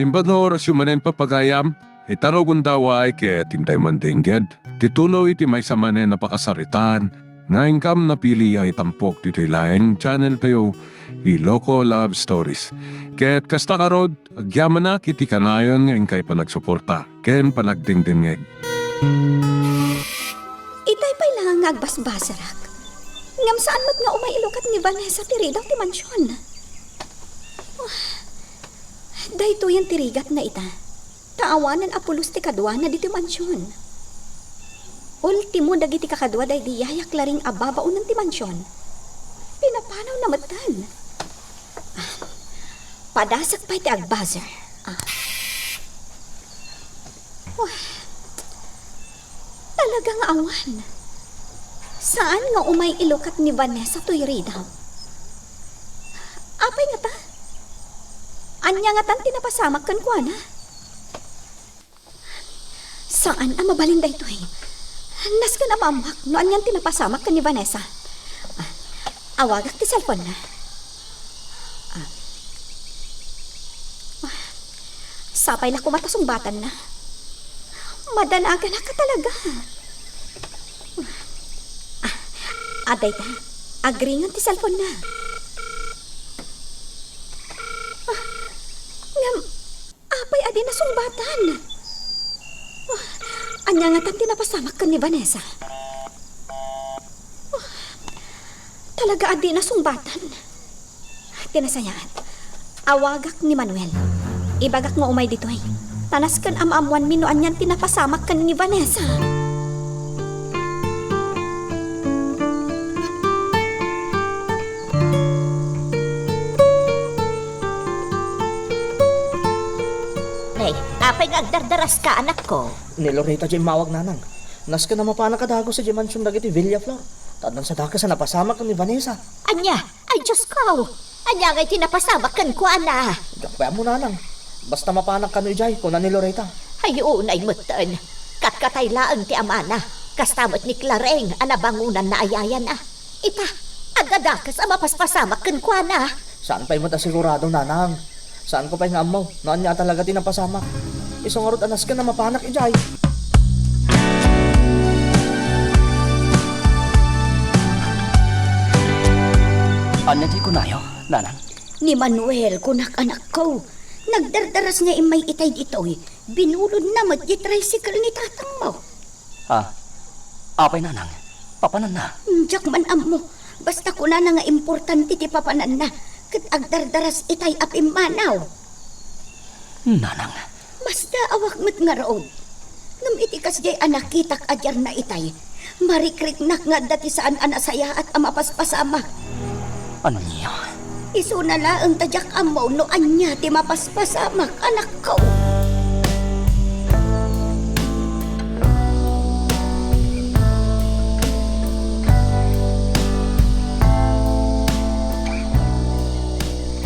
Limbador sumanen papagayam, itaro gundaway kaya tintay mandingged. Titulo iti may samanen napakasaritan, nga ingkam na pili ay tampok dito laing channel kayo, Iloko Love Stories. Kaya't kasta karod, agyaman na kiti kanayon nga ingkay panagsuporta, ken panagdingdingeg. Itay pa'y lang nga agbasbasarak. Ngam saan mat nga umailukat ni Vanessa tiridaw ti mansyon. Dahito yung tirigat na ita. Taawanan apulos ti kadwa na dito mansyon. Ultimo dagiti kakadwa day di yayak laring ababaon ng ti mansyon. Pinapanaw na matan. Padasak pa iti agbazar. Talagang awan. Saan nga umay ilukat ni Vanessa to'y ridaw? Apay nga ta? Anya nga tan tinapasamak kan kwa na? Saan ang mabaling day to'y? Nas ka na mamak no anyan tinapasamak kan ni Vanessa. Awagak ti cellphone na. Sapay na kumatasungbatan na. Madanaga na ka talaga. Aday ta, agringan ti cellphone na. Ngam, apay adi na sungbatan. Anya nga tan tinapasamak ka ni Vanessa. Talaga adi na sungbatan. Tinasayaan, awagak ni Manuel. Ibagak nga umay dito eh. Tanas kan amaamuan minuan yan tinapasamak ka ni Vanessa. Nay, apay nga agdardaras ka anak ko. Ni Loretta dyan mawag nanang. Nas ka na mapana kadago sa Dimansyon dagiti Villaflor. Tadan sa daka sa napasamak ni Vanessa. Anya, ay Diyos ko. Anya nga'y tinapasamak kan ko ana. Gakpaya mo nanang. Basta mapanak ka no ijay, kuna ni Loretta. Ay unay mutan. Katkatay laang ti amana. Kastamot ni Clareng, anabangunan na ayayan ah. Ita, agadakas ang mapaspasamak kan ko ana. Saan pa'y mata sigurado nanang? Saan ko pa'y nga amaw? Naan niya talaga tinapasamak. Isang arot anas ka na mapanak ijay. Ano di ko nayo, nanang? Ni Manuel, kunak anak ko. Nagdardaras nga imay itay ditoy. Binulod na mat di tricycle ni tatang mo. Apay nanang, papanan na. Diyak man amo. Basta kuna na nga importante ti papanan na. Kat agdardaras itay apim manaw. Nanang, Basta awak mat nga rood. Ngam itikas jay anak kitak adyar na itay. Marikriknak nga dati saan anasaya at amapaspasamak. ano niyo? Iso na laang tadyak amaw no anya ti mapaspasamak anak ko.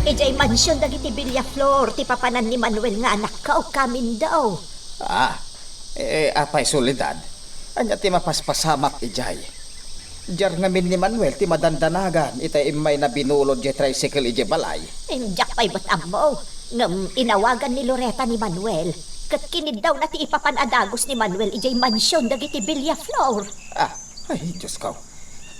Ijay mansyon dagiti Villaflor, ti papanan ni Manuel nga anak ka o kamin daw. Apay solidad. Anya ti mapaspasamak ijay. Diyar ngamin ni Manuel ti madandanagan. Itay imay na binulod di tricycle ijay balay. Enjak pa'y ba't mo. Ngam inawagan ni Loretta ni Manuel. Kat kinid daw na ti ipapanadagos ni Manuel ijay mansyon dagiti Villaflor. Ay, Diyos ko.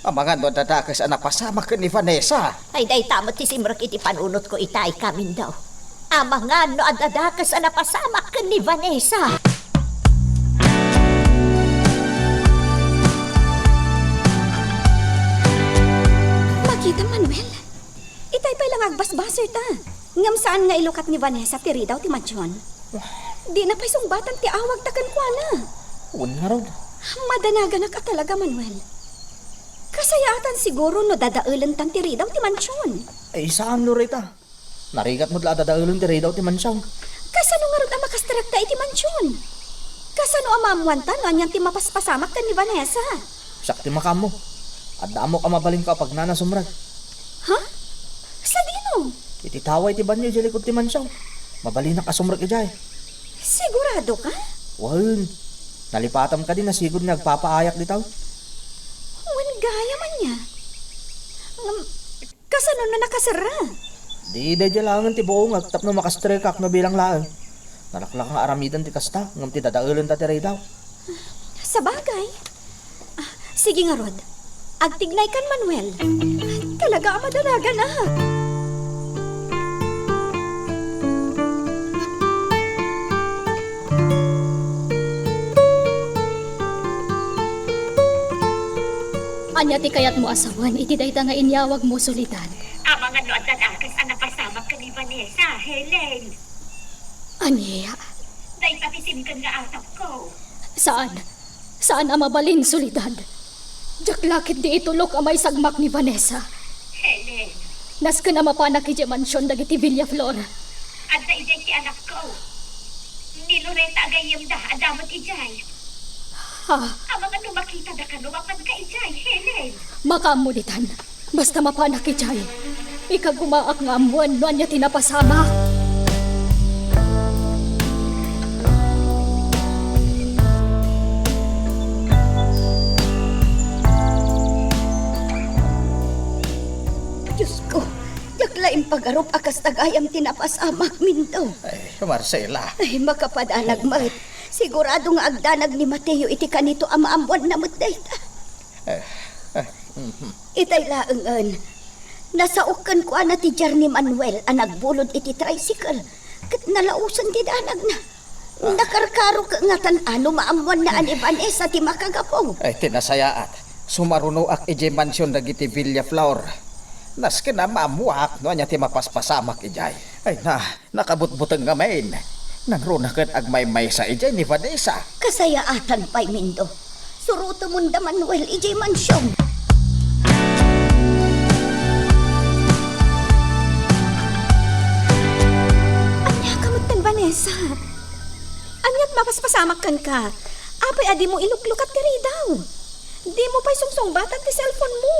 Ang mga no dadakas ang napasamak ni Vanessa. Ay day tamot ti simrak iti panunot ko itay kamin daw. Ama nga no adadakas ang napasamak ka ni Vanessa. Makita Manuel. Itay pa lang agbasbaser ta. Ngam saan nga ilukat ni Vanessa tiri daw ti mansyon. Di na pa'y sungbatan ti awag takan kwa na. Un nga raw. Madanaga na ka talaga Manuel. Kasayatan siguro no dadaulan tan tiri daw ti mansyon. Ay, saan Loretta? Narigat mo tla dadaulan ti daw ti mansyang. Kasano nga rin ang makastarakta iti mansyon? Kasano ang mamuanta no anyan ti mapaspasamak ka ni Vanessa? Sakti makamo. At damo ka mabaling ka pag nanasumrag. Ha? Sa dino? Ititaway ti banyo ijay likod ti mansyang. Mabali na kasumrag ijay. Sigurado ka? Wan. Nalipatam ka din na sigod nga agpapaayak ditaw. Wan gaya man niya. Kasano na nakasara? Di day lang ti buong agtap no makastrekak no bilang laang. Nalaklak nga aramidan ti kasta, ngam ti dadaulan ta ti ray daw. Sa bagay. Sige nga, Rod. Agtignay kan, Manuel. Talaga madalaga na. Anya ti kayat mo asawan, iti dayta nga inyawag mo sulitan. Ang mga noon dadakas ang napasamak ka ni Vanessa, Helen. Anya? Day tapisim nga atap ko. Saan? Saan ang mabalin sulidad? Jaklakit di itulok ang may sagmak ni Vanessa. Helen, Nas ka na mapanak iti mansyon dagiti Villaflor. at daiday ti anak ko. Ni Loretta agayim da, adamot ijay. Ha? Ang mga numakita da ka lumapad ka ijay, Helen. Makamulitan. Basta mapanak ijay. Ikagumaak nga amuan no anya tinapasama. Diyos ko, yaklaing pagarup akas tagayam tinapasamak minto. Ay, Marcela. Ay, makapadanag mat. Sigurado nga agdanag ni Mateo iti kanito amaambuan na dayta. Itay laengan. Nasaukan ko na ti Jar ni Manuel ang nagbulod iti tricycle. Kat nalausan ti danag na. Nakarkaro ka nga ano maamuan na ani Vanessa ti makagapong. Ay, tinasayaat. Sumaruno ak ije mansyon dagiti Villaflor. Nas ka na maamuak, no anya ti mapaspasamak ijay. Ay na, nakabutbutang nga main. Nangrunakat agmay-may sa ijay ni Vanessa. Kasayaatan pa'y mindo. Suruto munda Manuel ijay mansyon. Anya kamutan Vanessa. Anyat mapaspasamak kan ka. Apay adi mo iluklukat ti daw. Di mo pa'y sungsong batag ti cellphone mo.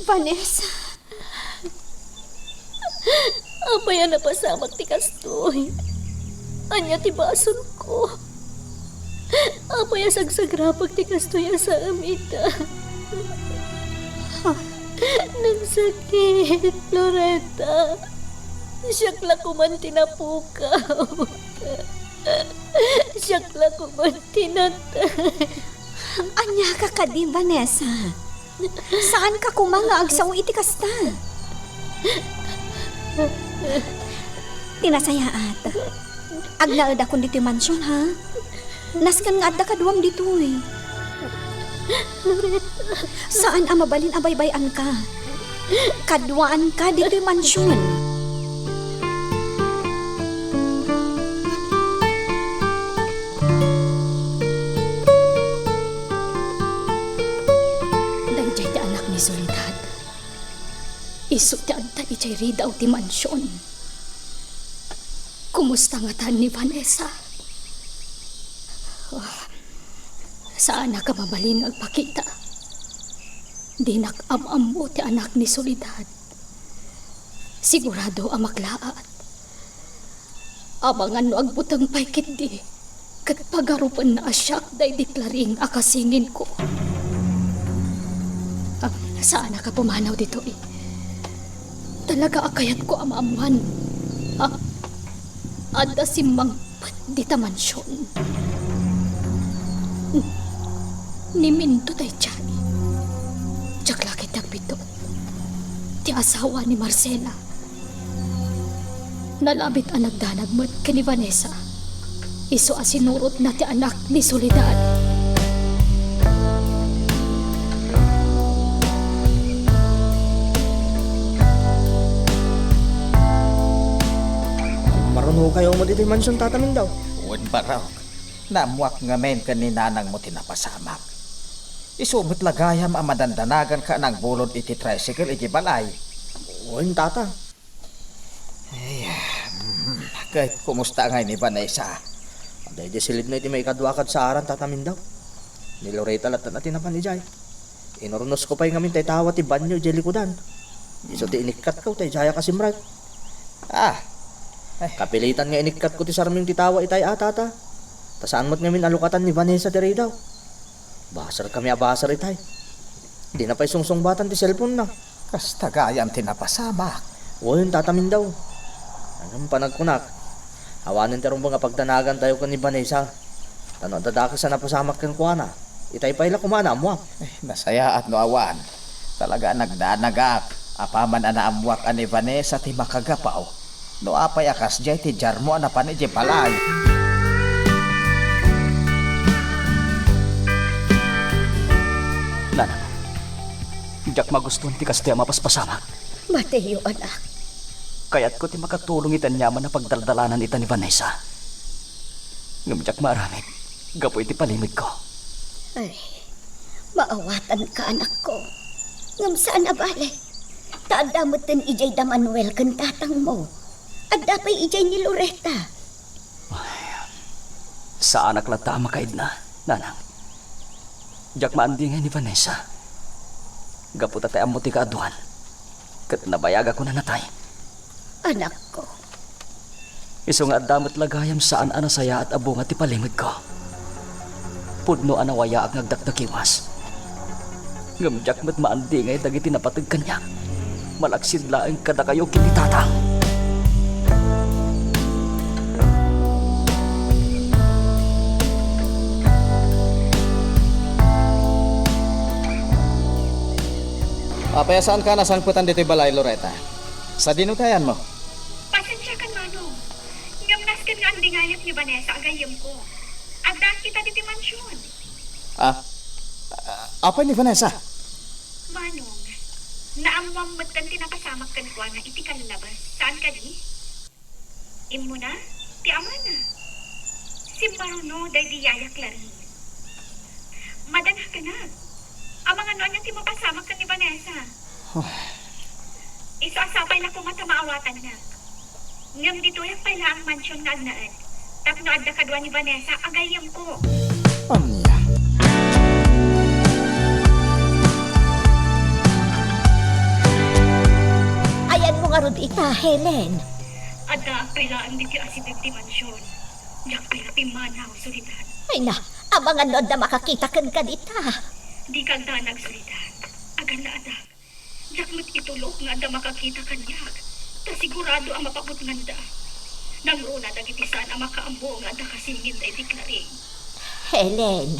Vanessa. Apay ang napasamak ti kastoy. Anya ti bason ko. Apay ang sagsagrapag ti kastoy sa amita. Nang sakit, Loretta. Siyakla ko man tinapukaw. Siyakla ko man tinatay. Anya ka ka di, Vanessa. Saan ka kumanga agsaw iti kasta? Tinasayaat. Agnaad akong dito yung mansyon, ha? Naskan nga adda kaduam dito, eh. Saan ang mabalin abaybayan ka? Kadwaan ka dito yung mansyon. Dayjay ti anak ni Soledad. Isu ti anta ijay ridaw ti mansyon. Kumusta nga tan ni Vanessa? Saan na ka mabalin agpakita? Di nakam-am mo ti anak ni Soledad. Sigurado ang maklaat. Abangan no agbutang paikit di. Kat pagarupan na asyak day diklaring akasingin ko. Saan na ka pumanaw dito eh? Talaga akayat ko amamuan. Ada simbang di tamansyon. Niminto tayo dyan. Tsaklakit nagbito. Ti asawa ni Marcela. Nalabit ang nagdanag mo ka ni Vanessa. Iso asinurot na ti anak ni Soledad. Maruno kayo mo dito yung mansyon tatamin daw. Uwan barok. Namuak nga men ka ni nanang mo tinapasamak. Isumot lagayam ang madandanagan ka ng bulod iti tricycle iti balay. Uwan tata. Kahit kumusta nga ni Vanessa. Dahil di silid na iti may kadwakad sa aran tatamin daw. Ni Loretta lahat na tinapan ni Jay. Inornos ko pa yung ngamin tayo tawa ti banyo di likudan. Iso ti inikat ko tayo Jaya kasimrag. Kapilitan nga inikat ko ti sarming ti tawa itay atata. Tasaan mo't ngamin alukatan ni Vanessa ti ray daw. Basar kami abasar itay. Di na pa'y sungsong batan ti cellphone na. Kasta gayam tinapasamak. Uwan tatamin daw. Ang panagkunak. Awanin tarong mga pagtanagan tayo kan ni Vanessa. Ano, dadakas sa napasamak kan kuha na. Itay pa ila kumana mo. Nasaya at no awan. Talaga nagdanagak. Apaman ana amwak ani Vanessa ti makagapaw. No apay akas jay ti jarmo ana pani jay palay. Nanang, jak magustuhan ti kasti mapaspasamak. Mateo, anak. Kaya't ko ti makatulong itan yaman na pagdaldalanan ita ni Vanessa. Ngamjak maramit, gapo iti palimig ko. Ay, maawatan ka, anak ko. Ngam saan abalik? Taadamutin ijay da Manuel kan tatang mo. At dapay ijay ni Loretta. Sa anak lata makaid na, nanang. Jak maandingay ni Vanessa. Gapo tatayam mo ti kaaduan. Kat nabayaga ko na natay. Anak ko. Iso nga damot lagayam saan anasaya at abunga ti palimig ko. Pudno anawaya ang nagdakdakiwas. Ngamjak met maandingay dagiti napatag kanya. Malaksid laeng kada kayo kinitatang. Apayasaan ka na sangputan dito balay, Loretta? Sa dinutayan mo? Pasensya kan, Manong. Ngamnas kan nga ang dingayat ni Vanessa agayam ko. Agda kita diti mansyon. Apa ni Vanessa? Manong, naamwang matan tinapasamak kan ko na iti kalabas. Saan ka di? Imo na? Ti ama na. Si Maruno day di yayak larin. Madanah ka na. Ang mga noon yung timapasamak kan ni Vanessa. Isaasapay na kung matamaawatan na. Ngam dito yung pala ang mansyon na agnaan. Tapno adda kadwa ni Vanessa, agayam ko. Anya. Ayan mo nga rod ita, Helen. Adda pala ang diti asibib ti mansyon. Yak pala ti manaw sulitan. Ay na, ang mga nod na makakita kan ka dita. Di kang da nagsulitan. Agan na adak. Yak mo't itulok nga adda makakita kanyak. Ta sigurado ang mapabot nganda. Nang runa dagiti saan ang makaambo nga adda kasingin da idiklaring. Helen,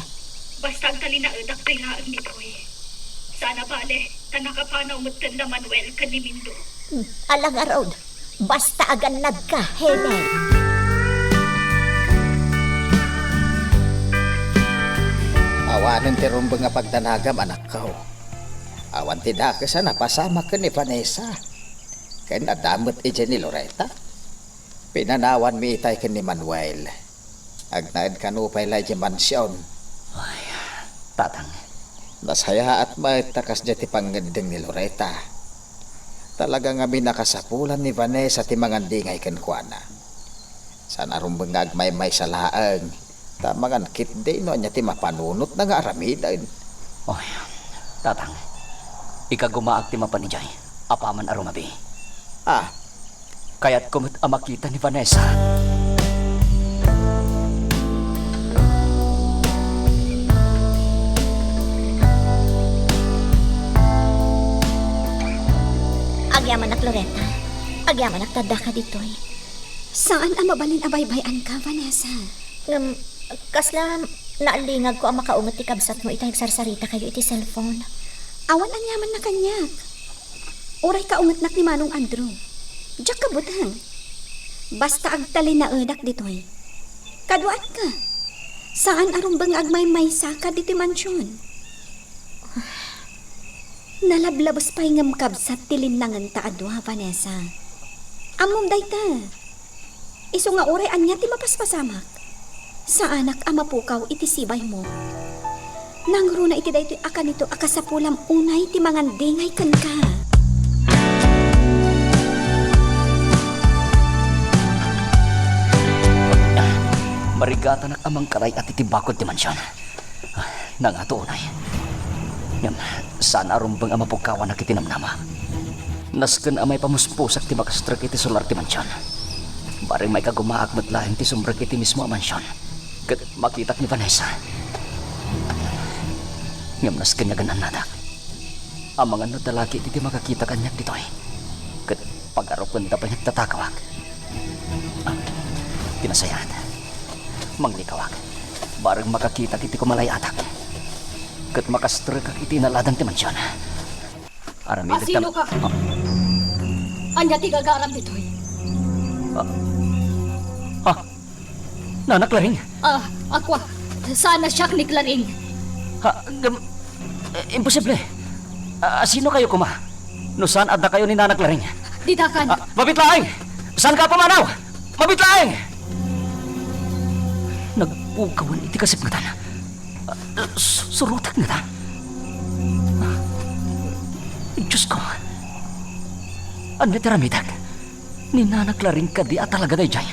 Basta ang talina edak pailaan nito eh. Sana bale, tanakapanaw mo't kanda Manuel kanimindo. alang arod. Basta aganad ka, Helen. Awanin ti rumbo nga pagdanagam anak ko. Awan ti dakes na pasama ka ni Vanessa. Kaya nadamot ije ni Loretta. Pinanawan mi itay ka ni Manuel. Agnaid kanupay la ije mansyon. Tatang, Nasaya at maitakas dya ti pangandeng ni Loretta. Talaga nga binakasapulan ni Vanessa ti mangandingay kenkwana. Sana rumbang nga agmay-may sa laang. Tamangan kitday no anya ti mapanunot na nga aramidan. oy, tatang. Ikagumaak ti mapanijay. Apaman arumabi. Ah, Kaya't kumot ang makita ni Vanessa. Agyaman nak Loretta. Agyaman nak tada ka ditoy. Saan ang mabalin abaybayan ka, Vanessa? Kasla, naalingag ko ang makaungot ti kabsat mo itay sarsarita kayo iti cellphone. Awan ang yaman na kanyak. Uray ka ungatnak ni Manong Andrew. Diyak ka butang. Basta agtalin na edak ditoy. Kaduan ka. Saan arumbang agmay-may saka diti mansyon? Nalablabos pa'y ngamkab sa tilinangan ta adwa, Vanessa. Amom day ta. Iso nga oray anya ti mapaspasamak. Sa anak ama pukaw iti sibay mo. Nangro na iti daytoy akan ito akasapulam unay ti mangandingay kan ka. Marigata nak amang karay at itibakod ti mansyon. Nangato unay. Ngam, sana arumbang ang mapukawan na kitinamnama. Nasken amay pamuspusak ti makastrak iti solar ti mansyon. Baring may kagumaak matlaing ti sumrek iti mismo ang mansyon. Kat makitak ni Vanessa. Ngam nasken niya ganan nadak. Ang mga nadalaki iti makakita kanyak ditoy. Kat pag-arok kunda pa niya tatakawak. Tinasayat. Manglikawag. Barang makakita kiti ko malayatak. Kat makastra ka kiti naladan ti mansyon. Aramidag Sino ka? Anya ti gagaram ditoy. Nanak Laring. Ako. Sana siya ni Claring. Imposible. Sino kayo kuma? No saan adda kayo ni Nanak Laring? Didakan. Mabitlaeng! Saan ka pumanaw? Mabitlaeng! Nagpukawan iti kasip nga tan. Surutak nga tan. Diyos ko. Ano tiramidag? Ni Nanak Laring ka di at talaga day jay.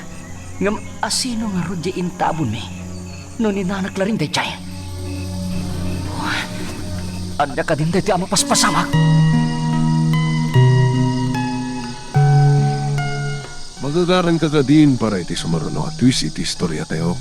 Ngam asino nga ro di intabon mi. No ni Nanak Laring day jay. Anda ka din day ti ama paspasamak. Magagaran ka ka din para iti sumaruno at twist iti istorya tayo.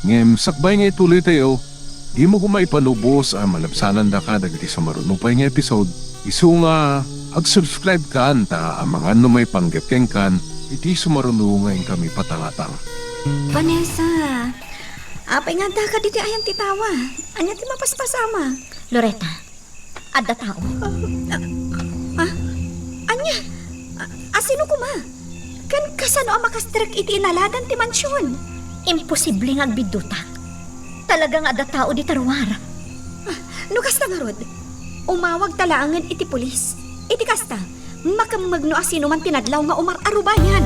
Ngem, sakbay nga ituloy tayo, di mo kumay panubos ang malabsanan da ka dagiti sumaruno pa nga episode. Isu nga, ag-subscribe ka anta ang mga ano may panggapkeng kan, iti sumaruno ngayon kami patangatang. Vanessa, apay nga da ka diti ayang titawa. Anya ti mapaspasama. Loretta, adda tao. Anya? Asino kuma? Kan kasano ang makastrak iti inaladan ti mansyon? Imposible nga agbiduta. Talagang adda tao di tarwar. No kasta nga rod, umawag talaangan iti pulis. Iti kasta, makamagno asino man tinadlaw nga umar arubayan.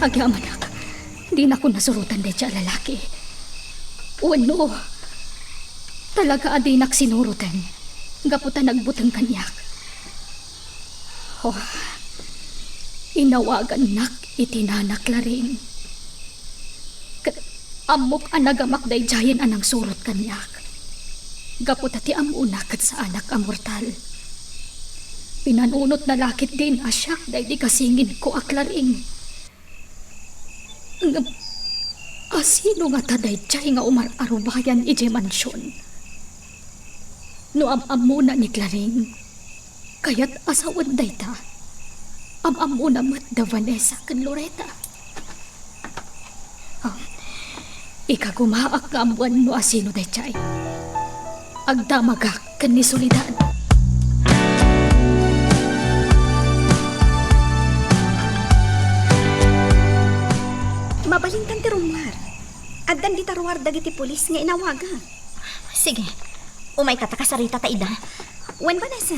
Agyaman ako. Di na ko nasurutan de siya lalaki. Wano. Talaga adinak sinurutan. Gaputan nagbutang kanyak. Oh, inawagan nak itinanak Laring. Amok anagamak day jayan anang surot kanyak. Gaputati amuna kat sa anak amortal. Pinanunot na lakit din asyak day di kasingin ko aklaring. Asino nga taday tiyay nga umar arubayan ije mansyon. No amuna ni Claring, kaya't asawan day ta. Amuna mat da Vanessa kan Loretta. Ikagumaak nga amuan no asino day tiyay. Agdamagak kan ni Soledad. Mabalintan ti rumwar. Addan di tarwar dagiti pulis nga inawaga. Sige, umay katakasarita ta ida. Wen Vanessa?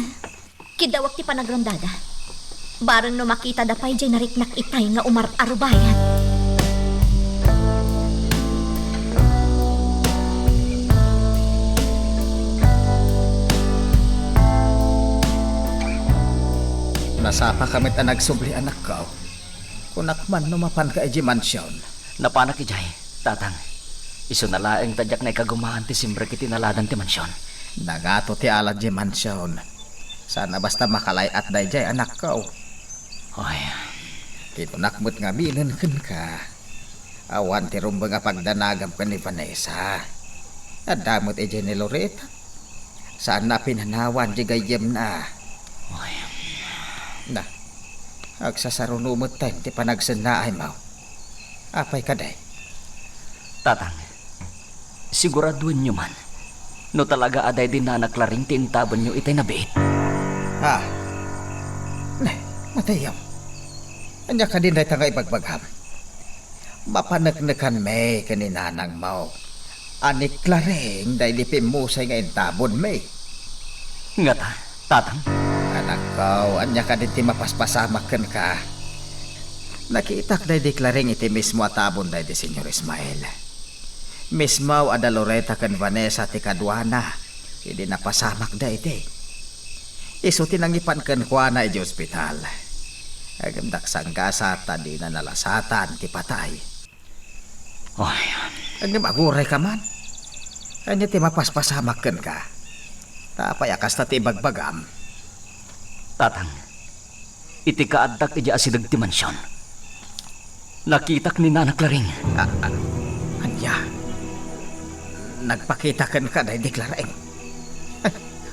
Kidawak ti panagrondada. Baran no makita da pay jay nariknak itay nga umar arubayan. Nasapa kamit ang nagsubli anak ko. Kunak man numapan ka iji mansyon. Napanak ijay, tatang. Isu na laeng tadyak na ikagumahan ti simbre kiti naladan ti mansyon. Nagato ti alad iji mansyon. Sana basta makalay at dayjay anak ko. Oy, Kinunakmot nga binan ka. Awan ti rumba nga pagdanagam ka ni Vanessa. Adamot iji ni Loretta. Sana pinanawan di gayem na. oy. Na, agsasarunumot tayo ti panagsanay mo. Apay ka day. Tatang, siguraduhin nyo man. No talaga aday din na naklaring tintaban nyo itay nabiit. Ha? Ne, matayaw. Anya ka din day nga ibagbagam. Mapanagnakan may kaninanang mo. Anik klaring day lipimusay nga intabon may. Nga ta, tatang. Anak ko, anya ka din ti mapaspasamakan ka. Nakitak day deklaring iti mismo atabon day di Senyor Ismael. Mismo ada Loretta kan Vanessa ti kadwana. Hindi napasamak day iti. Iso tinangipan kan kwa na iti ospital. Agamdak sanggasa tadi na nalasatan ti patay. Oy, Agam aguray ka man. Anya ti mapaspasamakan ka. Tapay akas na ti bagbagam. tatang. Iti kaaddak iti asidag ti mansyon. Nakitak ni Nanak Laring. Anya? nagpakita kan ka day deklareng.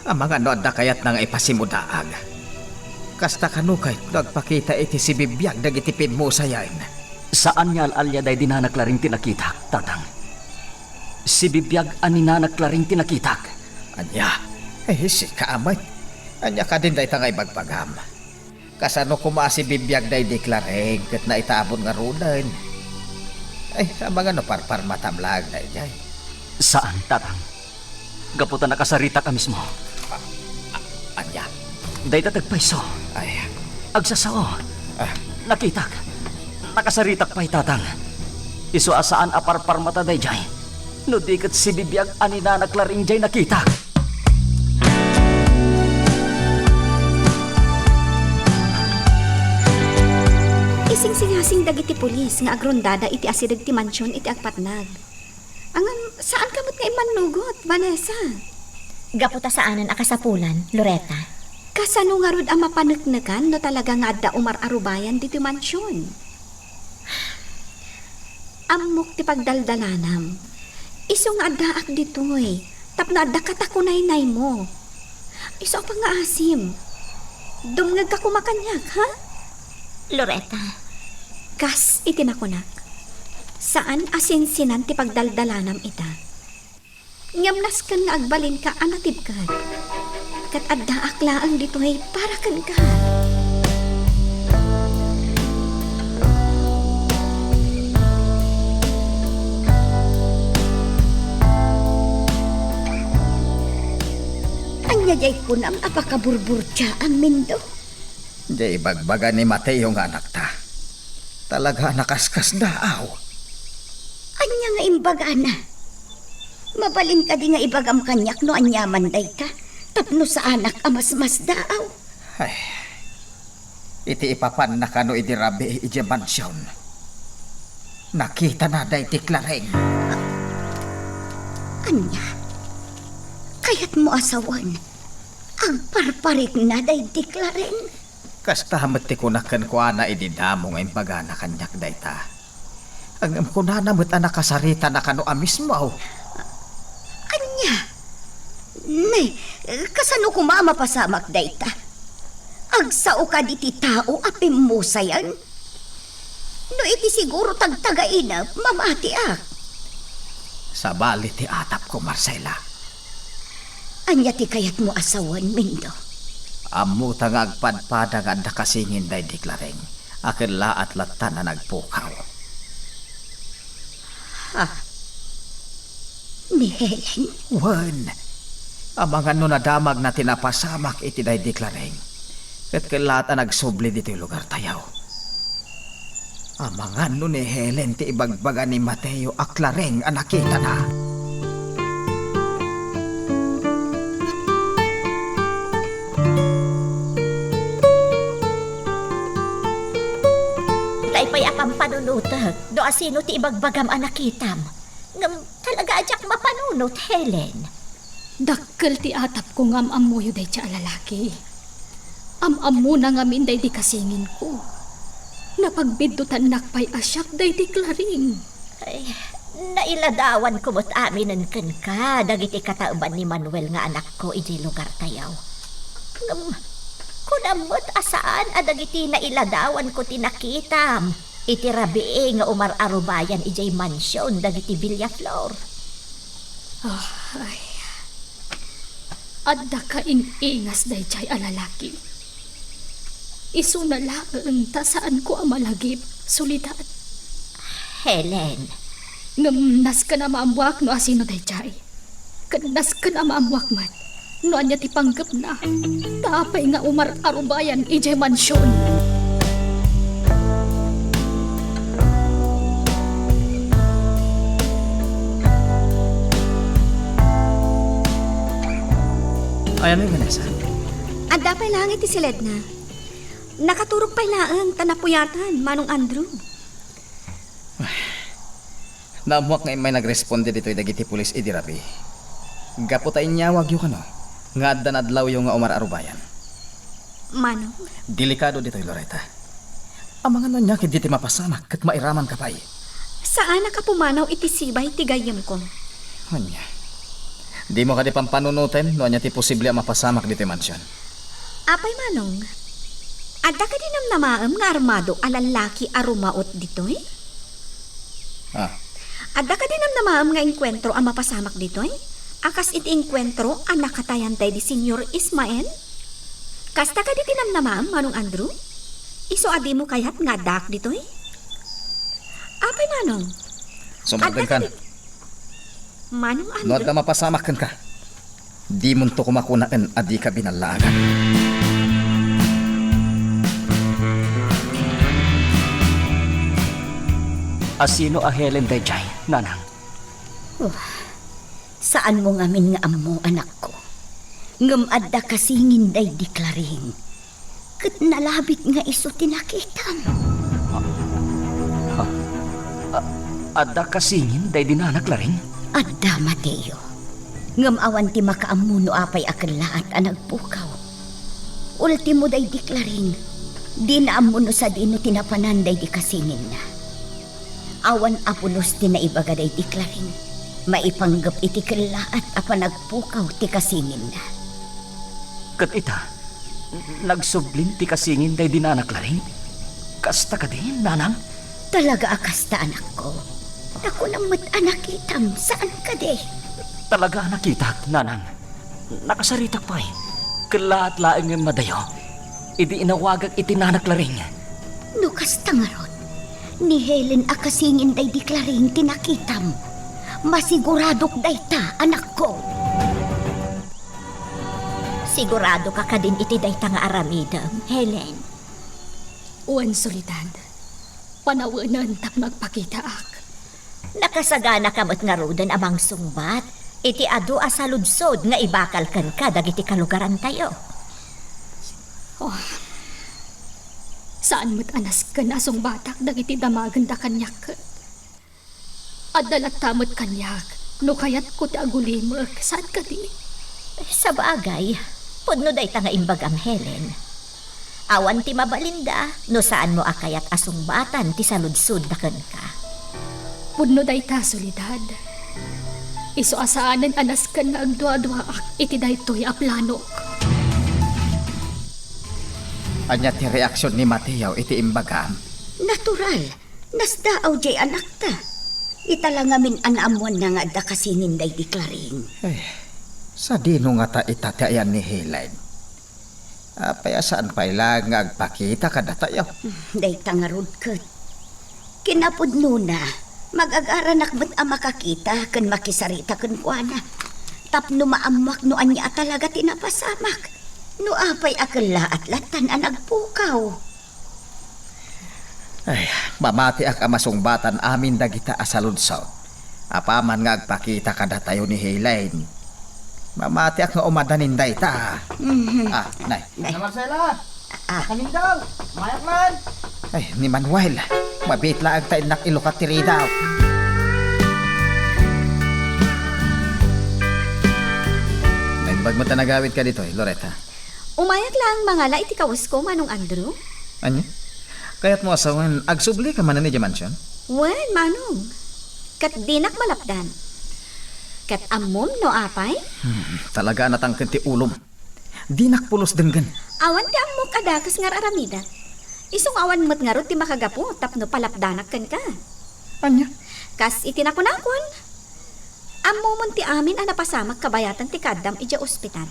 Ang mga nood na kayat nang ipasimudaag. Kasta kanukay nagpakita iti si bibiyag dagitipin mo sayain. Saan niya alalya day dinanaklaring tinakitak, tatang? Si bibiyag ang ninanaklaring tinakitak. Anya, si kaamay. Anya ka din day tangay bagpagam. Kasano kumasi bibiyag day deklareng kat na itaabon nga runan. Ang mga parpar matamlag day jay. Saan, tatang? Gaputan nakasarita ka mismo. Anya, Day tatagpaiso. ay, Agsasao. ah, Nakitak. Nakasaritak pa'y tatang. Iso asaan aparpar mata day jay. No di kat si bibiyag ang ninanaklaring jay nakitak. Ising singasing dagiti pulis nga agrondada iti asidag ti mansyon iti agpatnag. Angan, saan kamot nga imanugot, Vanessa? Gaputa saanan akasapulan, Loretta. Kasano nga rod ang mapanagnagan no talaga nga adda umar arubayan dito mansyon? Amok ti pagdaldalanam. Iso nga adda ak ditoy. Tapno adda katakunay-nay mo. Iso pa nga asim. Dumngag ka kumakanyak, ha? Loretta, Kas itinakunak. Saan asinsinan ti pagdaldalanam ita? Ngamnas kan nga agbalin ka anatib ka. Kat adda aklaan ditoy para kan ka. anya jay kunam apakaburbur siya ang mindo. jay bagbaga ni Mateo nga anak ta. Talaga nakaskas daaw. Anya nga imbaga na. Mabalin ka di nga ibagam kanyak no anyaman day ka. Tapno sa anak amas-mas daaw. Ay, iti ipapan na kano idirabi iti mansyon. Nakita na day tiklareng. Anya, kaya't mo asawan. Ang parparik na day deklareng. Kasta hamati ko na kan ko ana ididamo nga imbaga na kanyak day ta. Ang ko na namit anak kasarita na kano amis mo. Anya, nay, kasano kumama pasamak day ta? Agsao ka di ti tao apim mo sayan? No iti siguro tagtagaina, mamati ak. Sa bali ti atap ko, Marcela. Anya ti kayat mo asawan, Mindo. Amu tangag padpada nga nakasingin day deklareng. Akin laat latan na nagpukaw. Ni Helen, Wan, ang mga nadamag na tinapasamak iti day deklareng. Kat kalat ang nagsubli dito yung lugar tayaw. Ang mga ni Helen ti ibagbaga ni Mateo aklareng ang nakita na. tay pay akang panunutag. Do asino ti ibagbagam anakitam. Ngam talaga ajak mapanunot, Helen. Dakkel ti atap ko ngam amoyo day tsa lalaki. Am-amo na ngamin day di kasingin ko. Napagbidutan nakpay asyak day di klaring. Ay, nailadawan ko mo't aminan kan ka. Dagiti katauban ni Manuel nga anak ko iti lugar tayaw. Kunamot asaan adagiti nailadawan ko tinakitam. Iti rabi nga umar arubayan ijay mansyon dagiti Villaflor. Ay. Adda ka ingas day chay alalaki. Isu na lang ta saan ko ang malagip, sulitat. Helen, Ngamnas ka na maamwak no asino day chay. Kanas ka na maamwak mat. No anya ti panggap na. Tapay nga umar arubayan ijay mansyon. Ayan mo, Vanessa. Adda pa'y langit ti silid na. Nakaturog pa'y laang tanapuyatan, Manong Andrew. Namuak nga may nagresponde dito dagiti pulis idirabi. Gaputay niya wag yung kano. Nga danadlaw yung nga umar arubayan. Manong, Delikado dito Loretta. Ang mga nanya kit diti mapasamak kat mairaman ka pa'y. saan nakapumanaw iti sibay ti gayam ko? Anya. Di mo ka di pampanunutin, no anya ti posible ang mapasamak dito mansyon. Apay manong, adda ka din namaam nga armado alalaki arumaot ditoy? Ah, Adda ka din namaam nga inkwentro ang mapasamak ditoy? Akas iti inkwentro ang nakatayantay di Senyor Ismael? Kasta ka di tinamnamaam, Manong Andrew? Iso adi mo kayat nga dak ditoy? Apay manong, sumagdan ka. Manong No Andrew? adda mapasamakan ka. Di mo to kumakunaan adi ka binalagan. Asino a Helen dayjay, nanang? Saan mo ngamin nga amo, anak ko? Ngam adda kasingin day deklaring. Kat nalabit nga iso tinakitam. Adda kasingin day dinanak laring? Adda, Mateo. Ngam awan ti makaamuno apay akan lahat ang nagpukaw. Ultimo day deklaring. Di na amuno sa dino tinapanan day di kasingin na. Awan apunos ti naibaga day deklaring. Maipanggap iti kalaat apa nagpukaw ti kasingin na. Kat ita, nagsubling ti kasingin day dinanak laring? Kasta ka din, nanang? Talaga akasta, anak ko. Ako nang anak itam, saan ka de? Talaga nakita, nanang. Nakasaritak pa eh. Kalaat laing ng madayo. Idi inawagag itinanak laring. Nukas tangarot. Ni Helen akasingin day deklaring tinakitam. Masiguradok day ta, anak ko. Sigurado ka din iti day ta nga aramidam, Helen. Uwan Soledad, panawanan tap magpakita ak. Nakasagana kamot nga rodan amang sungbat. Iti adu asaludsod nga ibakal kan ka dagiti kalugaran tayo. Saan mo't anas ka na asong batak dagiti damagan da kanyak. At dalat tamot kanyak, no kayat ko ti agulimok, saan ka di? Sa bagay, pudno day ta nga imbagam, Helen. Awan ti mabalinda, no saan mo akayat asungbatan ti saludsod da kan ka. Pudno day ta, Soledad. Iso asaanan anas ka na agdwa-dwa ak iti daytoy a planok. Anya ti reaksyon ni Mateo iti imbagam. Natural, nasdaaw jay anak ta. Italangamin anamuan na nga da kasingin day deklaring. Sa dino nga ta itatayan ni Helen. Apaya saan pa ilang nga agpakita ka datayaw. Day tangarod kat. Kinapudno na, mag-agaranak ba't ang makakita kan makisarita kan kuana. Tapno maamak no anya talaga tinapasamak. No apay akala at latan ang nagpukaw. Ay, mamati ak amasungbatan amin dagita asaludsod. Apaman nga agpakita ka datayo ni Helen. Mamati ak nga umadanin day ta. Nay. Nay. Marcela! Ah. Kanin daw! Mayak man! Ay, ni Manuel. Mabit laag tayo nak ilukat tiri daw. Naimbag mo tanagawid ka dito Loretta. Umayag lang mga la iti kawas ko, Manong Andrew. Anya? Kaya't mo asawan, agsubli ka man ni Dimansyon? Wen, Manong. Kat dinak malapdan. Kat amom no apay? Talaga natangkin ti ulom. Di nakpulos denggan. Awan ti amok adakas nga aramida. Isong awan mo't nga ro ti makagapo tapno palapdanak kan ka. Anya? Kas itinakunakon. Amomon ti amin ang napasamak kabayatan ti kadam ija ospital.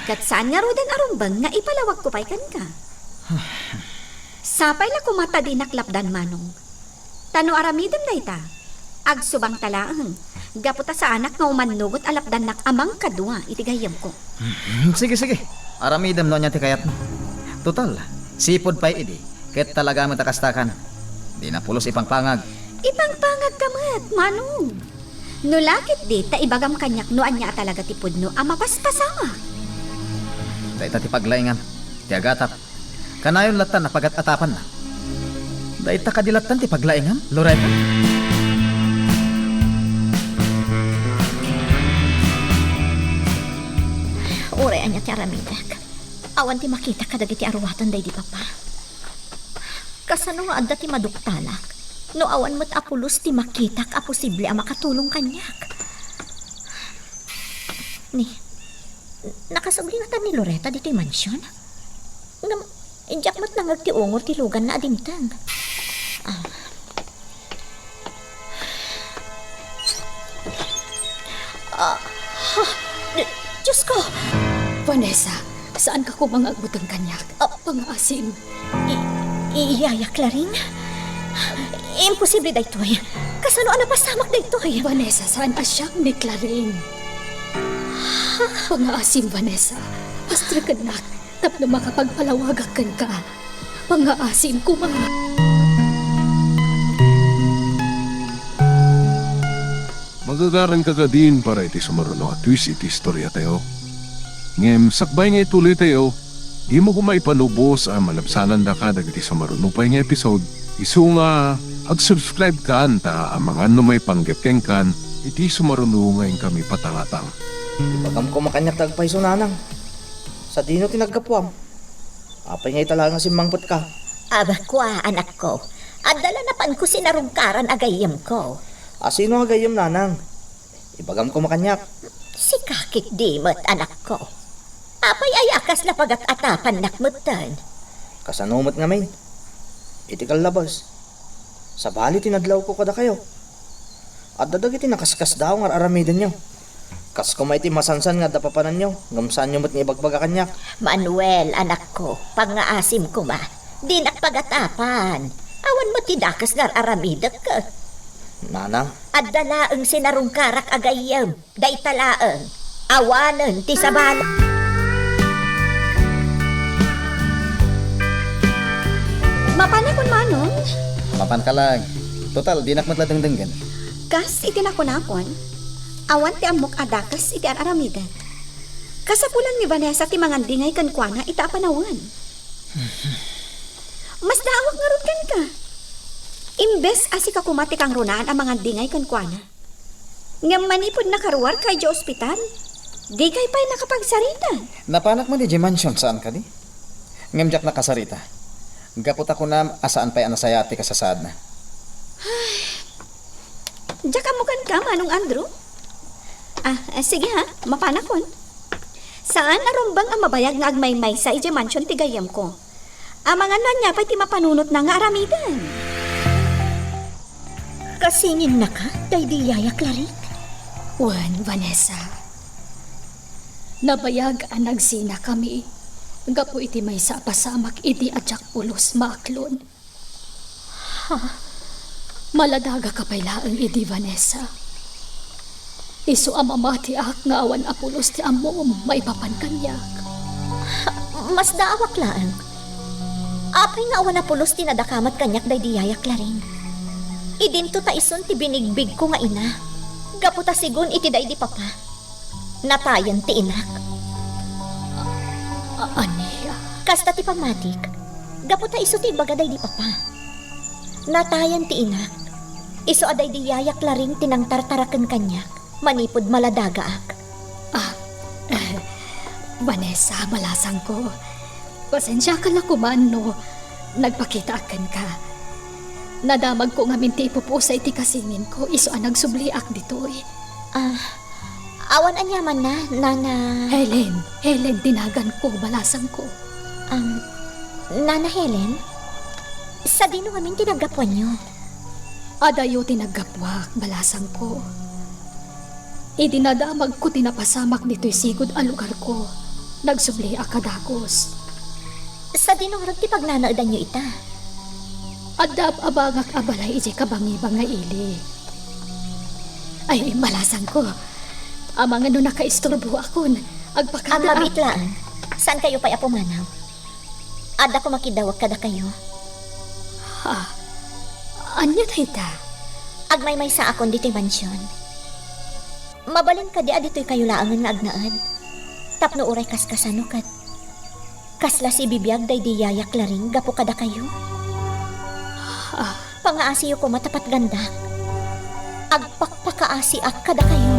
Kat saan nga ro den arumbang nga ipalawag ko pay kan ka. Sapay la kumata di naklapdan, Manong. Tano aramidam na ita. Agsubang talaang. Gaputa sa anak nga umanugot alapdan nak amang kadwa itigayam ko. Sige. Aramidam no niya ti kayat mo. Total, sipod pa'y idi. Ket talaga matakastakan. Di na pulos ipangpangag. Ipangpangag kamat, Manong. No lakit di, ta ibagam kanyak no anya talaga tipod no ang mapaspasama. Dahil ti paglaingan. Ti agatap. Kanayon latan na pagat-atapan na. Dahil ta kadilatan ti paglaingan, Loretta. Ure anya ti aramidak. Awan ti makita ka dagiti arwatan day di papa. Kasano nga adda ti maduktalak. No awan mo't apulos ti makitak a posible ang makatulong kanyak. Ni, nakasubling ni Loretta dito'y mansyon? Ngam, injak mat nangag ti ungor ti lugan na adimtang. Diyos ko! Vanessa, saan ka kumangagbot ang kanyak? Pangaasim. Iyaya, Claring? Imposible da ito'y. Kasano ang napasamak da ito'y? Vanessa, saan asyang ni Claring? Pangaasim, Vanessa. Astra ka na. Tapno makapagpalawagakan ka. Pangaasim ko mga... Magagaran ka din para iti sumaruno at twist iti istorya tayo. Ngem, sakbay nga ituloy tayo, di mo ko maipanubos ang malabsanan da ka dagiti sumaruno pa nga episode. Isu nga, ag-subscribe ka ta ang mga ano may panggapkeng kan, iti sumaruno ngayon kami patangatang. Ibagam ko makanyak tagpay sunanang. Sa dino tinagkapuam. Apay nga itala nga simmangpot ka. Aba kwa, anak ko. Adala na pan ko sinarungkaran agayam ko. Sino nga gayam nanang? Ibagam ko makanyak. Si kakit dimot, anak ko. Apay ayakas na pagat-atapan nakmutan. Kasanumot nga main. Itikal labas. Sa bali tinadlaw ko kada kayo. At dadagiti nakaskas daw nga aramidan nyo. Kas ko may masansan nga dapapanan nyo. Ngamsaan nyo mo't nga ibagbaga kanyak. Manuel, anak ko, pangaasim ko ba? Di nakpagatapan. Awan mo tidakas nga aramidak ka. Nanang, At dalaang sinarungkarak agayam. Day talaang. Awanan ti sabala. Mapanay kun manon? Mapan ka lang. Total, di nakmatladengdenggan. Kas iti nakunakon. Awan ti amok adakas iti aramidan. Kasapulan ni Vanessa ti mangandingay kan kuana ita panawan. Mas daawak nga ron kan ka. Imbes asi ka kumati kang runaan ang mangandingay kan kuana. Ngam manipod na karuar kay jo ospital. Di kay pa'y nakapagsarita. Napanak mo di mansion saan ka di? Ngemjak na kasarita. Gapot ako na asaan pa'y anasayati ka sa saad na. Diyak amukan ka, Manong Andrew? Sige ha, mapanakon. Saan arumbang ang mabayag nga agmaymay sa ije mansion tigayam ko? Ang mga nanya pa'y ti mapanunot na nga aramidan. Kasingin na ka, day di yaya, Claric. Wan, Vanessa. Nabayag ang nagsina kami. Gapo iti may sa pasamak iti adyak pulos maaklon. Maladaga ka pailaang iti Vanessa. Isu amamati ak nga awan apulos ti amom maipapan kanyak. Mas daawak lang. Apay nga awan na pulos tinadakamat kanyak day di yaya, Claring. Idinto ta ison ti binigbig ko nga ina. Gaputa sigun iti day di papa. Natayan ti inak. Aniya. Kasta ti pamatik. Gaputa iso ti bagaday di papa. Natayan ti inak. Iso aday di yaya, Claring tinangtartaraken kanyak. Manipod maladagaak. Vanessa, malasang ko. Pasensya ka na kuman, no. Nagpakitaakan ka. Nadamag ko nga minti ipupusay ti kasingin ko. Iso ang nagsubliak ditoy. Awan anyaman na, Nana... Helen, tinagan ko, balasang ko. Nana Helen? Sa dino kami tinagapuan nyo. Adayo tinagapwak, balasang ko. Idinadamag ko tinapasamak dito'y sigod ang lugar ko. Nagsubli akadagos. Sa dino ti pagnanaudan nyo ita. Adab abagak abalay iti kabangibang nga ili. Ay, balasang ko. Amang ano nakaistorbo akon. Agpakada... Ang mabit lang. Saan kayo pa'y apumanaw? Ada ko makidawag kada kayo. Anya tayta? Agmay-may sa akon dito'y mansyon. Mabalin ka di adito'y kayo laangan nga agnaan. Tapno uray kaskasano kat. Kasla si bibiyag day di yaya, Claring, gapo kada kayo. Pangaasiyo ko matapat ganda. Agpakpakaasi ak kada kayo.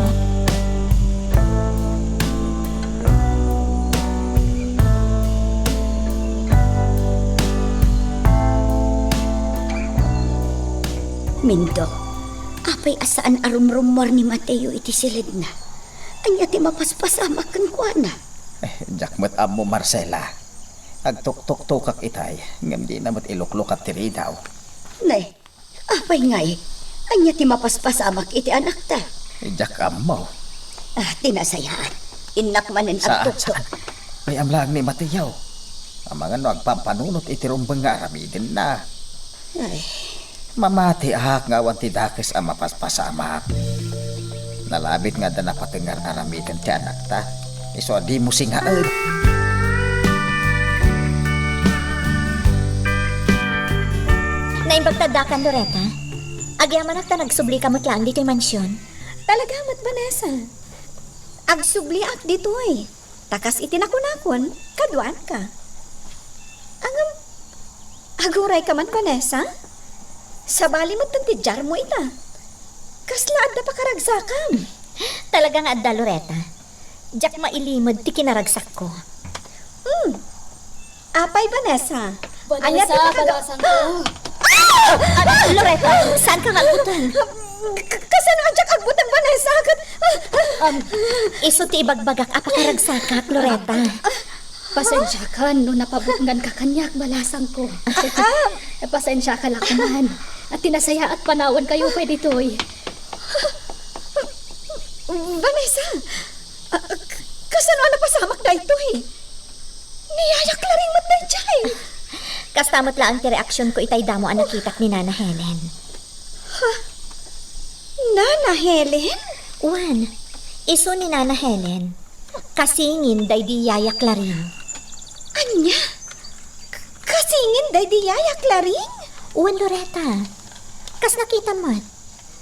Mindo, apay asaan arumrumor ni Mateo iti silid na. Anya ti mapaspasamak kan kuana. Jakmat amo Marcela. Agtuk-tuk-tukak itay, ngam di namat ilukluk at tiridaw. Nay, apay ngay. Anya ti mapaspasamak iti anak ta. Jak amo. Tinasayaan. Inak manin Saan? agtuktok. May amlang ni Matiyaw. Ang mga no agpampanunot iti rumbang nga aramidin na. Ay, Mamati ahak nga wan ti dakes ang mapaspasamak. Nalabit nga da napatengar aramidin ti anak ta. Iso di mo singaan. Naimbagtadakan, Loretta. Agyaman ta nagsubli ka lang dito'y mansyon. Talaga mat Vanessa. Agsubli ak ditoy. Takas itinakon-akon, kaduan ka. Angam, aguray ka man Vanessa? Sabali mo tantijar mo ita. Kaslaad na pakaragsakam. Talagang adda, Loretta. Diyak mailimod ti kinaragsak ko. Apay Vanessa. Vanessa, balasan ko. Loretta, saan ka nagbutan? Kasano adyak agbutan Vanessa? Iso ti ibagbagak apakaragsakak, Loretta. Pasensya ka, no napabungan ka kanyak, balasan ko. Pasensya ka lakuman. At tinasaya at panawan kayo pwede to'y. Vanessa, kasano na pasamak na ito eh? Niyayak laring mat na jay. Kastamot lang ti reaksyon ko itay damo ang nakitak ni Nana Helen. Nana Helen? Uwan, iso ni Nana Helen. Kasingin day di yayak laring. Anya? Kasingin day di yayak laring? Uwan, Loretta. Kas nakita mo.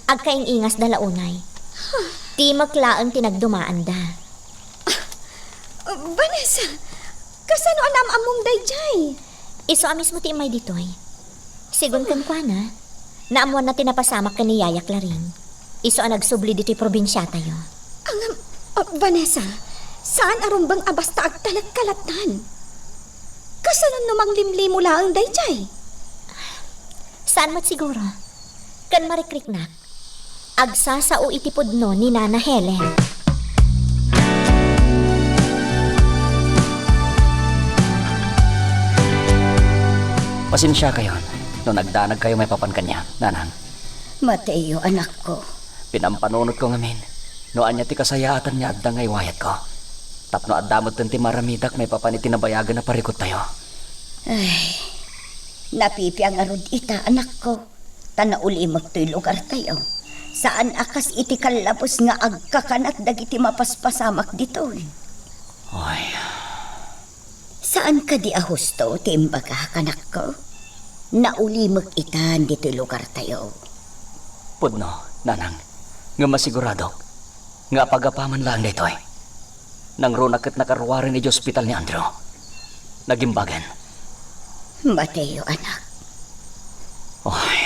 Agkaing ingas dalaunay. Di maklaang tinagdumaan da. Vanessa, kasano anam among day jay? Iso amis mo ti imay ditoy. Sigon kan kwa na, naamuan na tinapasamak ka ni yayak laring. Iso ang nagsubli dito'y probinsya tayo. Vanessa, saan arumbang abasta agtalagkalatan? Kasano numang limlimo lang day jay? Saan mat siguro? Kan marikriknak. Agsasao itipod no ni Nana Helen. Pasensya kayo. Nung nagdanag kayo may papan kanya, Nanang. Mateo, anak ko. Pinampanunot ko ngamin. No anya ti kasayaatan niya adda ngay wayat ko. Tapno addamot ti maramidak may papan itinabayagan na parikot tayo. Ay, napipi ang arod ita, anak ko. Tanauli magtoy lugar tayo. Saan akas iti kalabos nga agkakanat dagiti mapaspasamak dito. Oy, Saan ka di ahusto, timbaga, kanak ko? Naulimag itan dito lugar tayo. pudno, Nanang. Nga masigurado. Nga pagapaman lang ditoy. Nang runakit nakaruwarin ni hospital ni Andrew. Nagimbagan. Mateo, anak. Oy,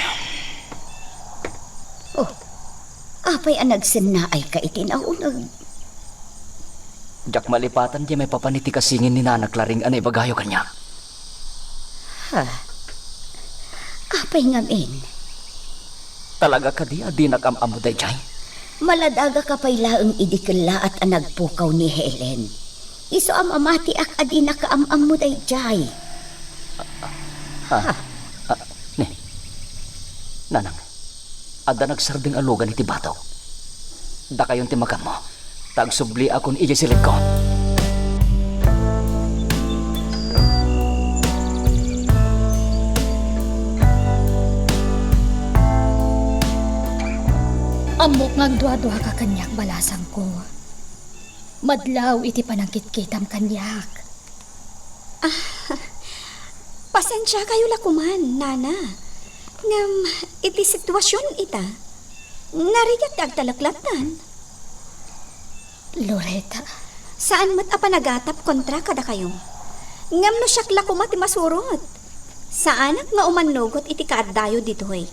Oh, apay ang nagsinaay ka itinaunag. jak malipatan di may papaniti kasingin ni Nana Klaring anay bagayo kanya. Ha? Apay ngamin. Talaga ka di nakamamo day jay. Maladaga ka pa'y laang idikala at anagpukaw ni Helen. Iso ang amati ak adi nakaamam mo day jay. Ni, Nanang, ada nagsarding alugan iti batok. Da kayon ti magam mo. Tagsubli akon ije silid ko. Amok ngagdwa-dwa ka kanyak, balasan ko. Madlaw iti panangkit-kitam kanyak. Pasensya kayo lakuman, Nana. Ngam, iti sitwasyon ita. Narigat agtalaklatan. Loretta, Saan mat apanagatap kontra kada kayo? Ngam no siyak lakuma ti masurot. Saanak nga umanugot iti kaaddayo ditoy.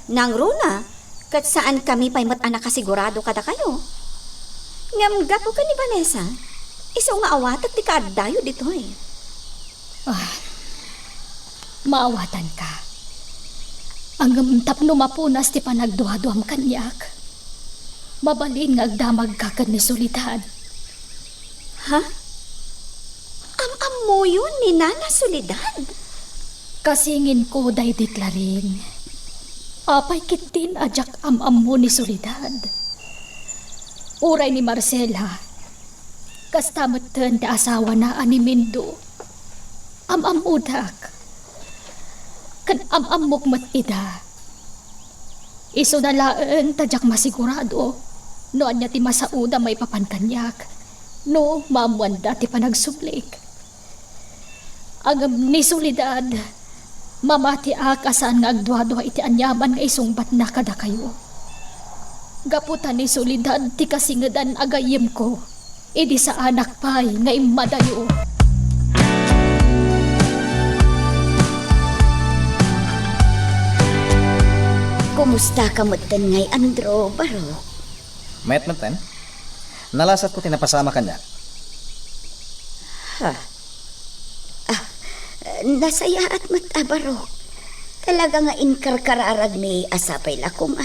Nang runa, kat saan kami pa'y mat anak kasigurado kada kayo? Ngam gapo ka ni Vanessa, iso nga awatat ti kaaddayo ditoy. maawatan ka. Ang tapno mapunas ti panagduha-duham kanyak. mabalin nga agdamag ka kan ni Solidad. Ha? Am mo yun ni Nana Soledad? Kasingin ko day deklaring. Apay kitin ajak am mo ni Solidad. Uray ni Marcela. Kastamatan ti asawa na ani Mindo. Udak. Kan mok matida. Iso na laan tadyak masigurado. No anya ti masauda may papankanyak. No maamuan dati pa nagsublik. Agam ni Soledad. Mamati akasan nga agdwa-dwa iti anyaman nga isungbat na kada kayo. Gaputan ni Soledad ti kasingadan agayim ko. Idi sa anak pay nga imadayo. Kumusta ka mutan ngay Andro, baro? Met-meten, nalasat ko tinapasama kanya. Nasaya at matabaro. Talaga nga inkarkararag ni asapay lakom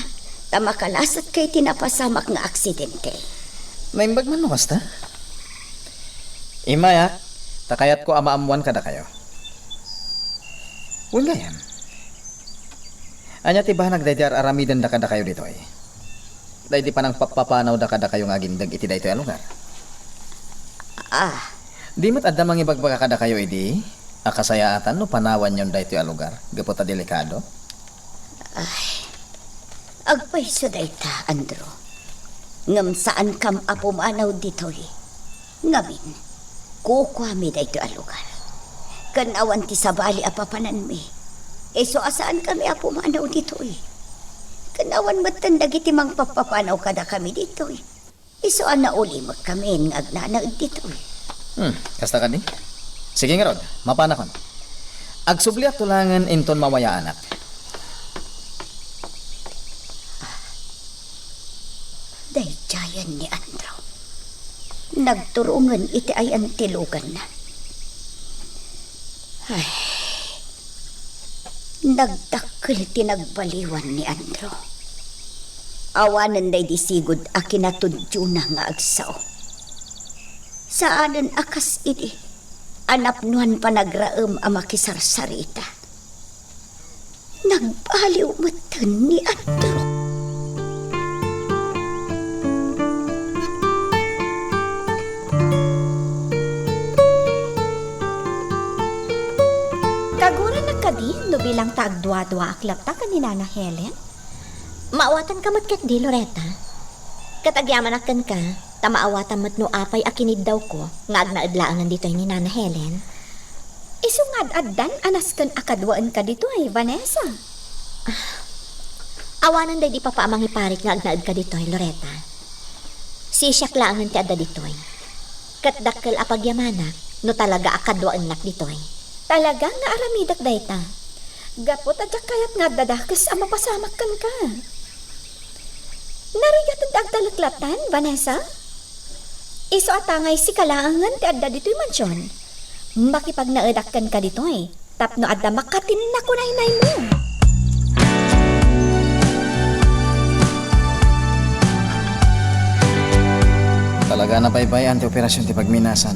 Tamakalasat kay tinapasamak nga aksidente. Naimbag man mo basta? Imaya, takayat ko amaamuan kada kayo. Wala yan. Anya ti ba nagdadyar aramidan da kada kayo dito Dahil di pa nang papapanaw da kada kayo nga gindag iti da ito yung lugar. Di mat adda mangibagbaga kada kayo idi, akasayaatan no panawan yon da ito yung lugar. Gapota delikado. Agpaiso dayta, Andro. Ngam saan kam apumanaw dito'y. Ngamin, kukwami dayto ang lugar. Kanawan ti sabali apapanan mi. So asaan kami apumanaw dito'y. Kanawan matandag iti mang papapanaw kada kami dito'y. So anauli mag kami ng agnanaw dito'y. Kasta ka ni? Sige nga Rod, mapanakon. Agsubli at tulangan inton mawaya anak. Dayjayan ni Andro. Nagturungan iti ay antilugan na. Nagdakkel tinagbaliwan ni Andro. Awanan day disigod a kinatudyo na nga agsaw. Saanan akas idi, anapnuan pa nagraem a makisarsarita. Nagbaliw matan ni Andro. Kagura na kadin no bilang tagdwa-dwa aklapta ka ni Nana Helen? Maawatan ka mat di, Loretta. Katagyaman akan ka, tamaawatan mat no apay akinid daw ko, nga agnaadlaangan dito ni Nana Helen. Isungad addan anas kan akadwaan ka dito Vanessa. Awanan day di pa pamangiparik nga agnaad ka dito Loretta. Sisyak laangan ti adda dito Katdakkel apagyamana, no talaga akadwaan nak dito Talaga nga aramidak dayta. Gapot adyak kayat nga dadakis ang mapasamak kan ka. Narigat at agdalaklatan, Vanessa? Iso atangay si kalaangan ti adda dito'y mansyon. Makipag naedakkan ka dito'y, tapno adda makatin na kunay-nay mo. Talaga na baybayan ti operasyon ti pagminasan.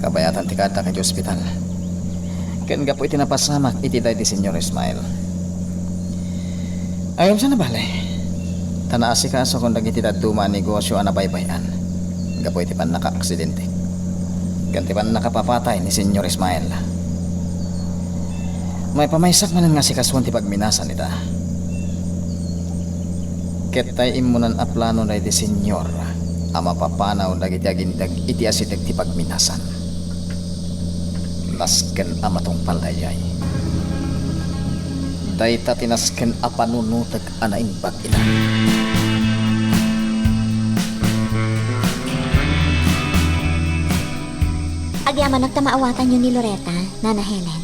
Kabayatan ti kada kay ospital. Ken gapo iti napasamak iti day di Senyor Ismael. Ayom sa nabalay. Tanaasi ka so kung dagiti daduma negosyo ang nabaybayan. Gapo iti pan naka-aksidente. Ken ti pan nakapapatay ni Senyor Ismael. May pamaysak man nga si kaswan ti pagminasan ita. Ket tay imunan a plano day di Senyor. Ama papanaw dagiti agindag iti asitek ti pagminasan. Nasken amatong palayay. Dayta tinasken apanunutag anaimbag ita. Agyaman nagtamaawatan yun ni Loretta, Nana Helen.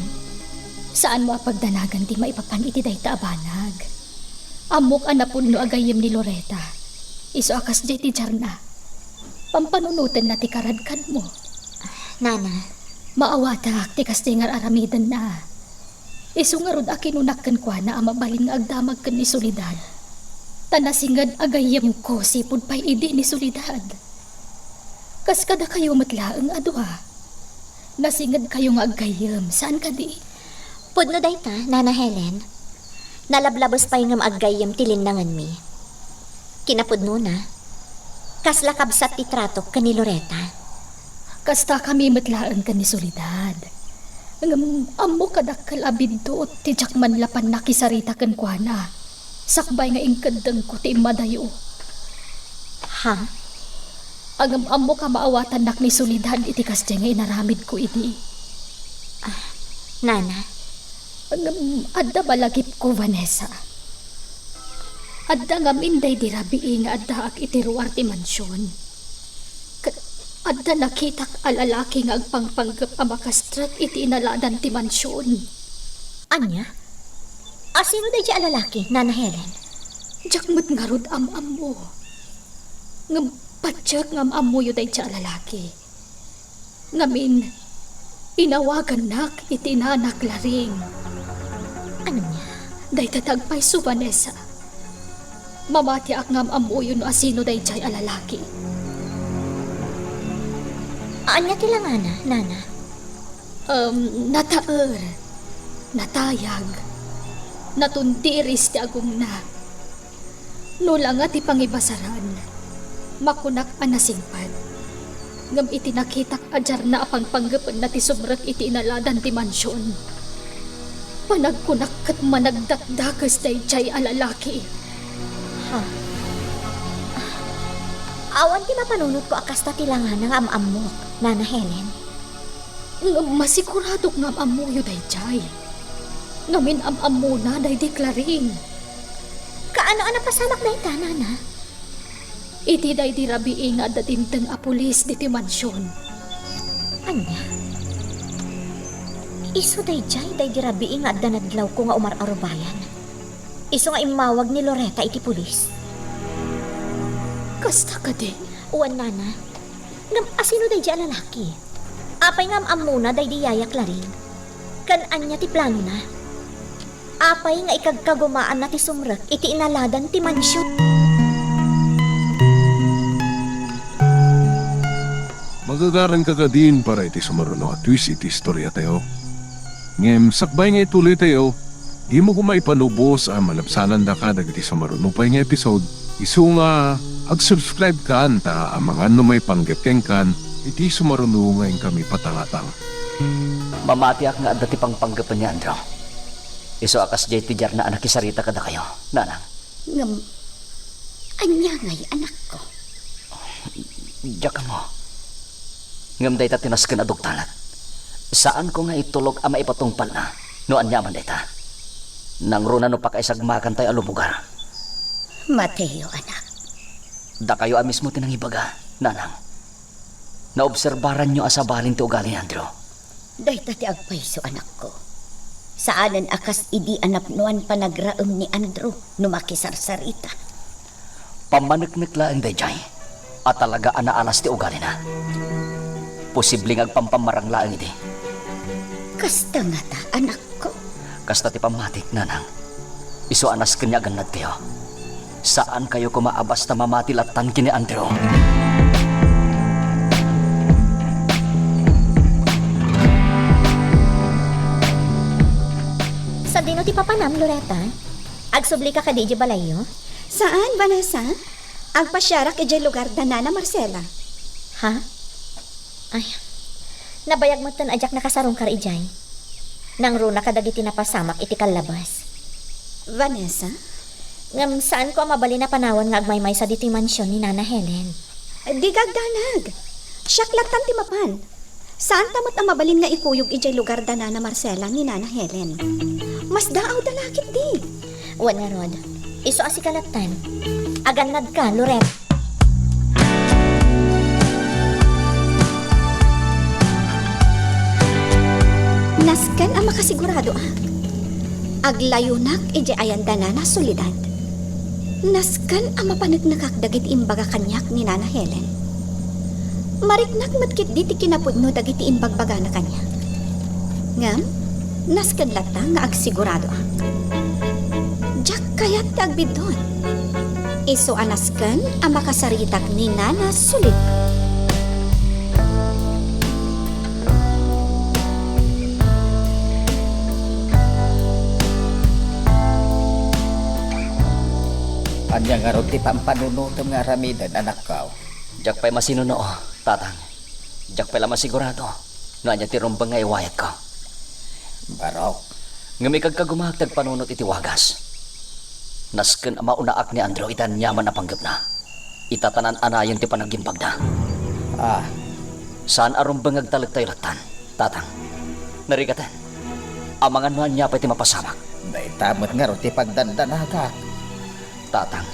Saan mo apagdanagan di maipapan iti dayta abanag? Amok anapun no agayem ni Loretta. Iso akas di ti jarna. Pampanunutan na ti karadkan mo. Nana, maawatak ti kastingar aramidan na. Iso nga rod akinunakkan kwa na amabalin nga agdamag kan ni Soledad. Tanasingad agayam ko sipod pa'y idi ni Solidad. Kas kada kayo matlaang adwa. Nasingad kayo nga agayam. Saan ka di? Pudno dayta, Nana Helen. Nalablabos pa yung agayam tilinangan mi. Kinapudno na. Kasla kabsat ti trato ka ni Loretta. Kasta kami matlaan ka ni Solidad. Ang amo kadakal abidto ti jakman lapan nakisarita kan kuana. Sakbay nga ingkadang ko ti madayo. Ha? Ang amo ka maawatan nak ni Solidad iti kasya nga inaramid ko iti. Nana, Ang adda balagip ko, Vanessa. Adda nga minday dirabi nga adda ak iti ruwar ti mansyon. Adda nakitak alalaki nga agpangpanggap a makastrat iti inaladan ti mansyon. anya? Sino da di alalaki, Nana Helen? Jakmut nga rod am mo. Ngam patsak ngam mo yu day ti alalaki. Ngamin, inawagan nak iti nanak laring. Ano niya? Day tatagpay su Vanessa. Mamati ak ngam amo yun asino day jay alalaki. Anya tilangana, Nana? Nataer, natayag, natuntiris ti agong na. Nula nga ti pangibasaran, makunak anasingpad. Ngam iti nakitak ajar na apang panggapan na ti sumrak iti inaladan ti mansyon. Panagkunak kat managdakdakas day jay alalaki. Awan ti mapanunod ko akas ta tilangan ng am-am mo, Nana Helen. Masigurado nga am-am yu day jay. Ngamin am-am mo na day deklaring. Kaano-ano pasamak na ita, Nana? Iti day di rabi nga datintang a pulis di ti mansyon. Anya? Iso day jay day dirabi nga adda nadlaw ko nga umar-arubayan. Iso nga imawag ni Loretta iti pulis. Kasta ka din. Uwan, Nana. Ngam asino day di lalaki? Apay ngam amuna day di yayak laring. Kan anya ti plano na. Apay nga ikagkagumaan na ti sumrak iti inaladan ti mansyon. Magagaran ka din para iti sumaruno at twist iti istorya tayo. Ngem, sakbay nga ituloy tayo, di mo kumay panubos ang malapsanan da ka dagiti sumaruno pa nga episode. Isu nga, ag-subscribe ka ta ang mga may panggapeng kan, iti sumaruno ngayon kami patangatang. Mamati ak nga adda ti pangpanggapan ni Andrew. Iso akas jay ti jar na anak isarita kada kayo, Nanang. Ngam, anya ngay anak ko. Diyak mo. Ngam day ta tinasken adog talat. Saan ko nga itulog ama ipatungpal na, no anyaman day ta. Nang runa no pakaisagmakan tayo alumugar. Mateo, anak. Da kayo mismo tinangibaga, Nanang. Naobserbaran nyo asabalin ti ugali ni Andrew. Dahita ti agpaiso, anak ko. Saanan akas idi anapnuan panagraem ni Andrew no makisarsarita. Pamanagnak day jay. At talaga anaalas ti ugali na. Posibleng agpampamarang laang iti. Kasta nga ta, anak ko. Kasta ti pamatik, Nanang. Iso anas kanya ganad kayo. Saan kayo kumaabas na mamatilatan kini Andrew? Sa dino ti papanam, Loretta? Agsubli ka di balayo? Saan, Vanessa? Agpasyarak iti lugar da Nana Marcela. Ha? Ay, nabayag mo tan ajak nakasarong kar ijay. Nang runa kadagiti napasamak iti kalabas. Vanessa? Ngam saan ko ang mabali na panawan nga agmaymay sa diti mansyon ni Nana Helen? Di gagdanag. Syaklatan ti mapan. Saan tamot ang mabalin nga ikuyog iti lugar da Nana Marcela ni Nana Helen? Mas daaw dalakit di. Uwan nga rod, iso asikalatan. Aganad ka, Loretta. Naskan ang makasigurado aglayunak iti ayanda Nana Solidad. Naskan ang mapanagnakak dagiti imbaga kanyak ni Nana Helen. Mariknak matkit diti kinapudno dagiti imbagbaga na kanya. Ngam, naskan lata nga agsigurado ak. Diyak kayat ti agbidon. Iso anasken ang makasaritak ni Nana Sulit. Anya nga ron ti pampanunutom nga aramidan anak kao. Jak pa'y masinuno, tatang. Jak pa'y lama sigurado. Nga niya tirumbang nga iwayat ko. Barok. Nga may kagkagumahagtag panunot iti wagas. Nasken ang maunaak ni Andrew itan yaman na panggap na. Itatanan anayon ti panagimbag na. Ah, Saan arumbang agtalag tayo latan, tatang? Narigatan. Amangan mo niya pa'y ti mapasamak. daitamot nga ron ti pagdandanagak. Tatang,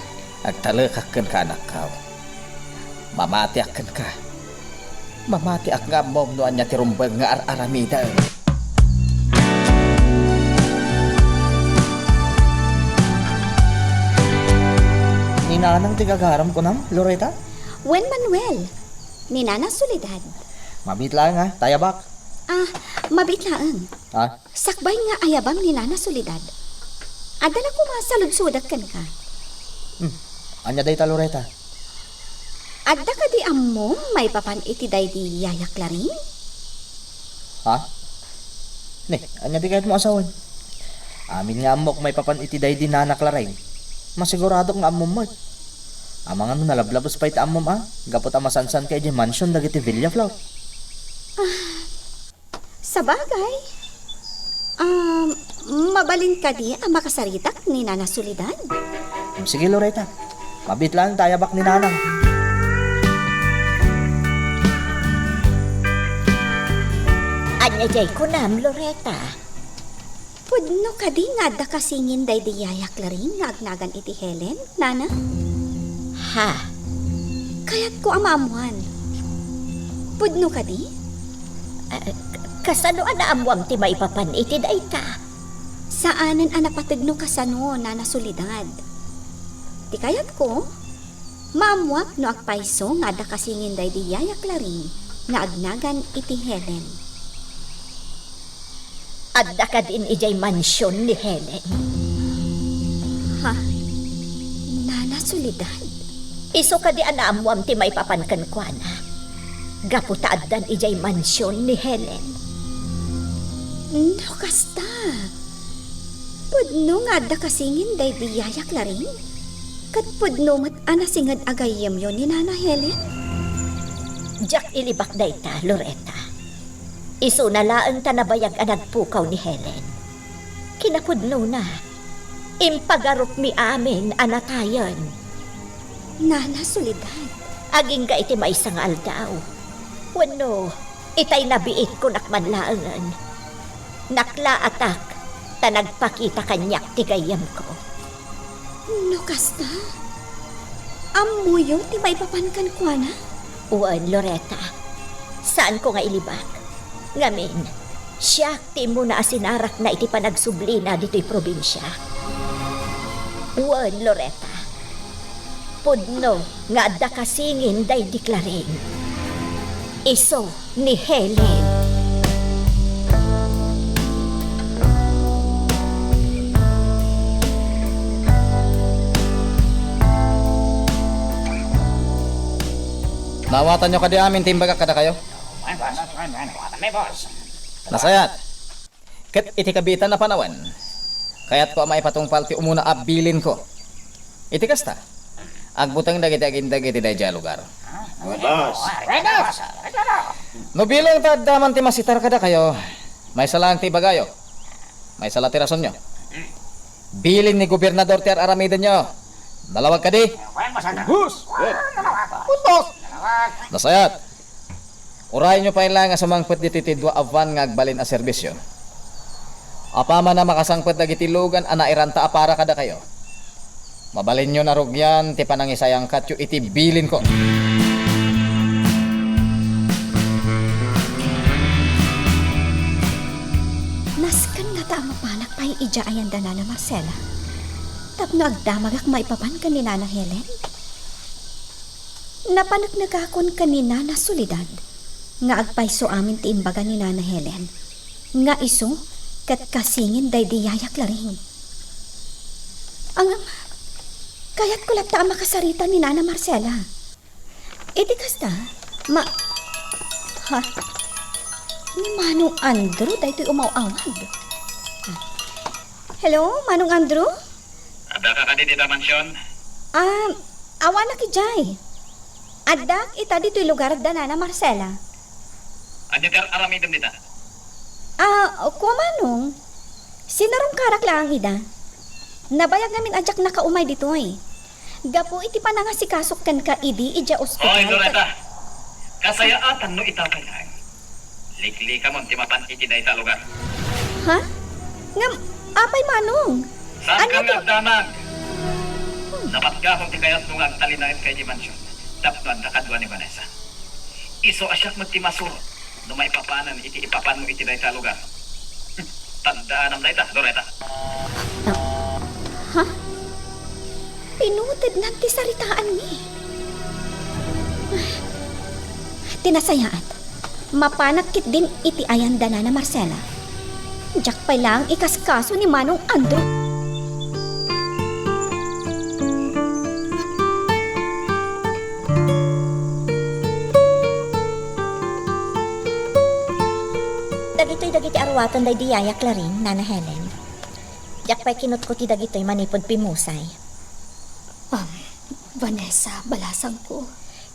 Agtalakakan ka anak kao. Mamati akan ka. Mamati ak nga mom no anya ti rumbang nga aramidan. Ninanang tigagaram ko nam, Loretta? Wen Manuel, ni Nana Soledad. Mabit lang ha, tayabak. Mabitlaang. Ha? Sakbay nga ayabang ni Nana Soledad. Adala ko masaludsudat kan ka. Anya day ta, Loretta? Adda ka di ammo may papan iti day di yayak laring? Ha? Ne, anya di kahit mo asawan. Amin nga amok may papan iti day di nanaklaray. Masigurado nga amom mo. Amangan mo nalablabos pa iti amom Gapot amasansan kay di mansion dagiti Villa Flower. Sa bagay. Mabalin ka di ang makasaritak ni Nana Soledad. Sige, Loretta. Mabit lang tayabak ni nanang. Anya jay ko nam, Loretta. Pudno ka di nga da kasingin day di yayak laring nga agnagan iti Helen, Nana? Ha? Kaya't ko amamuan. Pudno ka di? Kasano ana amwam ti maipapan iti dayta? Saanan ang napatagno kasano, Nana Soledad? Di kayat ko, maamuak no agpaiso nga da kasingin day di yayak laring nga agnagan iti Helen. Adda ka din ijay mansyon ni Helen. Ha? Nana Soledad? Iso ka di ana amwam ti maipapan kan kuana. Gaputa addan ijay mansyon ni Helen. No, kasta. Pudno nga da kasingin day di yayak laring? Kat pudno mat anasingad agayem yon ni Nana Helen? Jak ilibak dayta, Loretta. Iso na laang tanabayag ang nagpukaw ni Helen. Kinapudno na. Impagarup mi amin anatayan. Nana Soledad? Aging ga iti maisang aldaw. Wano, itay nabiit ko nakmanlaangan. Nakla atak, ta nagpakita kanyak tigayam ko. No, kasta. Amuyo ti may papankan kwa na? Uwan, Loretta. Saan ko nga ilibak? Ngamin, siya ti mo na asinarak na iti panagsublina dito'y probinsya. Uwan, Loretta. Pudno nga adda kasingin day diklaring. Iso ni Helen. Nawatan nyo kadi amin timbaga kada kayo. Nasayat. Ket iti kabitan na panawan. Kaya't ko may patungpal ti umuna abilin ko. Iti kasta. Agbutang dagiti agindagiti dayjay lugar. No bilang taddaman ti masitar kada kayo. May salang ti bagayo. May sala ti rason nyo. Bilin ni gobernador ti aramidan nyo. Nalawag ka di. Nasayat. Urayan nyo pa ilang nga sumangpet diti tidwa avan nga agbalin a serbisyo. Apama na makasangpet dagiti lugan ana iranta apara kada kayo. Mabalin nyo na rugyan ti panangisayang katyo iti bilin ko. Naskan nga ta mapanak pa'y ijaayan da Nana Marcela. Tapno agdamagak maipapan ka ni Nana Helen? Napanak nagakon ka ni Nana Soledad. Nga agpaiso amin ti imbaga ni Nana Helen. Nga iso, kat kasingin day di yayak laring. Kaya't kulat ta ang makasarita ni Nana Marcela. Iti kasta, Ha? Ni Manong Andrew, dahil umaw-awad. Hello, Manong Andrew? Ada ka dito mansyon? Awa na ki Jay. Adak ita dito'y lugar da Nana Marcela. Anya ter aramidem dita? Kuwa Manong. Sinarong karak lang ida. Nabayag namin ajak na kaumay dito eh. Gapo iti pa nga si kasok kan ka idi ija ospital. Oy, Loretta. Kasayaatan no itapay lang. Likli ka mo, timapan iti na ita lugar. Ha? Ngam, apay Manong? Saan ka Ano to? nga damag? Dapat ka kung ti kayat nung agtalinain kay di mansyon. Tapnoan nakadwa ni Vanessa. Iso asyak mo ti masuro. No may papanan, iti ipapan mo iti na ita lugar. Tandaan ang daita, Loretta. Ha? Pinutid na ti saritaan ni. Tinasayaan. Mapanakit din iti ayan da Nana Marcela. Diyak pa lang ikaskaso ni Manong Andrew. Dagitoy arwatan day diyayak la rin, Nana Helen. Diyak pa'y kinut ko ti dagitoy manipod pimusay. Vanessa, balasang ko.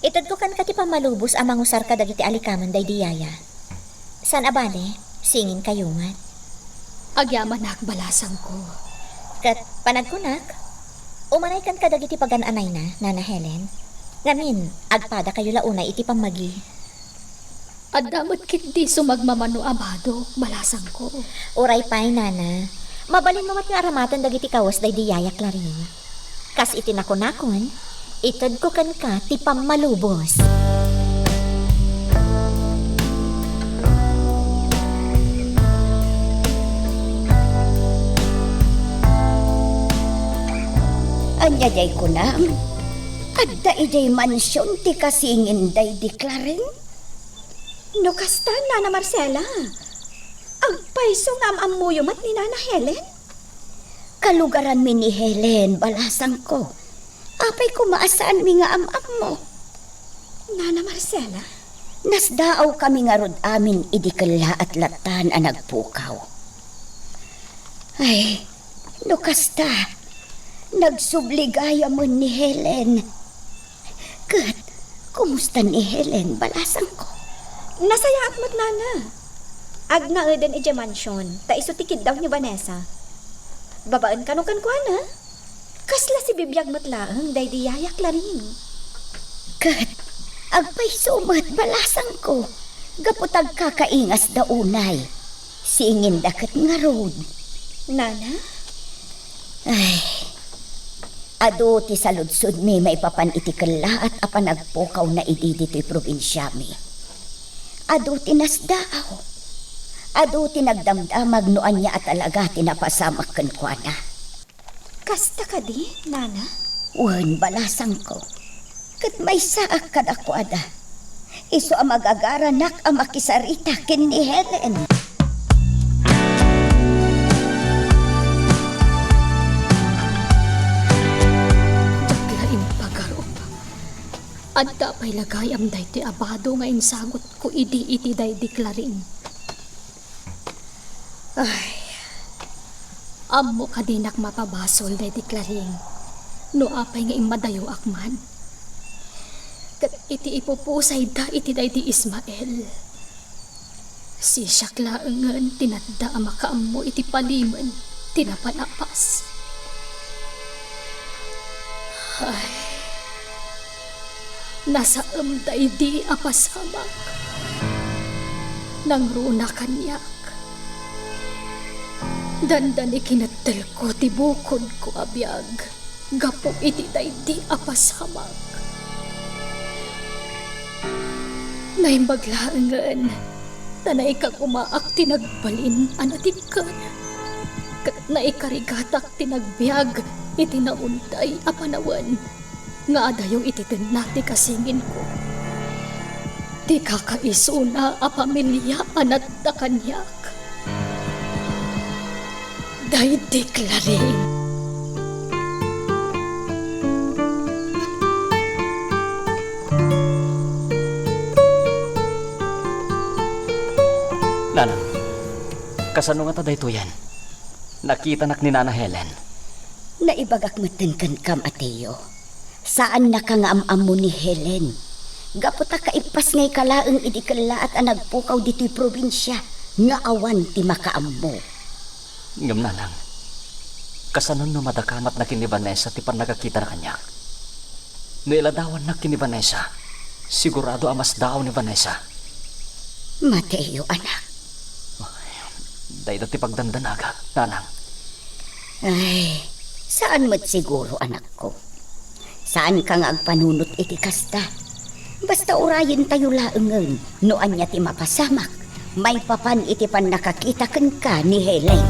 Itod ko kan kati pamalubos amang usar ka dagiti alikaman day diyaya. San abale, singin kayungan. Agyaman nak balasang ko. Kat panagkunak, umanay kan ka dagiti pagananay na, Nana Helen. Ngamin, agpada kayo launay iti pamagi. At damat kit di sumagmamano abado, balasang ko. Uray pa'y, Nana. Mabalin mo mat nga aramatan dagiti kawas day diyayak la rin. Kas itinakon-nakon, itod ko kan ka ti pamalubos. Anya day ko na. Adda ijay mansyon ti kasingin day deklaring. No kasta, Nana Marcela. Agpaiso nga amamuyo mat ni Nana Helen. Kalugaran mi ni Helen, balasang ko. Apay kumaasaan mi nga am-am mo. Nana Marcela? Nasdaaw kami nga rod amin idikala at latan ang nagpukaw. Ay, no kasta, nagsubligaya mo ni Helen. Kat, kumusta ni Helen, balasang ko? Nasayaat mo't Nana. Agna eden ije mansyon, ta isutikid daw ni Vanessa. Babaan ka no kan kuha na? Kasla si bibiyag mo't laang, day diyayak la rin. Kat, agpay sumat balasang ko. Gaputag kakaingas da unay. Singin dakat nga road. Nana? Ay, ado ti saludsud mi may papan itikala at apanagpukaw na ididito'y probinsya mi. Ado ti nasdaaw. Ado ti nagdamdamag noan niya at alaga tinapasamak kan kwa na. Kasta ka di, Nana? Wan balasang ko. Kat may saak kadakwada. Iso ang magagaranak ang makisarita kin ni Helen. Jaglaing pagarop. At dapay lagay am day ti abado nga insagot ko idi-iti day deklaring. Ay, amo kadinak mapabasol day deklaring. No apay nga imadayo akman. Kat iti ipupusay da iti day di Ismael. Si Syaklaangan tinadda ang makaammo iti paliman tinapanapas. Ay, nasa amday di apasamak. Nang runa kanyak. Dandan ikinatal ko tibukod ko abiyag. Gapo iti day di apasamak. Naimbaglaangan. Tanay kang umaak tinagbalin anatikan. Kat naikarigatak tinagbiag iti nauntay apanawan. Nga adayong ititinati kasingin ko. Di kakaisuna a pamilya anat da kanyak. Day deklaring. Kasano nga ta dayto yan? Nakita nak ni Nana Helen. Naibagak matenkan kam Ateo. Saan na ka nga am mo ni Helen? Gaputa ka ipas ngay kalaeng idikala at anagpukaw dito'y probinsya. Nga awan ti makaammo. Ngam nanang. Kasano no madakamat na kini Vanessa ti pan nakakita na kanya. No iladawan na kini Vanessa. Sigurado amas daw ni Vanessa. Mateo, anak. Dahil ti pagdandanaga, nanang. Ay, saan mo't siguro, anak ko? Saan ka nga agpanunot iti kasta? Basta urayin tayo laengen, noan niya ti mapasamak. May papan iti pan nakakita kan ka ni Helen.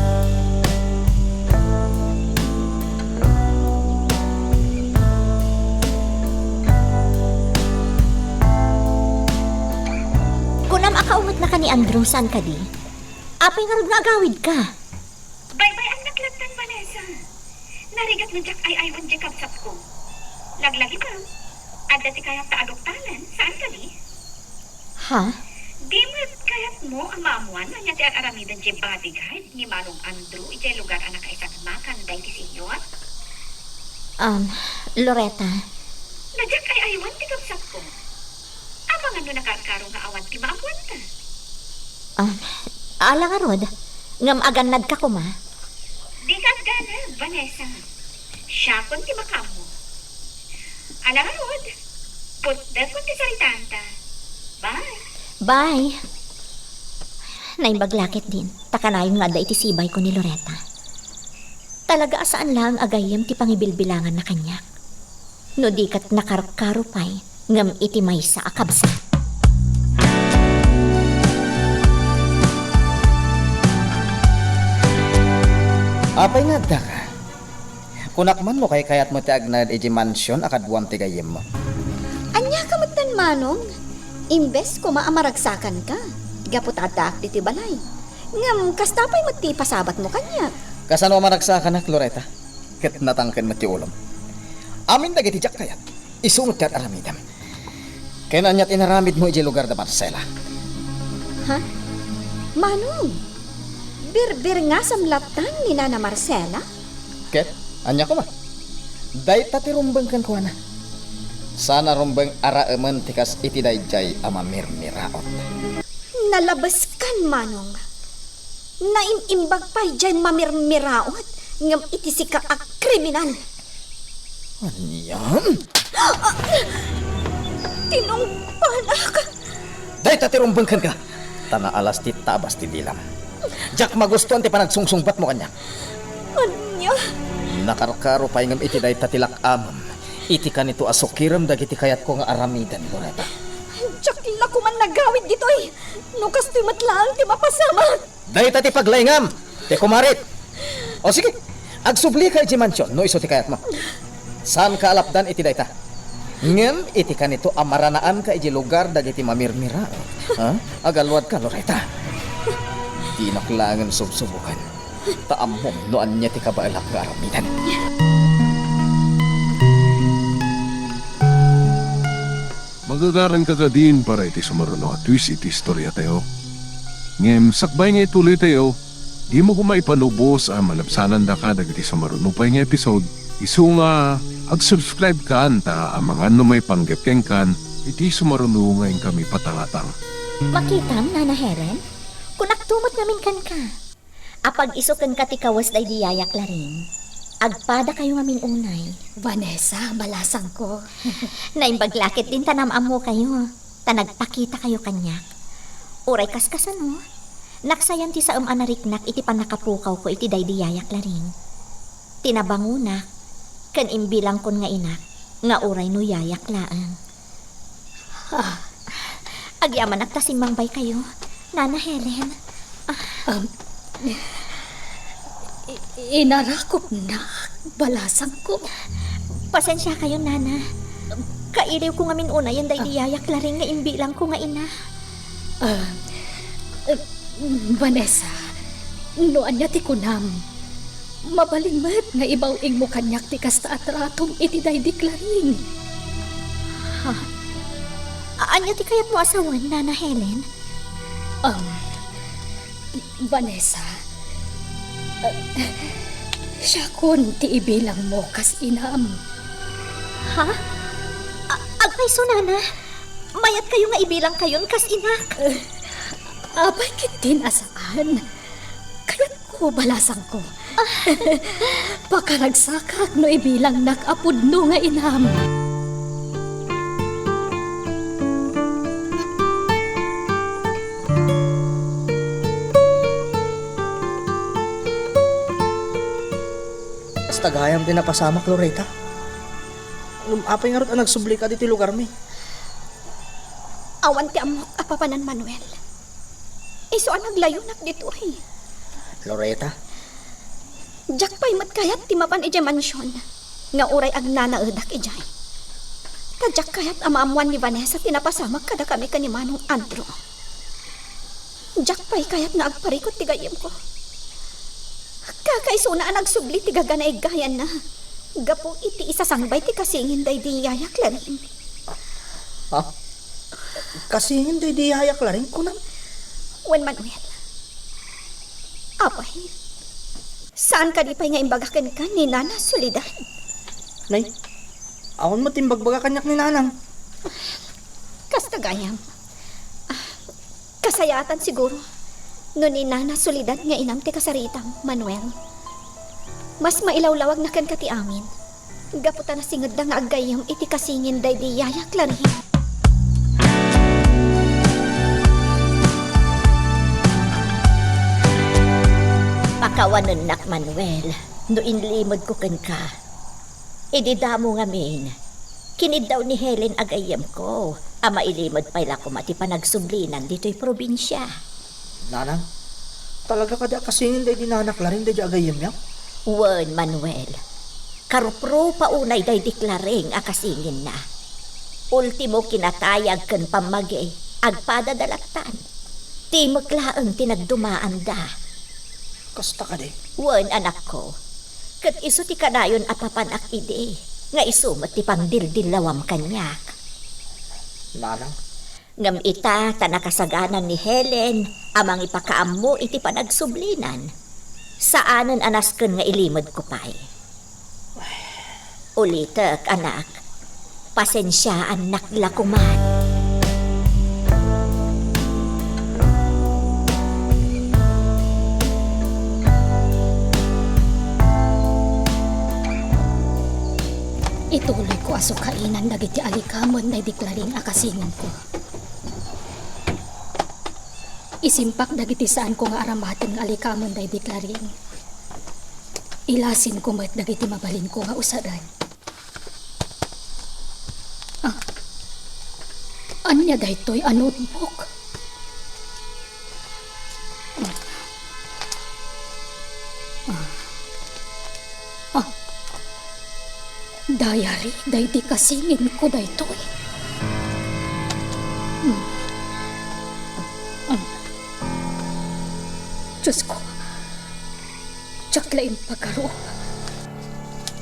Kunam akaungat na ka ni Andrew, saan ka di? Apay nga nagagawid ka. Bye-bye ang naklagtan, Vanessa. Narigat na Jack ay aywan di kapsap ko. Laglagi pa. Adda ti kayat ta adoptanan. Saan ka di? Ha? Di mo kayat mo ang maamuan na niya ti aramidan di bodyguard ni Manong Andrew iti lugar anak isang makan day ti senyor. Loretta, Na Jack ay aywan ti kapsap ko. Amang ano nakarkaro nga awan ti maamuan ta. ala nga rod, ngam aganad ka kuma. Di ka gana, Vanessa. Siya kun ti makamo. Alang arod. Putda kun ti saritanta. Bye. Bye. Naimbaglakit din, takanayon nga da iti sibay ko ni Loretta. Talaga asaan lang agayam ti pangibilbilangan na kanya. No di kat nakarkaro pay, ngam iti may sa akabsa. Apay nga da ka. Kunakman mo kay kayat mo ti agnad iti mansyon akadwan ti gayem mo. Anya ka matan manong. Imbes ko maamaragsakan ka. Gaputadak diti balay. Ngam kastapay mo ti pasabat mo kanya. Kasano maragsakan nak, Loretta? Ket natangken mo ti ulom. Amin dagiti jak kayat. Isunod ti aramidam. Kaya nanyat inaramid mo iti lugar da Marcela. Ha? Manong. Bir nga samlatan ni Nana Marcela. Ket, anya ko ma. Day tati rumbeng kan ko na. Sana rumbeng araaman tikas iti dayjay amamirmiraot. Nalabas kan manong. Naimimbag pa'y dyan mamirmiraot. Ngam iti si ka ak kriminal. Anyan? Tinungpanak. Day tati rumbeng kan ka. Tana alas ti tabas ti dilam. Jak magustuhan ti panagsungsungbat mo kanya. Anya? Nakarkaro pa ngam iti day tatilak amam. Iti kanito asukiram dagiti kayat ko nga aramidan, Loretta. Tsak na ko man nagawid dito eh. Nukas ti matlaang ti mapasama. Day tati paglaingam. Ti kumarit. O sige, agsubli ka iti mansyon no iso ti kayat mo. Saan ka alapdan iti day ta? Ngem iti kanito amaranaan ka iti lugar dagiti mamirmira. Ha? Agalwad ka, Loretta. Di naklangan subsubukan. Taamom noan niya ti kabaalak nga aramidan. Magagaran ka din para iti sumaruno at twist iti istorya tayo. Ngem, sakbay nga ituloy tayo, di mo kumaipanubos ang malapsanan da ka dagiti sumaruno pa nga episode. Isu nga, ag-subscribe ka anta ang mga may panggapkeng kan, iti sumaruno ngayon kami patangatang. Makitam, Nana Helen? Kunaktumot namin kan ka. Apag isukan ka ti kawas day diyayak laring. Agpada kayo ngamin unay. Vanessa, malasang ko. Naimbaglakit din tanamam mo kayo. Tanagpakita kayo kanyak. Uray kaskasan mo. Naksayan ti sa anariknak iti panakapukaw ko iti day diyayak laring. Tinabanguna. Kan imbilang kon nga inak. Nga uray no yayak laang. Agyaman nagtasimbang bay kayo. Nana Helen. Inarakop na. Balasang ko. Pasensya kayo, Nana. Kairiw ko ngamin una yan day diyayak laring nga imbilang ko nga ina. Vanessa, noan niya ti kunam. Mabalimad nga ibawing mo kanyak ti kasta at ratong iti day diklaring. Anya ti kayat mo asawan, Nana Helen? Vanessa, Siya kun ti ibilang mo kas inam. Ha? Agpay sunana. Mayat kayo nga ibilang kayon kas inak. Abay kitin asaan. Kaya't ko balasang ko. Pakaragsakak no ibilang nakapud no nga inam. Basta gayam din napasamak, Loretta. Apay nga rin nagsubli ka dito lugar mi. Awan ti amok apapanan Manuel. Iso ang naglayunak dito ay. Loretta, Jack pa'y matkayat ti mapan ije mansyon. Nga uray ag nanaudak ijay. Tadyak kayat amaamuan ni Vanessa tinapasamak kada kami kanimanong Andrew. Jack pa'y kayat nga agparikot ti gayem ko. Kakaiso na ang nagsubli ti gaganay gayan na. Gapo iti isasangbay ti kasingin day di yayak larin. ha? Kasi hindi di hayak la rin ko na. Juan Manuel. Apay. Saan ka di pa'y nga imbagakan ka ni Nana Soledad? Nay, awan mo timbagbaga kanyak ni Nanang. Kastagayam. Kasayatan siguro. No ni Nana Soledad nga inam ti kasaritang, Manuel. Mas mailawlawag na kan kati amin. Gaputan na singad na nga agayam iti kasingin day di yayak larin. Pakawanan nak Manuel. No inlimod ko ken ka. Ididamo nga min. Kinid daw ni Helen agayam ko. Ama ilimod pala ko mati panagsublinan dito'y probinsya. Nanang, talaga ka di kasingin day di nanak la rin day di agayim yan? Wen Manuel. Karupro paunay day deklaring akasingin na. Ultimo kinatayag ken pamagay agpadadalatan. Timok laeng tinagdumaan da. Kasta ka di. Wen anak ko. Kat iso ti kanayon apapanak ide. Nga isumat ti pangdildilawam kanyak. Nanang, Ngam ita tanakasaganan ni Helen amang ipakaammo iti panagsublinan. Saanan anasken nga ilimod ko pa'y. Ulitek anak. Pasensyaan naklakuman. Ituloy ko aso kainan dagiti alikamon na deklaring akasingin ko. Isimpak dagiti saan ko nga aramaten nga alikamon na deklaring. Ilasin ko met dagiti mabalin ko nga usadan. Anya daytoy a notebook. Diary, dayti kasingin ko daytoy. Diyos ko, tsaklain pagkaro.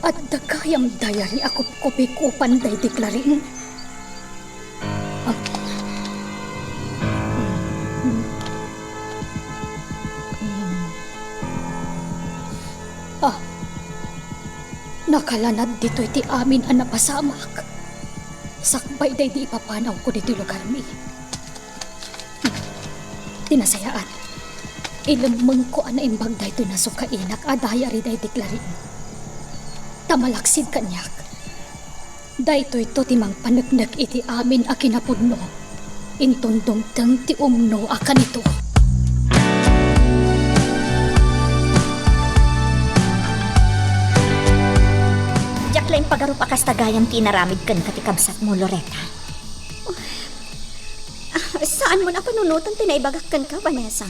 At dagayam diary ako kupikupan day deklaring. Nakalanad dito iti amin ang napasamak. Sakbay day di ipapanaw ko dito lugar mi. Tinasayaan. Ilamang ko ana imbag dayto na sukainak adaya ri day deklarin. Tamalaksid kanyak. Dayto ito timang panagnak iti amin a kinapudno. Intundong tang ti umno akan ito. Lain pagaro pakastagayam tinaramid kan katikabsat mo, Loretta. Saan mo na panunutan tinaibagakkan ka, Vanessa?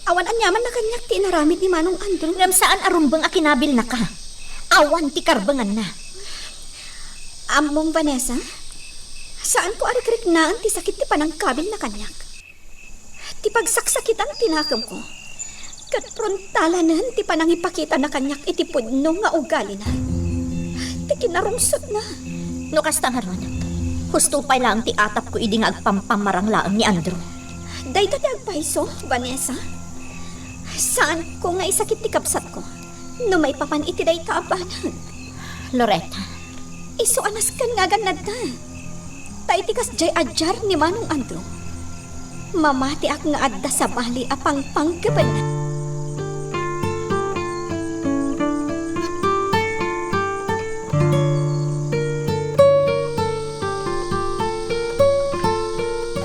Awan anyaman na kanyak tinaramid ni Manong Andrew. Ngam saan arumbang akinabil na ka? Awan ti karbangan na. Among Vanessa, saan ko arikrik na ang ti sakit ti panangkabil na kanyak? Ti pagsaksakitan tinakam ko. Kat frontalanan ti panangipakita na kanyak iti pudno nga ugali na. Kinarungsot na. No kasta nga ron, husto pa lang ti atap ko idi nga agpampamarang laang ni Andrew. Day dati agpaiso, Vanessa. Saan ko nga isakit ti kapsat ko? No may papan iti day taabanag. Loretta, Iso anas kan nga ganad na. Taiti kas jay ajar ni Manong Andrew. Mamati ak nga adda sa bali apang pangkaban.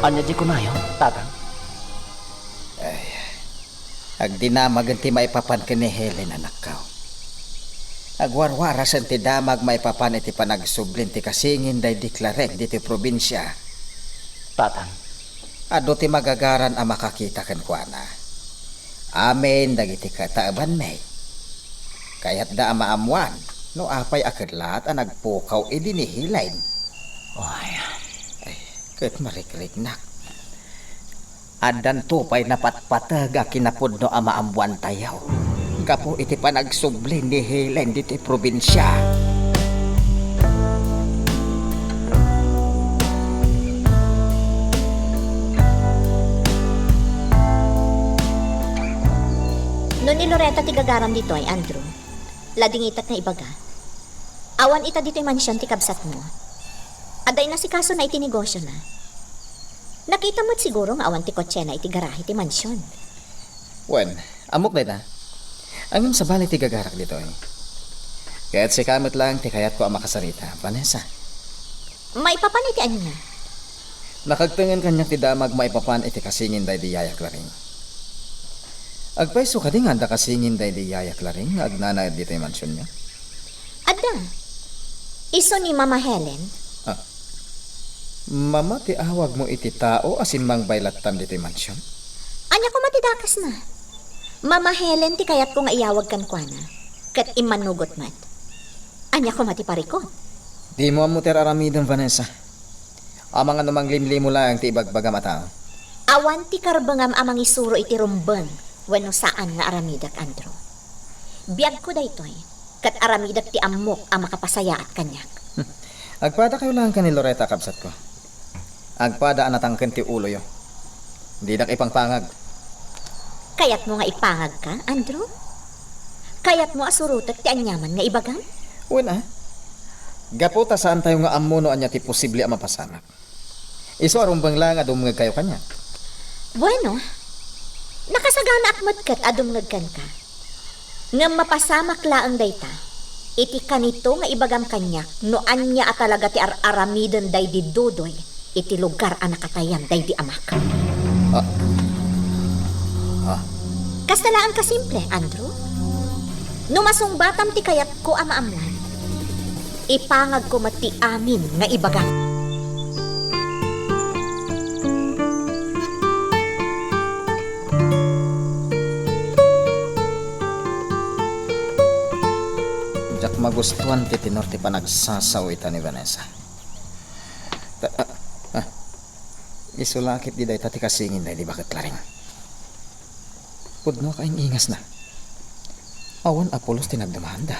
Anya di ko na yun, tatang. Agdinamag ti maipapan ka ni Helen anak ka. Agwarwara sa ti damag maipapan iti panagsublin ti kasingin day deklareng diti probinsya. Tatang, Ado ti magagaran ang makakita kan kuana. Amen dagiti kataaban may. Kayat da amaamuan no apay akadlat ang nagpukaw idinihilain. oy, Ket marikrik nak. Adan tupay napatpatag a kinapudno a maambuan tayaw. Kapo iti panagsubli ni Helen diti probinsya. no ni Loretta ti gagaram dito ay Andrew. Lading itat nga ibaga. Awan ita dito mansyon ti kabsat mo. Aday na si kaso na iti negosyo na. Nakita mo't siguro nga awan ti kotse na iti garahe ti mansyon. Wen, amok na. Angin sa bali ti gagarak dito eh. Kaya't si kamot lang ti kayat ko ang makasarita. Vanessa, May papaniti ano na. nakagtangan kanya ti damag maipapan iti kasingin day di yayak laring. Agpaiso ka di nga da kasingin day di yayak laring agnana dito yung mansyon niya. Ada. Iso ni Mama Helen. Mama, ti awag mo iti tao asin mang baylatan dito yung mansyon. Anya ko matidakas na. Mama Helen ti kayat ko nga iyawag kan kwa na. Kat imanugot mat. Anya ko matiparikot. Di mo amuter aramidon, Vanessa. Amang anumang limli mo lang ti ibagbaga matao. Awan ti karbangam amang isuro iti rumbang. Wano saan nga aramidak Andrew. Biyag ko daytoy. Kat aramidak ti amok ang makapasaya at kanyak. Agpada kayo lang ka ni Loretta kabsat ko. Agpada anatangken ti ulo yo. Di dak ipangpangag. Kayat mo nga ipangag ka, Andrew? Kayat mo asurutak ti anyaman nga ibagan? Una, gaputa saan tayo nga amuno anya ti posible ang mapasamak. Iso arumbang lang adumngag kayo kanya. Bueno, nakasagana akmat kat adumngag kan ka. Nga mapasamak laang dayta. Iti kanito nga ibagam kanya no anya at talaga ti aramiden day di dodoy iti lugar ang nakatayan day di amak. Kastalaan ka simple, Andrew. No masungbatam ti kayat ko amaamuan. Ipangag ko mati amin nga ibagam. Jak magustuhan ti tinor ti panagsasaw ita ni Vanessa. Isulakit di day tati kasingin day di bakit laring. Pudno kaing ingas na. Awan Apolos tinagdamanda.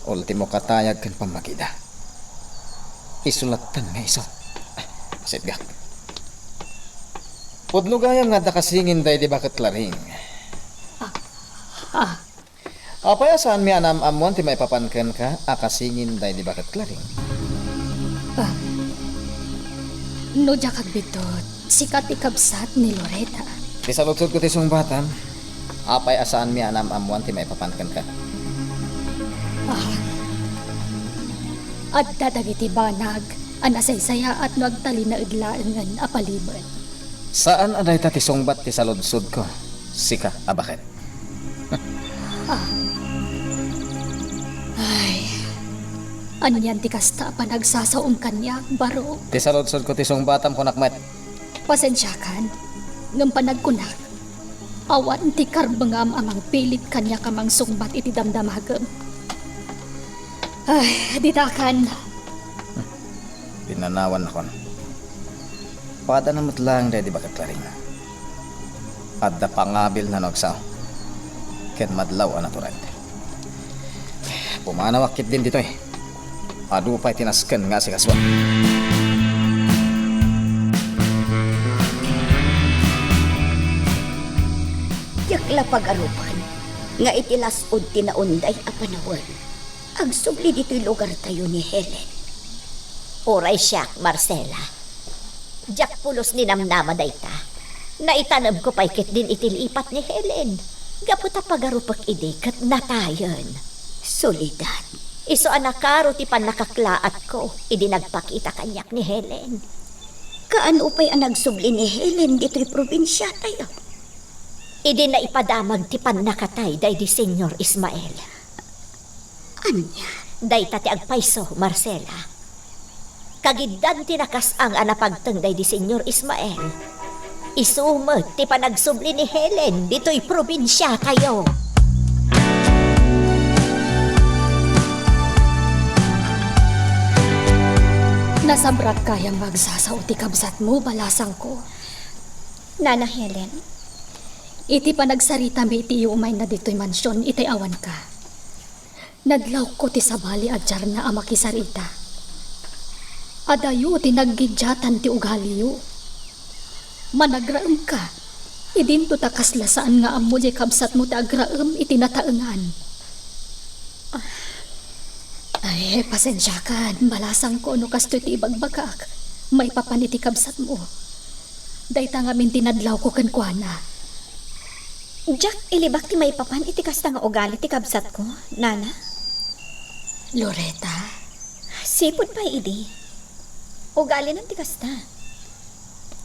Ultimo katayag kan pamagida. Isulatan nga iso. Masit ga. Pudno gayam nga da kasingin day di bakit laring. Apaya saan mi anam amuan ti may papanken ka akasingin day di bakit laring. No jakag bitot, sikat ikabsat ni Loretta. Ti saludsod ko ti sungbatan. Apay asaan mi anam amuan ti may papanken ka. At dadagiti banag, anasaysaya at nagtali na idlaangan apalibot. Saan aday ta ti sungbat ti saludsod ko? Sika, bakit? Ay, ano yan ti kasta pa nagsasaong kanya, baro? Ti saludsod ko ti sungbatam ko nakmet. Pasensyakan, ngam panagkunak. Awan ti karbangam amang pilit kanya kamang sungbat iti damdamagam. Ay, ditakan. Pinanawan ako. Pada namot lang day di bakit laring. Adda pangabil na nagsaw. Ken madlaw ang naturad. Pumanawakit din dito eh. Adu pa'y tinasken nga si kaswa. Yak akla pag-arupan, nga itilasod tinaunday a panahon. Ang subli dito'y lugar tayo ni Helen. Oray siya, Marcela. Jack pulos ni namnama dayta. Naitanam ko pa'y kit din itilipat ni Helen. Gaputa pagarupak idikat natayon. Solidad. Iso anakaro ti panakaklaat ko. Idinagpakita kanyak ni Helen. Kaano pa'y ang nagsubli ni Helen dito'y probinsya tayo? Idi na ipadamag ti panakatay day di Senyor Ismael. Anya? Dayta ti agpayso, Marcela. Kagiddan ti nakas ang anapagteng day di Senyor Ismael. Isumet ti panagsubli ni Helen dito'y probinsya tayo. Nasabrak kayang magsasaw ti kabsat mo, balasang ko. Nana Helen, Iti panagsarita mi iti umay na dito'y mansyon, iti awan ka. Nadlaw ko ti sabali adjar na amakisarita. Adayo ti naggidyatan ti ugaliyo. Managraem ka. Idin to takaslasaan nga amo di kabsat mo ti agraem iti nataengan. Ay, pasensya ka. Balasang ko no kasto ti ibagbagak. May papan iti kabsat mo. Dayta nga min tinadlaw ko kenkwana. Jack, ilibak ti may papan iti kasta nga ugali ti kabsat ko, Nana. Loretta, Sipod pa idi. Ugali ng ti kasta.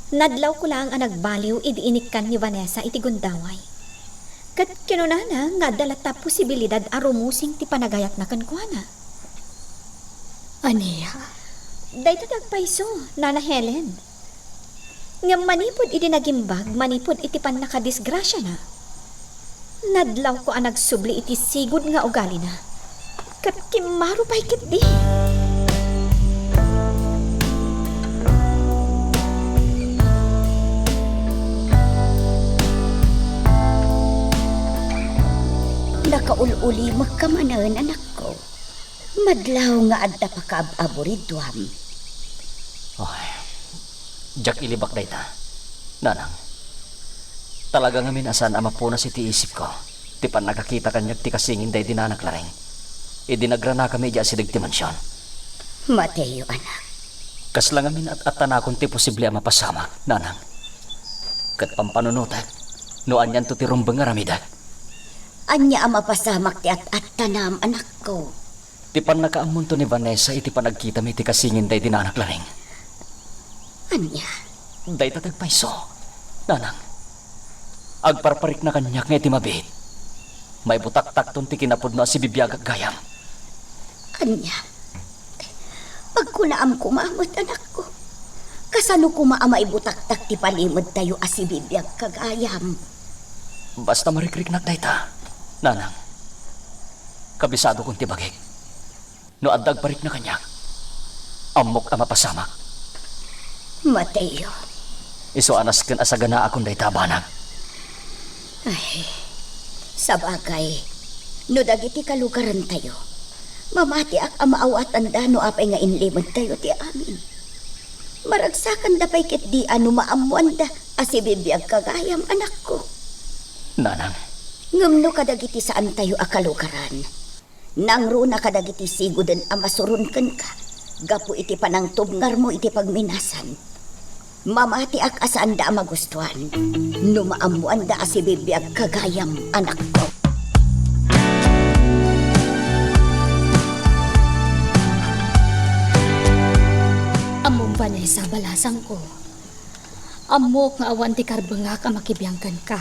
Nadlaw ko lang ang nagbaliw idi inikkan ni Vanessa iti gundaway. Kat kinunana nga dalata posibilidad arumusing ti panagayat na kankwana. aniya, Day tatagpayso, Nana Helen. Nga manipod iti nagimbag, manipod iti pan nakadisgrasya na. Nadlaw ko ang nagsubli iti sigod nga ugali na. Kat kimaro pa'y kit di. Nakaululi magkamanan, anak ko. Madlaw nga adda pa kaab-aburidwam. Ay, Jack ilibak dayta. Nanang, talaga nga minasan ama po na si ti isip ko. Ti pan nakakita kanyag ti kasingin day dinanaklareng. Idinagrana kami dya si digti mansyon. Mateo, anak. Kaslang amin at tanakon ti posible ang mapasama, nanang. Kat pampanunutak, noan yan to ti rumbeng aramidak. Anya ang mapasamak ti at tanam, anak ko. Ti pan nakaamun to ni Vanessa iti panagkita mi ti kasingin day dinanaklareng. Anya? Day tatagpayso, nanang. Agparparik na kanyak nga iti mabit. May butak-tak ton ti kinapod na si bibiyag gayam. Anya? Pagkunaam kumamot, anak ko. Kasano kumaama ibutak-tak ti palimod tayo asibibiyag kagayam. Basta marikrik na dayta, nanang. Kabisado kong tibagik. No addag parik na kanyak. Amok ang mapasamak. Mateo. Iso anas ken asagana akong dayta banag. Ay, sabagay. No dagiti kalugaran tayo. Mamati ak amaawatan da no apay nga inlimod tayo ti amin. Maragsakan da pay kit di ano maamuan da asibibiyag kagayam, anak ko. Nanang, Ngumno kadagiti saan tayo akalugaran. Nangro na kadagiti sigoden amasurun ken ka. Gapu iti panang tubngar mo iti pagminasan. Mamati ak asaan da magustuhan. No maamuan da asibibiyag kagayam, anak ko. among Vanessa, balasang ko. Amok nga awan ti karbengak ang makibiyangkan ka.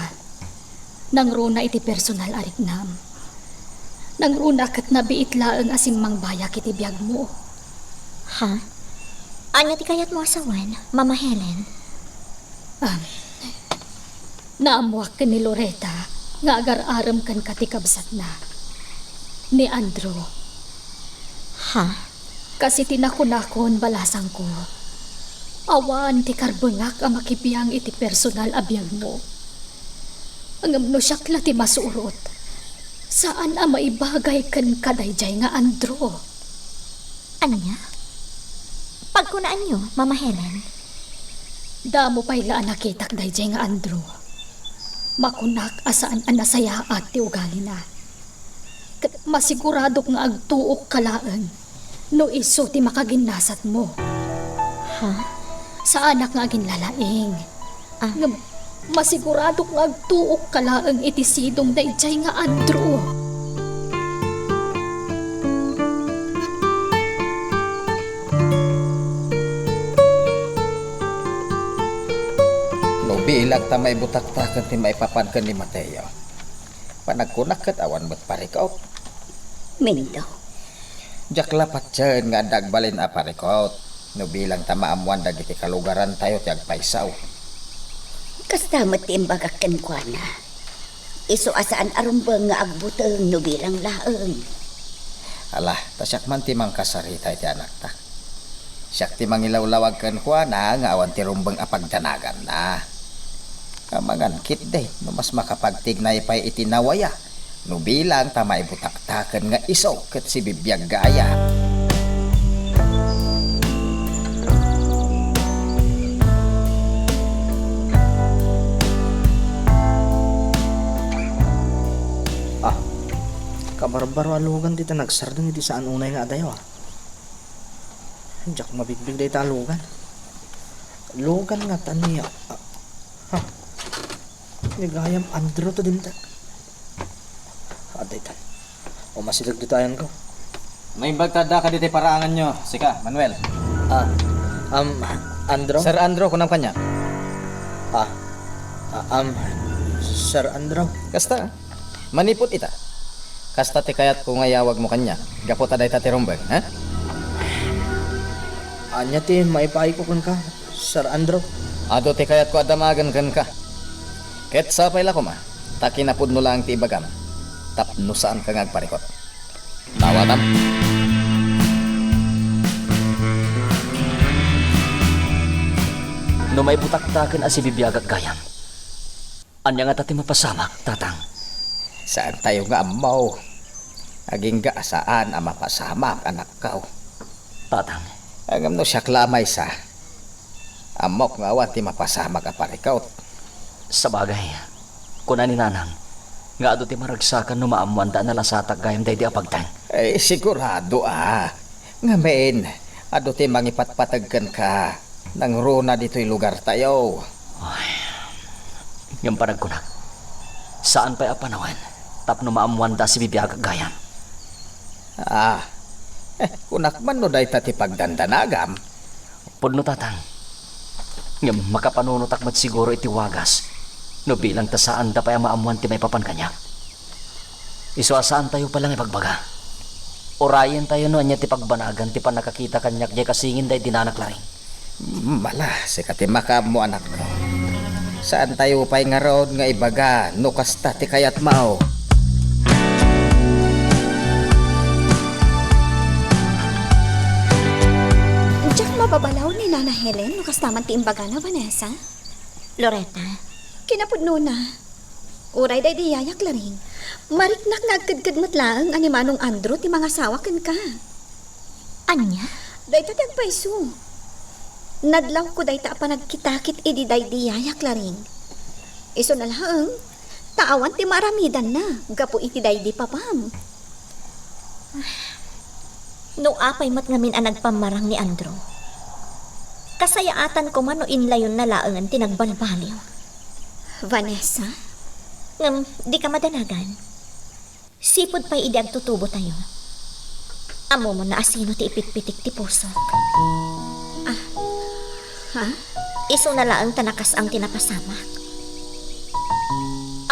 Nangruna iti personal ariknam. Nangruna kat nabiit laeng asimang bayak iti biyag mo. Ha? Anya ti kayat mo asawan, Mama Helen? Naamuak ka ni Loretta nga agar-aram kan katikabsat na. Ni Andrew. Ha? Kasi tinakon-akon balasang ko. Awan ti karbengak ang makibiyang iti personal abiyag mo. Ang amno siyakla ti masurot. Saan ang maibagay kan kadayjay nga Andrew? Anya? Pagkunaan niyo, Mama Helen? Damo pa'y laan nakitak dayjay nga Andrew. makunak asaan ang nasaya at ti ugali na. Masigurado nga agtuok kalaan no iso ti makaginasat mo. Ha? Sa anak nga ginlalaing. Ah. Nga masigurado nga agtuok kalaan iti sidong dayjay nga Andrew. No bilang ta may butaktakan ti maipapankan ni Mateo. Panagkunak kat awan mo't parikaot. Mindo. Jak lapat dyan nga dagbalin a parikaot. No bilang ta maamuan dagiti kalugaran tayo ti agpaisaw. Kastamat timbagakan ko na. Iso asaan arumbang nga agbuteng no bilang laeng. Alah, tasyak man ti mangkasarita ti anak ta. Siyak ti mangilawlawag kan kwa na nga awan ti rumbang apagdanagan na. Kamangan kit day, no mas makapagtignay pa'y itinawaya. No bilang ta maibutaktakan nga iso ket si bibiyag gaya. Kabarbaro alugan dito nagsardong iti saan unay nga adayo Diyak mabigbig day ta alugan. Lugan nga taniya. Ha? Nagayam Andrew to din ta. Aday ta. O masilag ditayan ko. May bagtada ka dito paraangan nyo. Sika, Manuel. Andrew? Sir Andrew, kunang kanya. Sir Andrew? Kasta, manipot ita. Kasta ti kayat kung ngayawag mo kanya. Gapot aday ta ti rumbeng, ha? Anya ti maipaay ko kun ka, Sir Andrew. Ado ti kayat ko adamagan kan ka. Ket sapay la ko ma. Takinapod mo lang ti ibagam. Tapno saan ka ngagparikot. Tawatan. No may butaktakan as ibibiyagag gayam. Anya nga tati mapasamak, tatang. Saan tayo nga amaw? Aging gaasaan ang mapasamak anak kao. Tatang, Agam no siya klamay sa. Amok nga awan ti mapasamak a parikaot. sa bagay, kuna ni nanang, nga ado ti maragsakan no maamuan da na lasatag gayam day di apagtang. Sigurado Nga men, ado ti mangipatpatagkan ka. Nang runa dito'y lugar tayo. Yung panagkunak, saan pa'y apanawan? Tapno maamuan da si bibiyag gayam. Kunak man no day ti pagdandanagam. Pudno tatang, yung makapanunutak mat siguro iti wagas, no bilang ta saan da pa'y maamuan ti may papan kanya. Iswasaan tayo palang ipagbaga. Orayan tayo no anya ti pagbanagan ti panakakita kanyak jay kasingin day dinanaklaring. Mala, sikati makam mo anak ko. Saan tayo pa'y nga road nga ibaga, no kasta ti kayat mao. Diyak mababalaw ni Nana Helen no kastaman ti imbaga na Vanessa. Loretta, Kinapudno na. Uray day di yayak laring. Mariknak nagkadkad matlaang ani manong Andrew ti mga sawakan ka. anya? Day tatag paiso. Nadlaw ko day ta pa nagkitakit idi day di yayak laring. Iso na lang, taawan ti maramidan na. Gapo iti day di papam. No apay mat ngamin ang nagpamarang ni Andrew. Kasayaatan ko man no inlayon na laangan tinagbalbaliw. Vanessa? Ngam, di ka madanagan. Sipod pa'y idi agtutubo tayo. Amo mo na asino ti ipitpitik ti pusok. Ha? Iso na laang tanakas ang tinapasamak.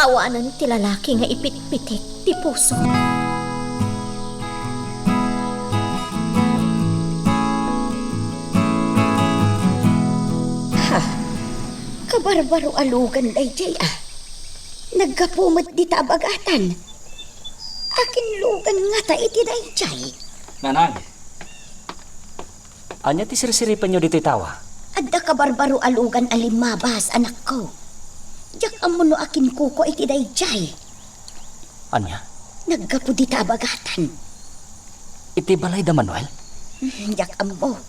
Awanan ti lalaki nga ipitpitik ti pusok. Kabarbaro alugan day jay Nagkapumot di ta abagatan. Akin lugan nga ta iti day jay. Nanang, anya ti sirsiripan nyo dito'y tawa? Adda kabarbaro alugan alimabas anak ko. Diyak amuno akin kuko iti day jay. Anya, Nagkapo di ta abagatan. iti balay da Manuel? Diyak amo.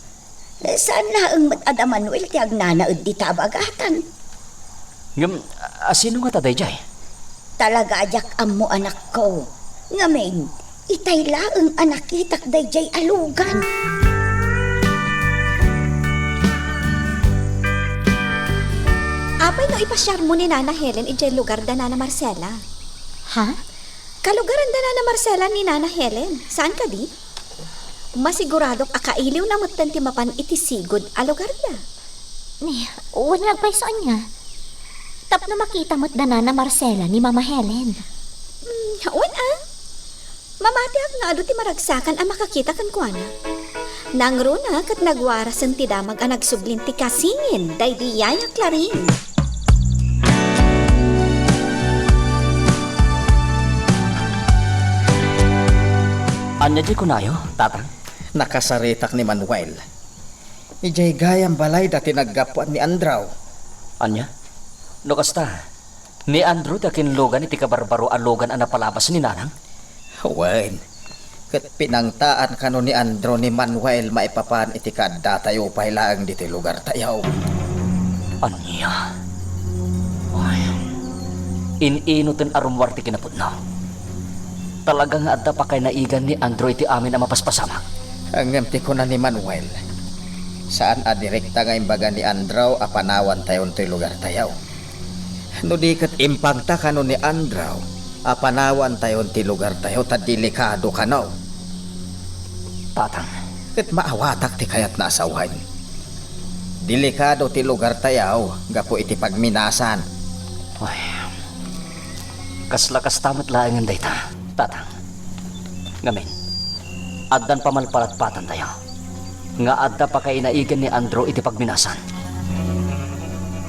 Saan laang mat ada Manuel ti agnanaod di ta abagatan. Ngam, sino nga taday jay? Talaga ajak amo anak ko. Ngamen, itay laeng anak itak dayjay alugan. Apay no ipasyar mo ni Nana Helen ijay lugar da Nana Marcela. Ha? Kalugaran da Nana Marcela ni Nana Helen. Saan ka di? Masiguradok akailiw na mutan ti mapan iti sigod a lugar da. Ni, wala nagpaisoan niya. Tap na makita mo't da na Marcela ni Mama Helen. Haon ah. Mamati ak nga ado ti maragsakan ang makakita kan kuana. Nangro na kat nagwarasan ti damag ang nagsublin ti kasingin day di yaya Clarin. Anya di kunayo, tatang? Nakasaritak ni Manuel. Ijay gayang balay dati naggapuan ni Andraw. Anya? No kasta, ni Andrew dakin logan iti kabarbaro a logan ang napalabas ni Nanang? Wen, ket pinangtaan kano ni Andro ni Manuel maipapan iti kadda tayo pailaang diti lugar tayaw. Anya? Ay, ininutin arumwar ti kinapudno. Talaga nga adda pa kay naigan ni Andrew iti amin ang mapaspasamak. Ang ngamti ko na ni Manuel. Saan a direkta nga imbaga ni Andraw a panawan tayon ti lugar tayaw. No di ket impangta kano ni Andraw a panawan tayon ti lugar tayaw ta delikado kanaw. Tatang, Ket maawatak ti kayat na asawan. Delikado ti lugar tayaw gapo iti pagminasan. ay, kaslakas tamat laangan dayta, tatang. Ngamin, addan pamalpalatpatan tayo. Nga adda pa kay naigan ni Andrew iti pagminasan.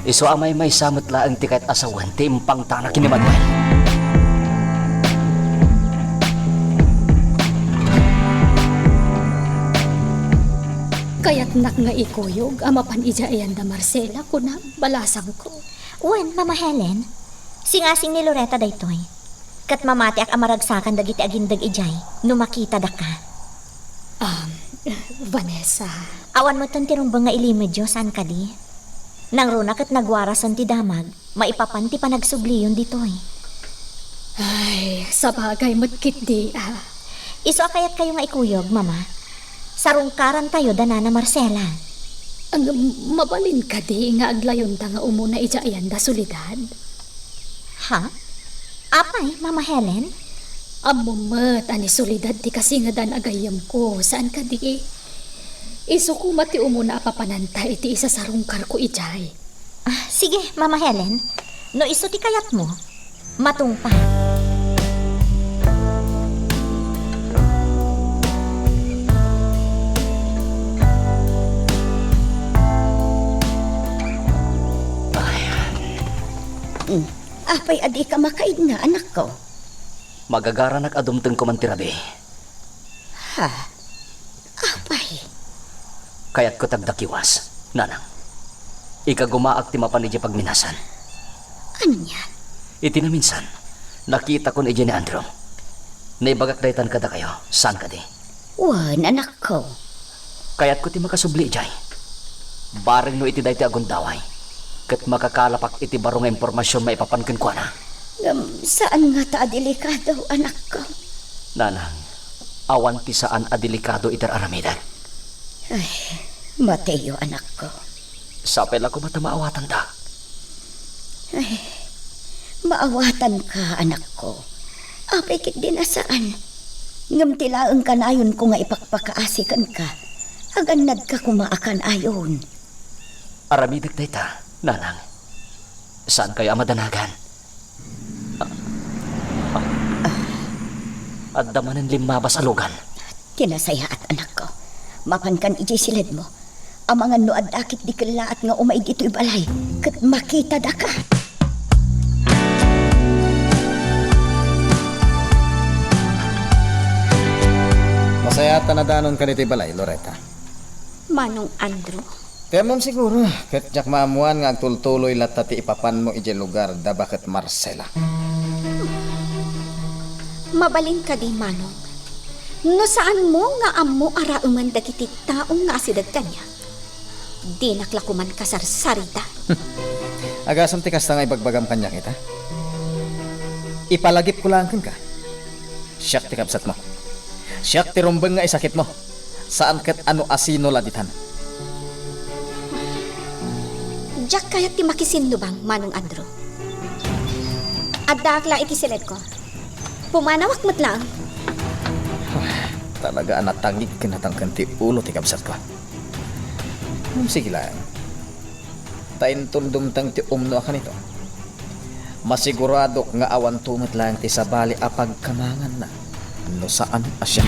Iso amay may samot laang ti kahit asawan ti impang tanak ni Manuel. Kaya't nak nga ikuyog, amapan ija ayan da Marcela ko na balasang ko. Wen, Mama Helen, singasing ni Loretta daytoy. Kat mamati ak amaragsakan dagiti agindag ijay, no makita da ka. Vanessa, Awan mo tan tirumbang nga ilimedyo, saan ka di? Nang runa kat nagwarasan ti damag, maipapanti pa nagsubliyon ditoy. ay, sa bagay mo't kit ah. Iso kayat kayo nga ikuyog, Mama. Sarungkaran tayo da na Marcela. Ang mabalin ka di nga aglayon ta nga umuna ija ayan da solidad. Ha? Apay, Mama Helen? Amumat, ani solidad di kasi nga dan agayam ko. Saan ka di? Iso ko mati umuna apapananta iti isa sarungkar ko ijay. Sige, Mama Helen. No iso ti kayat mo. Matungpa. Apay adi ka makaid na anak ko. Magagara nag-adumteng ko man tirabi. Ha? Apay. Kaya't ko tagdakiwas, Nanang. Ika gumaak ti mapan iti pagminasan. Anya? Iti na minsan, nakita ko ni ni Andrew. Naibagak daytan kada kayo, saan ka di? Wan, anak ko. Kaya't ko ti makasubli ijay. Baring no iti dayti agundaway. Kat makakalapak iti baro nga impormasyon maipapankin ko na. Saan nga ta delikado, anak ko? Nanang, awan ti saan adelikado iter aramidan. Ay, Mateo, anak ko. Sapel ako matamaawatan da. Ay, maawatan ka, anak ko. Apay kit din asaan. Ngam tilaang kanayon ko nga ipakpakaasikan ka. Aganad ka kumaakan ayon. Aramidag dayta, Nanang. Saan kayo amadanagan? At damanan limabas alugan. Tinasaya at anak ko. Mapankan ijay silid mo. Ang mga noad dakit di kalaat nga umaig ito'y balay. Kat makita da ka. Masaya tanadanon ka nito'y balay, Loretta. Manong Andrew. Temom siguro, ket jak maamuan nga agtultuloy latta ti ipapan mo ije lugar da bakit Marcela. Mabalin ka di, Manong. No saan mo nga amo arauman dagiti taong nga asidag kanya. Di naklakuman kasarsarita. Agasam ti kasta nga ibagbagam kanya kita. Ipalagip ko lang ka. Siyak ti kapsat mo. Siyak ti rumbeng nga isakit mo. Saan kat ano asino laditan. Jack kayat ti makisindo bang, Manong Andrew? Adda lang iti silid ko. Pumanawak mo't lang. Talaga anatangig kinatangkan ti ulo ti kapsat ko. Sige lang. Tain tundumtang ti umno akan ito. Masigurado nga awan tumot lang ti sabali apag kamangan na. No saan asya.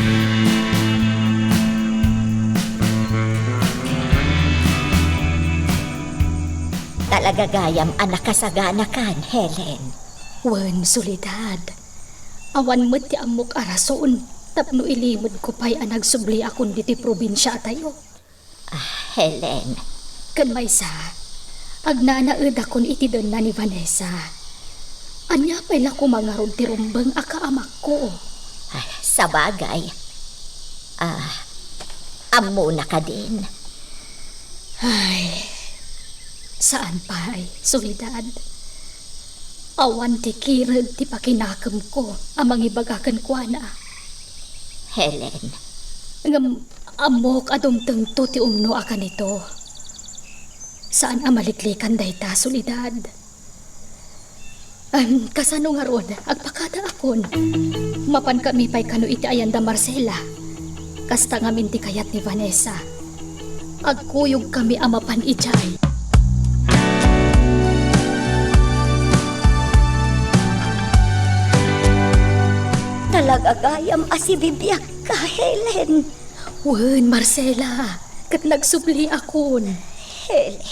Talaga gayam anak kasagana kan, Helen. Wen, solidad. Awan mo't ti amok arason. Tapno ilimod ko pa'y nagsubli akong diti probinsya tayo. Helen, Kan maysa, agnanaed akon iti don na ni Vanessa. Anya pa'y lako mangarod ti rumbeng akaamak ko. sa bagay. Amo na ka din. Ay, saan pa ay, solidad? Awan ti kirag ti pakinakam ko, amang ibagakan ko na. Helen, Ngam amok adumteng to ti umno akan ito. Saan amaliklikan dayta, solidad? Kasano nga ron, agpakada akon. Mapan kami pa'y kano iti ayanda Marcela. Kasta nga minti kayat ni Vanessa. Agkuyog kami amapan ijay. Talagagayam asibibyak ka, Helen. Wen, Marcela, kat nagsubli akon. Helen.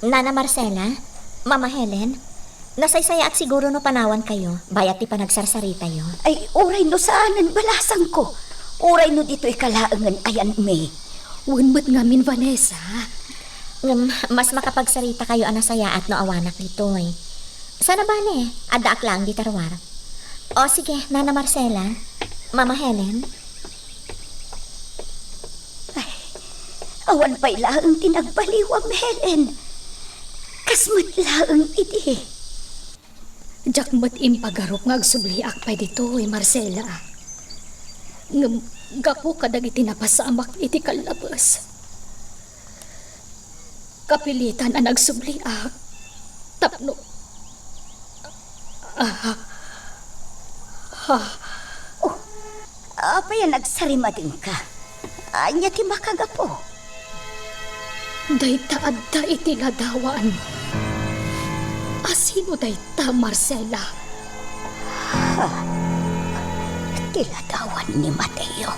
Nana Marcela, Mama Helen, nasaysaya at siguro no panawan kayo, bayat ti panagsarsarita yo. Ay, uray no saanan balasang ko. Uray no dito ikalaangan ayan me. Wen, ba't ngamin, Vanessa? Mas makapagsarita kayo anasaya at no awanak dito eh. Sana ba ne, adaak lang di tarwar. O sige, Nana Marcela, Mama Helen. Awan pa'y laang tinagbaliwam, Helen. Kasmat laang iti. Jak mat impagarop nga agsubliak pa'y dito eh, Marcela. Ngam, gapo kadag iti napasamak iti kalabas. Kapilitan ang agsubliak. Tapno. Apa yan nagsarima din ka? Anya ti makagapo. Dayta adda iti ladawan. Asino dayta, Marcela? Tiladawan ni Mateo.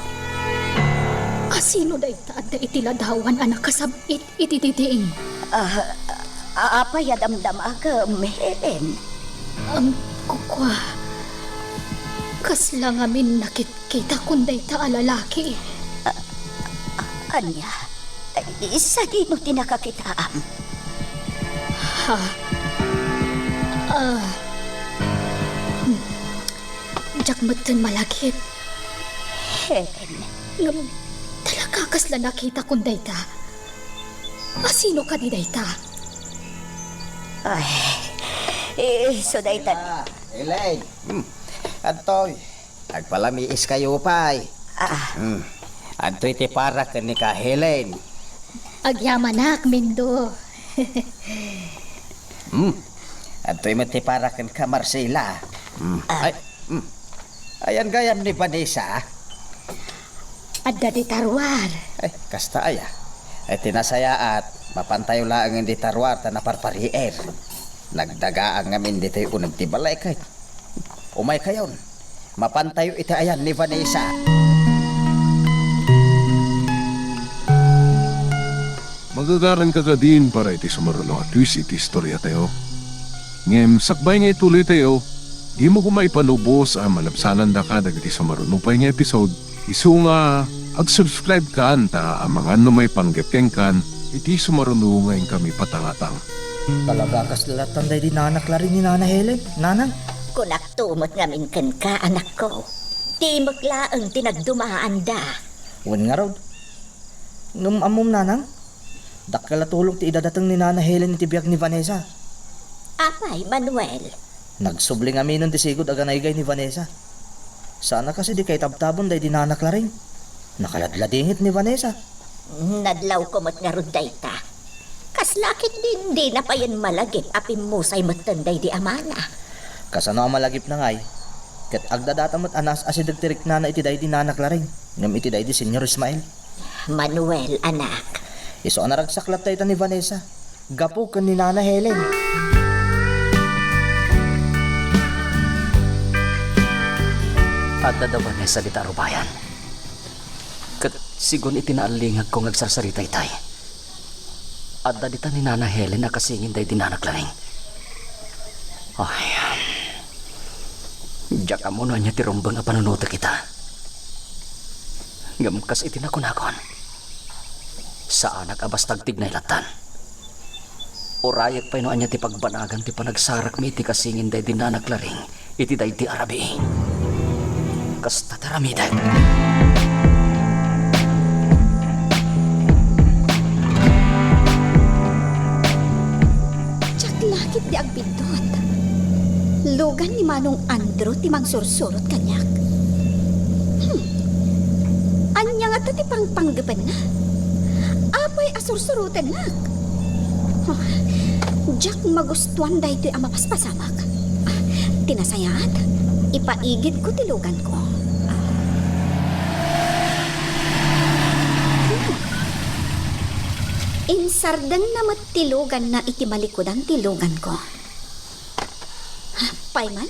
Asino dayta adda iti ladawan anak kasabit iti titing? Apa ya damdamagam, Helen? Kukwa. Kasla ngamin nakit-kita kung dayta alalaki. Anya, isa din no tinakakitaam. Jak matan malagit. Helen, Ngam, talaga kasla nakita kung dayta. Asino ka di dayta? so daytan. Elaine. Antoy, agpalamiis kayo pa'y. Antoy ti para ni ka Helen. Agyamanak, Mindo. Antoy mati para ka Marcela. Ayan gayam ni Vanessa. Adda di tarwar. Ay, kasta aya. Ay tinasaya at mapantayo lang ang di tarwar ta naparparier. Nagdaga ang ngamin dito yung unag tibalay kay. Umay kayon. Mapantayo iti ayan ni Vanessa. Magagaran ka din para iti sumaruno at twist iti istorya tayo. Ngem, sakbay nga ituloy tayo, di mo kumaipanubos ang malabsanan da ka dagiti sumaruno pa nga episode. Isu nga, ag-subscribe ka anta ang mga may panggepeng kan, iti sumaruno ngayon kami patangatang. Talaga kaslatan day di nanak lari ni Nana Helen. Nanang? Kunak tumot ngamin kan ka, anak ko. Timok laang tinagdumaan da. Wan nga raw. Ngam amom nanang? Dakala tulong ti idadatang ni Nana Helen iti biyak ni Vanessa. Apay, Manuel. Nagsubling aminon ti sigod aganaygay ni Vanessa. Sana kasi di kay tabtabon day dinanak laring. Nakaladladingit ni Vanessa. Nadlaw ko mat nga ruday ta. Kaslakit din na pa yan malagip apim musay matanday di amana. Kasano ang malagip na ngay. Kat agdadata mo't anas asidagtirik na iti day dinanak laring. Ngam iti day di Senyor Ismael. Manuel, anak. Iso anaragsaklat tayo ni Vanessa. Gapo kan ni Nana Helen. At dadawan na sa ditaro bayan. Kat sigon itinaalingag ko ngagsarsarita itay. At dadita ni Nana Helen na kasingin day dinanaklaring. Ay, diyak amo na niya tirumbang a panunuta kita. Ngamkas itinakunakon. Sa anak abastag tignay latan. Urayak pa ino anya ti pagbanagan ti panagsarak mi ti kasingin day dinanaklaring iti day ti Arabi. Kasta taramidag. Tsak lakit di agbindot. Lugan ni Manong Andro ti mangsursurot kanyak. Anya nga ti pangpanggapan na. Apay asursurutan nak. Jack magustuhan dahi ito'y amapaspasamak. Tinasayat, ipaigid ko tilugan ko. Insardan na matilugan na itimalikodan tilugan ko. Payman,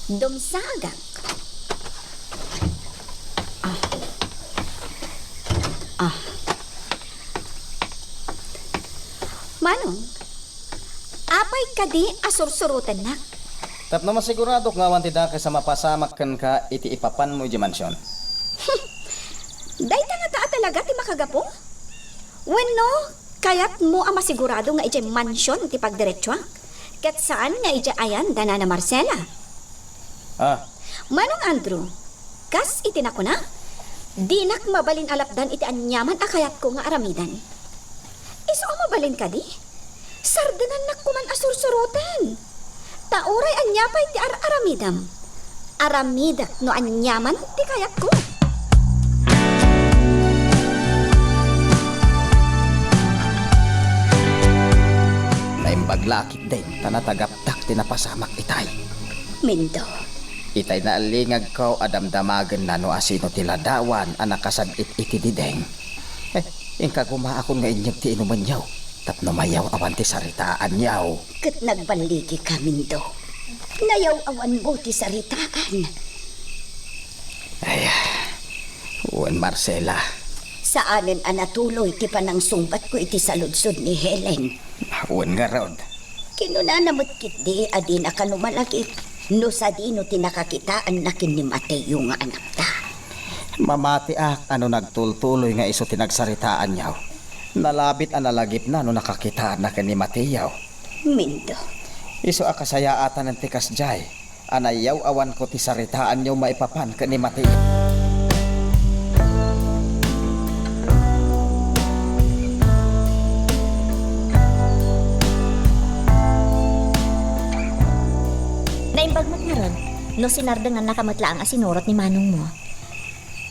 dumsagak. Manong, apay kadi asursurutan nak. Tapno masigurado nga wanti da sa mapasamak kan ka iti ipapan mo di mansyon. Day nga taa talaga ti makagapo? Wenno, kayat mo ang masigurado nga iti mansyon ti pagdiretswa? Kat saan nga iti ayan dana na Marcela? Manong Andrew, kas itinako na? Dinak mabalin alapdan iti anyaman akayat ko nga aramidan. Iso mabalin ka di? Sardanan na kuman asursurutan. Tauray anyapay ti aramidam. Aramidak no anyaman ti kayat ko. Baglakit din, tanatagaptak tinapasamak itay. Mindo, Itay na alingag ko adamdamagan na no asino tiladawan anakasadit iti dideng. Ingka kumaakon nga inyag ti inuman yaw. Tapno mayaw awan ti saritaan yaw. kat nagbaligi ka, Mindo. Nayaw awan mo ti saritaan. Ay, Juan Marcela. Saanen anatuloy ti panang sumbat ko iti saludsod ni Helen. Juan nga rod. Kinunanamot kit di adi na kanumalagip. No sa di no tinakakitaan na kin ni Mateo nga anak ta. Mamati ano nagtultuloy nga iso tinagsaritaan yaw. Nalabit ang nalagip na no nakakitaan na kani Mateo. Mindo. Iso akasayaatan ng tikas jay. Anayaw awan ko ti saritaan yaw maipapan kani Mateo. Naimbagmat nga ron, no sinardangan nakamatla ang asinurot ni manong mo.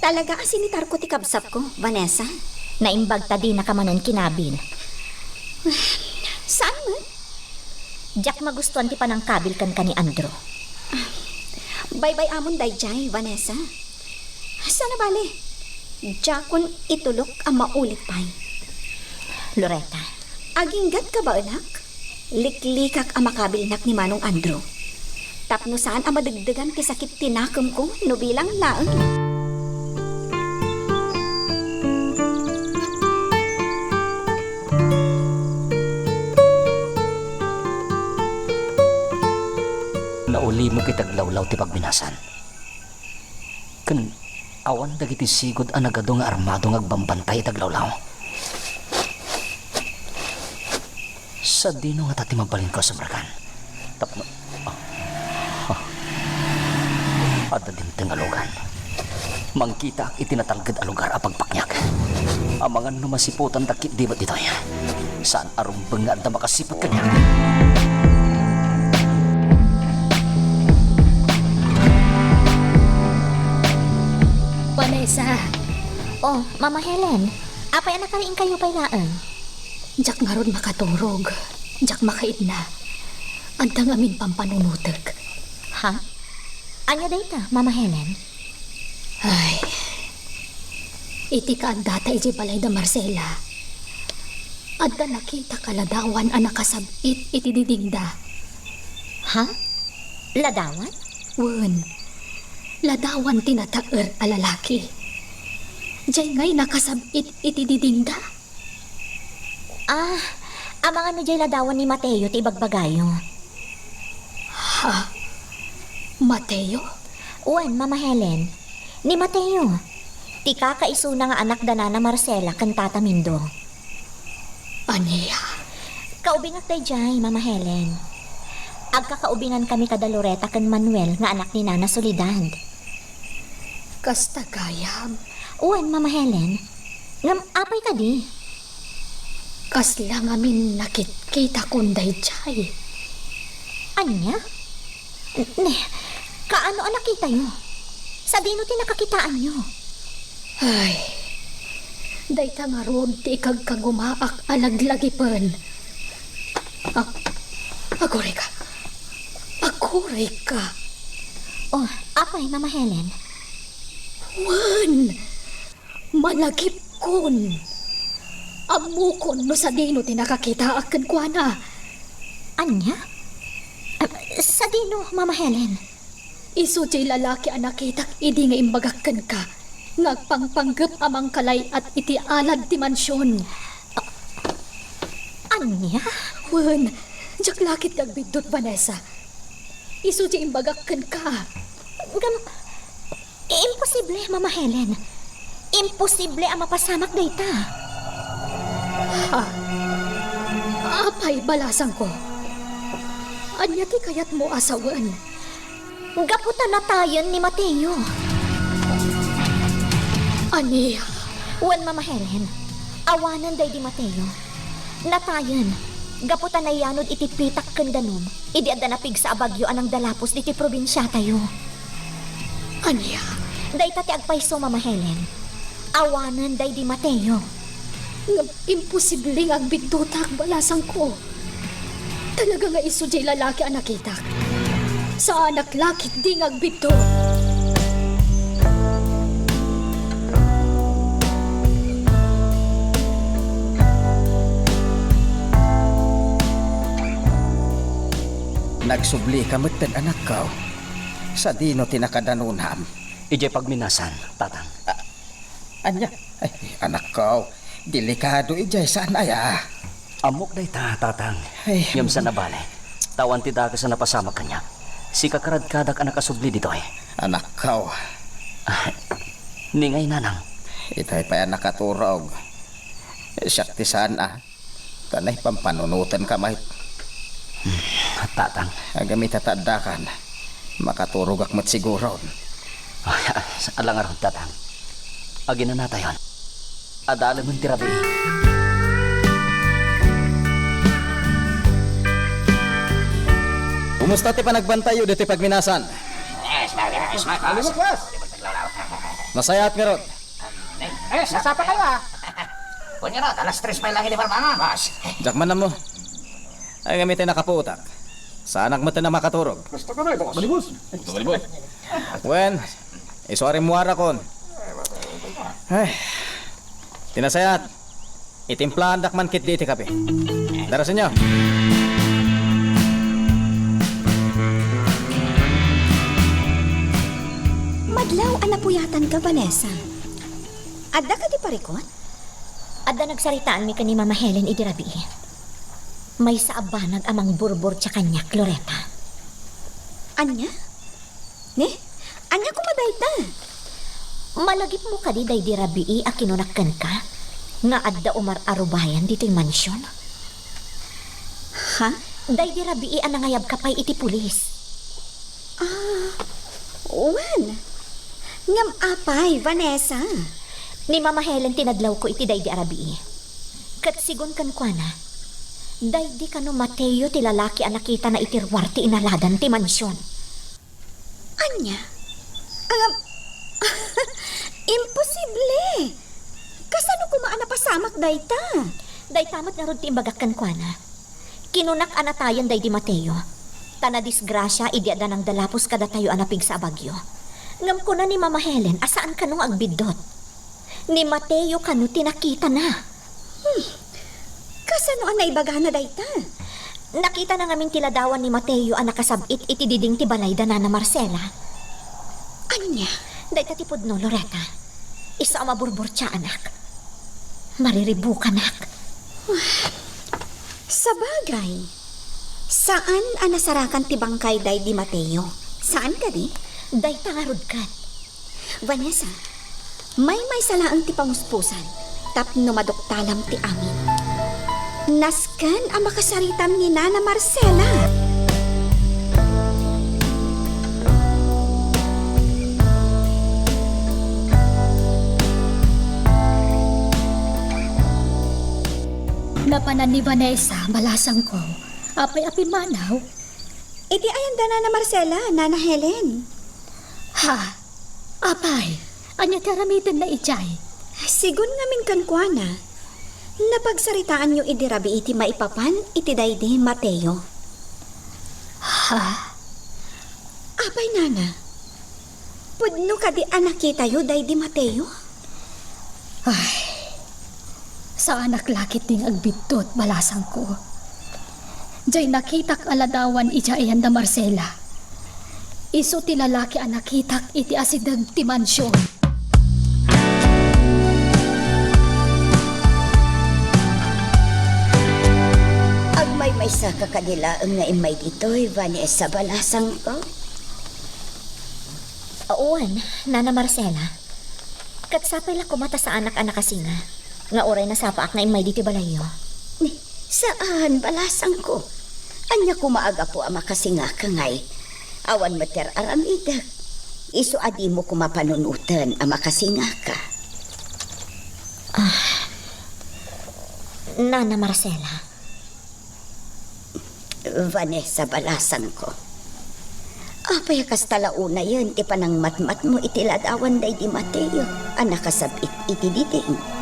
Talaga asinitar ko ti kabsap ko, Vanessa. Naimbag ta di nakamanan kinabil. Saan man? Jack magustuhan ti panang kabil kan ni Andro. Bye-bye amon dayjay, Vanessa. Sana bale? Jakon itulok ang maulit pay. Loretta, Aginggat ka ba, anak? Liklikak ang makabilnak ni Manong Andro. Tapno saan ang madagdagan ti sakit tinakam ko no bilang laang. Nauli mo kitaglawlaw ti pagminasan. Kan awan dagiti sigod ang nagado nga armado nga agbambantay taglawlaw. Sa dino nga tati mabalin ko sa marakan. Tapno ada din tingalugan. Mangkita ak itinatalgad a lugar a pagpaknyak. Amangan no masiputan dakit di ba ditoy? Saan arumbeng nga da makasipot kanya? Vanessa. Oh, Mama Helen, apay anak kariin kayo pailaan? Jak nga ron makaturog. Jak makaid na. Antang amin pampanunutek. Ha? Anya dayta, Mama Helen? Ay. Iti ka ang data iti balay da Marcela. Adda nakita kaladawan ang nakasabit iti didingda. Ha? Ladawan? Wen. Ladawan tinataer a lalaki. Diyay ngay nakasabit iti didingda. Ah, amang ano jay ladawan ni Mateo ti bagbagayo. Ha? Mateo? Uwan, Mama Helen. Ni Mateo. Ti kakaiso na nga anak dana na Marcela kan Tata Mindo. Aniya? Kaubingak day jay, Mama Helen. Agkakaubingan kami kada Loreta kan Manuel nga anak ni Nana Soledad. Kasta gayam. Uwan, Mama Helen. Ngam apay ka di? Kas lang amin nakikita kunday jay. Anya? Ne, kaano ang nakita nyo? Sa dino ti nakakitaan nyo? Ay. Dayta nga ron ti ikagkagumaak alaglagi-pen. Agoray ka. Agoray ka. Oh, apay, Mama Helen. Wan! Malagip kon. Amukon no sa dino ti nakakita akan kwa na. Anya? Sa dino, Mama Helen? Isu jay lalaki ang nakitak idi nga imbagakan ka. Ngagpangpanggap amang kalay at iti alad ti mansyon. Anya? Wan, jak lakit nagbidot Vanessa. Isu jay imbagakan ka. Imposible, Mama Helen. Imposible ang mapasamak dayta. Ha? Apay balasang ko. Anya ti kayat mo asawan. Gaputan na tayon ni Mateo. Aniya? Wan, Mama Helen. Awanan day di Mateo. Natayon. Gaputan na yanod iti pitak kandanom. Idi adda napig sa abagyo anang dalapos iti probinsya tayo. Aniya? Dayta ti agpayso, Mama Helen. Awanan day di Mateo. Imposible nga agbidutak balasang ko. Talaga nga iso jay lalaki ang nakitak. Sa anak lakit di nga agbidot. Nagsubli ka matan anak ko. Sa dino tinakadanunam. Ijay pagminasan, tatang. Anya? Ay, anak ko. Delikado ijay saan aya. Amok day ta, tatang. Ay. Ngam sa nabale. Tawan ti daga sa napasama kanya. Si kakaradkadak ang nakasubli dito eh. Anak ko. Ningay nanang. Itay pa yan nakaturog. Siyak ti saan Tanay pampanunutan ka mahit. Tatang. Agamit tatadakan. Makaturog ak mat siguro. Alang aron, tatang. Agin na natayon. Adala mong tirabi. Kumusta ti panagbantayo dito pagminasan? Masayat nga ron. Nasapa kayo Kunya ro, alas 3 pa lang ini parmangan, boss. Jakman na mo. Ay gamitin nakaputak. Sa anak mo na makaturog. Basta ka na, boss. Balibos. Wen, isuari muara kon. Ay, tinasayat. Itimplahan dakman kit diti kape. Darasin nyo. Madlaw anapuyatan ka, Vanessa. Adda ka di parikot? Adda nagsaritaan mi ka ni Mama Helen idirabi. May sa abanag amang burbur tsa kanya, Loreta. Anya? Ne? Anya kumaday ta? Malagip mo ka di day dirabi a kinunakkan ka nga adda umar arubayan dito'y mansyon. Ha? Day dirabi a nangayab ka pa'y iti pulis. Uwan. Ngam apay, Vanessa. Ni Mama Helen tinadlaw ko iti day di arabi. Kat sigon kan kwa na, day di kano Mateo ti lalaki a nakita na itirwar ti inaladan ti mansyon. Anya? Imposible! Kasano kumaan na pasamak dayta? Day tamat nga rod ti imbagakan kwa na. Kinunak anatayan day di Mateo. Tana disgrasya idi ada ng dalapos kada tayo anapig sa abagyo. Ngam ko na ni Mama Helen asaan kanong agbidot. Ni Mateo kanu tinakita na. Kasano ang naibaga na dayta? Nakita na ngamin tiladawan ni Mateo ang nakasabit iti diding ti balay da na Marcela. Anya? Day tatipod no, Loretta. Isa ang maburbur tsa anak. Mariribukan anak. Sa bagay, saan ang nasarakan ti bangkay day di Mateo? Saan ka di? Day tangarod kat. Vanessa, may salaang ti panguspusan, tapno maduktalam ti amin. Nasken ang makasaritam ni Nana Marcela. Napanan ni Vanessa, malasang ko. Apay-api manaw. Iti ayan da Nana Marcela, Nana Helen. Ha? Apay, anya karamitin na ijay. Sigun ngamin kankwana. Napagsaritaan nyo idirabi iti maipapan iti daydi Mateo. Ha? Apay Nana, pudno ka di anakita yo daydi Mateo? Ay, sa anak lakit ding agbitot, malasang ko. Diyay nakitak aladawan ija iyan da Marcela. Iso ti lalaki ang nakitak iti asidag ti mansyon. Agmay sa kakadila ang nga imay dito'y Vanessa balasang ko. Auan, Nana Marcela. Katsapay la kumata sa anak-anak kasinga. Nga oray na sapaak na imay diti balayo. Ni, saan balasang ko? Anya kumaaga po ang makasinga kangay. Awan mater aramidag. Iso adi mo kumapanunutan ang makasinga ka. Nana Marcela. Vanessa balasang ko. Apay kas talauna yun, ti panang matmat mo itiladawan day di Mateo. Ang nakasabit iti diding.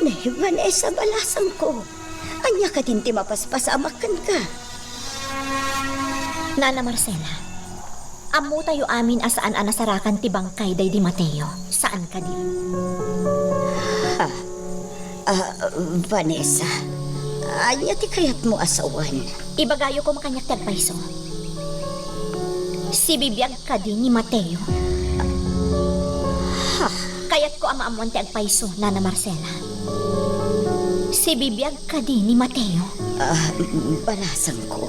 Nay, Vanessa balasang ko. Anya ka din ti mapaspasamakan ka. Nana Marcela. Amo tayo amin asaan anasarakan ti bangkay day di Mateo. Saan ka din? Vanessa. Anya ti kayat mo asawan. Ibagayo ko makanyak tagpaiso. Si bibiyag ka din ni Mateo. Kayat ko amaamuan ti agpaiso, Nana Marcela. Si bibiyag ka din ni Mateo. Balasang ko.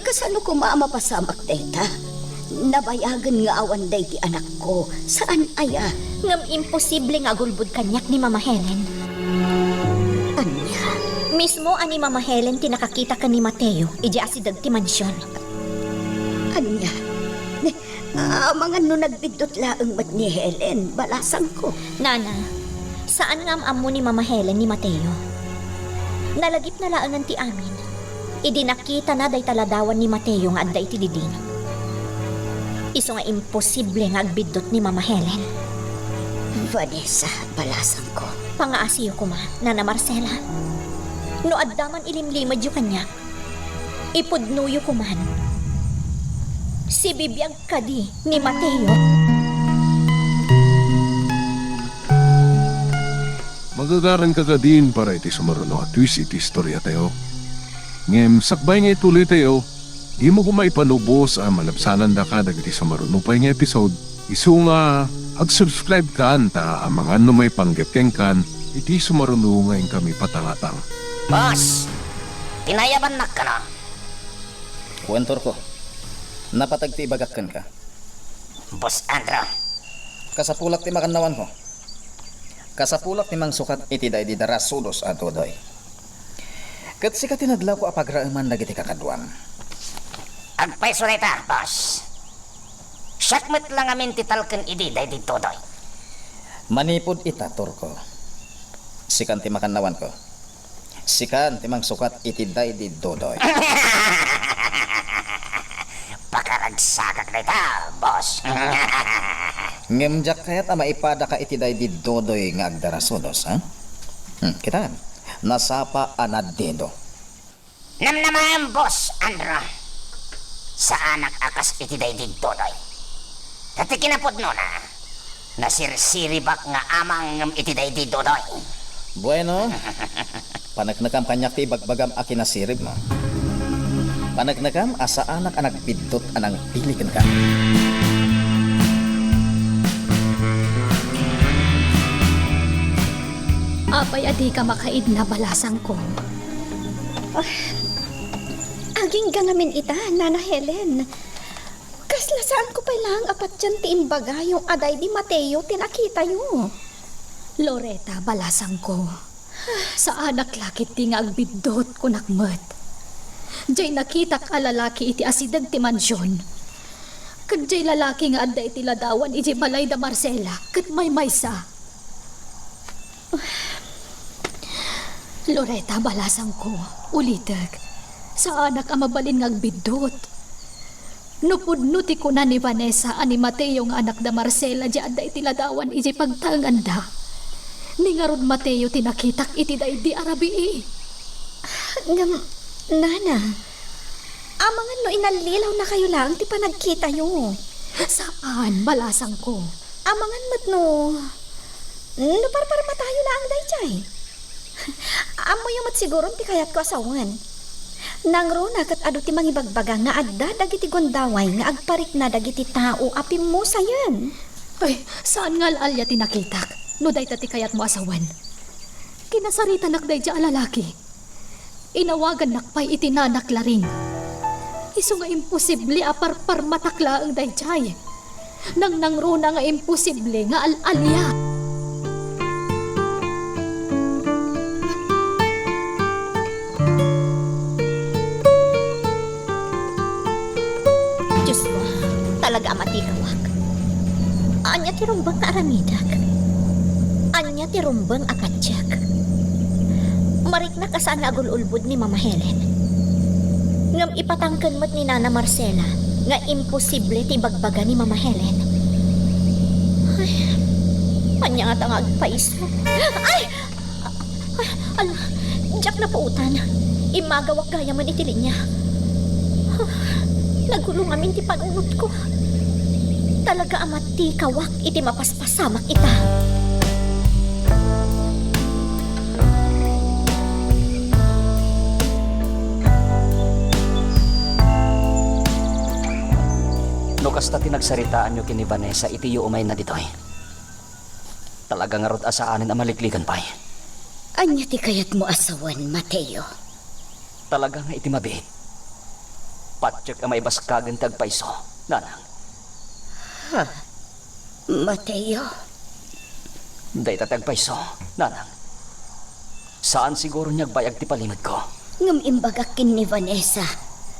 Kasano ko maamapasamak dayta? Nabayagan nga awan day ti anak ko. Saan aya? Ngam imposible nga gulbud kanyak ni Mama Helen. Anya? Mismo ani Mama Helen tinakakita ka ni Mateo, iji asidag ti mansyon. Anya? Mga no nagbidot laang mat ni Helen, balasang ko. Nana, saan nga amo ni Mama Helen ni Mateo? Nalagip na laangan ti amin. Idi nakita na day taladawan ni Mateo nga adda iti diding. Iso nga imposible nga agbidot ni Mama Helen. Vanessa, balasang ko. Pangaasiyo ko ma, Nana Marcela. No addaman ilimlimad yu kanyak, ipudnuyo ko man. Si bibiyag kadi ni Mateo. Magagaran ka din para iti sumaruno at twist iti istorya tayo. Ngem, sakbay nga ituloy tayo, di mo kumaipanubos ang malabsanan da ka dagiti sumaruno pa nga episode. Isu nga, ag-subscribe ka ta ang mga may panggapkeng kan, iti sumaruno ngayon kami patangatang. Boss, tinayaban na ka na. Kuwentor ko. Napatagti ibagakkan ka. Boss Andra, Kasapulak ti makannawan ko. Kasapulak ti mang sukat iti day di daras sudos at todoy. Kat sika tinadlaw ko apagraaman dagiti kakadwan. agpaiso na ita, boss. Syakmet lang amin titalken idi day di todoy. Manipod ita, Torko. Sikan ti makannawan ko. Sikan ti mang sukat iti day di dodoy. Pakarag magsagak na ita, boss. Ngemjak kayat ama ipada ka iti day di dodoy nga agdarasudos, ha? Kita, nasapa anad dedo. Namnaman, boss, Andro. Sa anak akas iti day di dodoy. Dati kinapod no na sirsiribak nga amang ngem iti day di dodoy. Bueno, panagnakam kanyak ti ibagbagam akinasirib mo. Panagnakam asa anak anak bidot anang pilikan ka. Apay adi ka makaid na balasang ko. Aging gangamin ita, Nana Helen. Kaslasaan ko pa lang apat dyan ti imbaga yung aday di Mateo tinakita yo. Loretta, balasang ko. Sa anak lakit ti nga agbidot ko nakmet. Diyay nakitak a lalaki iti asidag ti mansyon. Kad diyay lalaki nga adda iti ladawan iti balay da Marcela, kat may maysa. Loretta, balasang ko, ulitag. Sa anak ang mabalin nga agbidot. Nupudno ti kuna ni Vanessa ani Mateo nga anak da Marcela di adda iti ladawan iti pagtanganda. Ni nga rod Mateo tinakitak iti da di arabii. Nana, amangan no inalilaw na kayo lang ti panagkita yo. Saan, balasang ko? Amangan mat no parparma tayo lang dayjay. Amo yung mat siguro ti kayat ko asawan. Nangro na kat ado ti mangibagbaga nga adda dagiti gondaway nga agparik na dagiti tao apim mo sayan. Ay, saan nga alya tinakitak? No day ti kayat mo asawan. Kinasarita nakday di alalaki. Inawagan nakpay itinanak laring. Iso nga imposible aparpar matakla ang dayjay. Nang nangruna nga imposible nga alalya. Diyos ko, talaga matikawak. Anya ti rumbang kaaramidak. Anya ti rumbang akatsak. Marik na kasaan nga agululbod ni Mama Helen. Ngam ipatangkan mo't ni Nana Marcela nga imposible ti bagbaga ni Mama Helen. Ay, anya nga tangag paiso. Ay! Ala, Jack na pautan. Imagawak gaya man itilin niya. Nagulong amin ti panunot ko. Talaga amat ti kawak iti mapaspasamak ita. No kasta tinagsaritaan nyo kini Vanessa, iti yu umay na ditoy. Talaga nga rod asaanin ang maliklikan pa'y. Anya ti kayat mo asawan, Mateo? Talaga nga iti mabihit. Patsyek ang may baskagan tagpaiso, nanang. Mateo? Day tatagpaiso, nanang. Saan siguro niyagbayag ti palimod ko? Ngam imbagakin ni Vanessa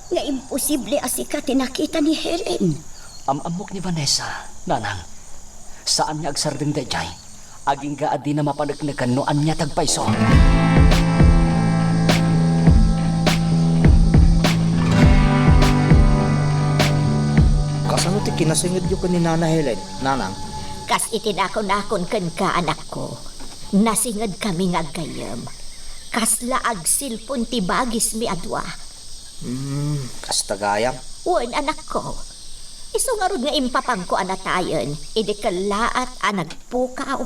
nga imposible asika tinakita ni Helen. Amamok ni Vanessa, nanang. Saan niya agsardeng dayjay? Aging gaadi na mapanagnagan noan niya tagpaiso. Kasano ti kinasingid yu ni Nana Helen, nanang? Kas itinakon-akon kan ka anak ko. Nasingad kami nga gayam. Kas laag silpon ti bagis mi adwa. Kastagayam. Wan anak ko. Iso nga rod nga impapang ko anatayon. Idi kalaat anagpukaw.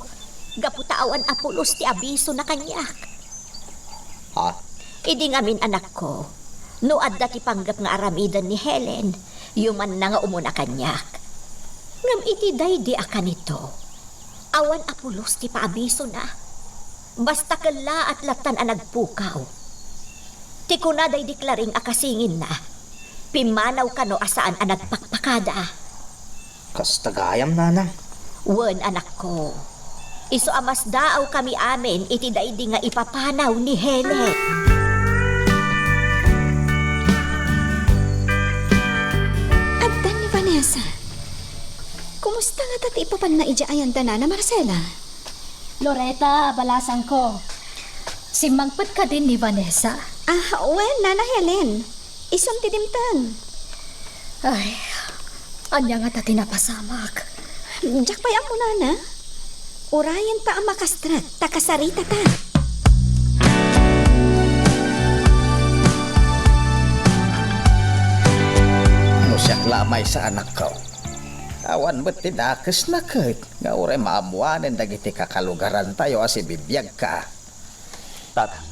Gaputaawan apulos ti abiso na kanyak. Ha? Idi ngamin anak ko. No adda ti panggap nga aramidan ni Helen. Yuman na nga umuna kanyak. Ngam iti day di akan ito. Awan apulos ti paabiso na. Basta kala at latan ang nagpukaw. Ti kunaday deklaring akasingin na. Pimanaw ka no asaan ang nagpakpakada. Kastagayam, nanang. Wan anak ko. Iso amas daaw kami amin iti day di nga ipapanaw ni Helen. Addan ni Vanessa. Kumusta nga tati ipapan na ijaayan na Marcela? Loretta, balasang ko. Simangpet ka din ni Vanessa. Well, Nana Helen. Isang tidimtan. Ay, Anya nga ta tinapasamak. Jak payam mo na. Urayan pa ang makastrat, takasarita ta. Ano siya lamay sa anak ko? Awan ba't tinakas na kahit nga uray maamuanin dagiti kakalugaran tayo asi bibiyag ka. Tatang,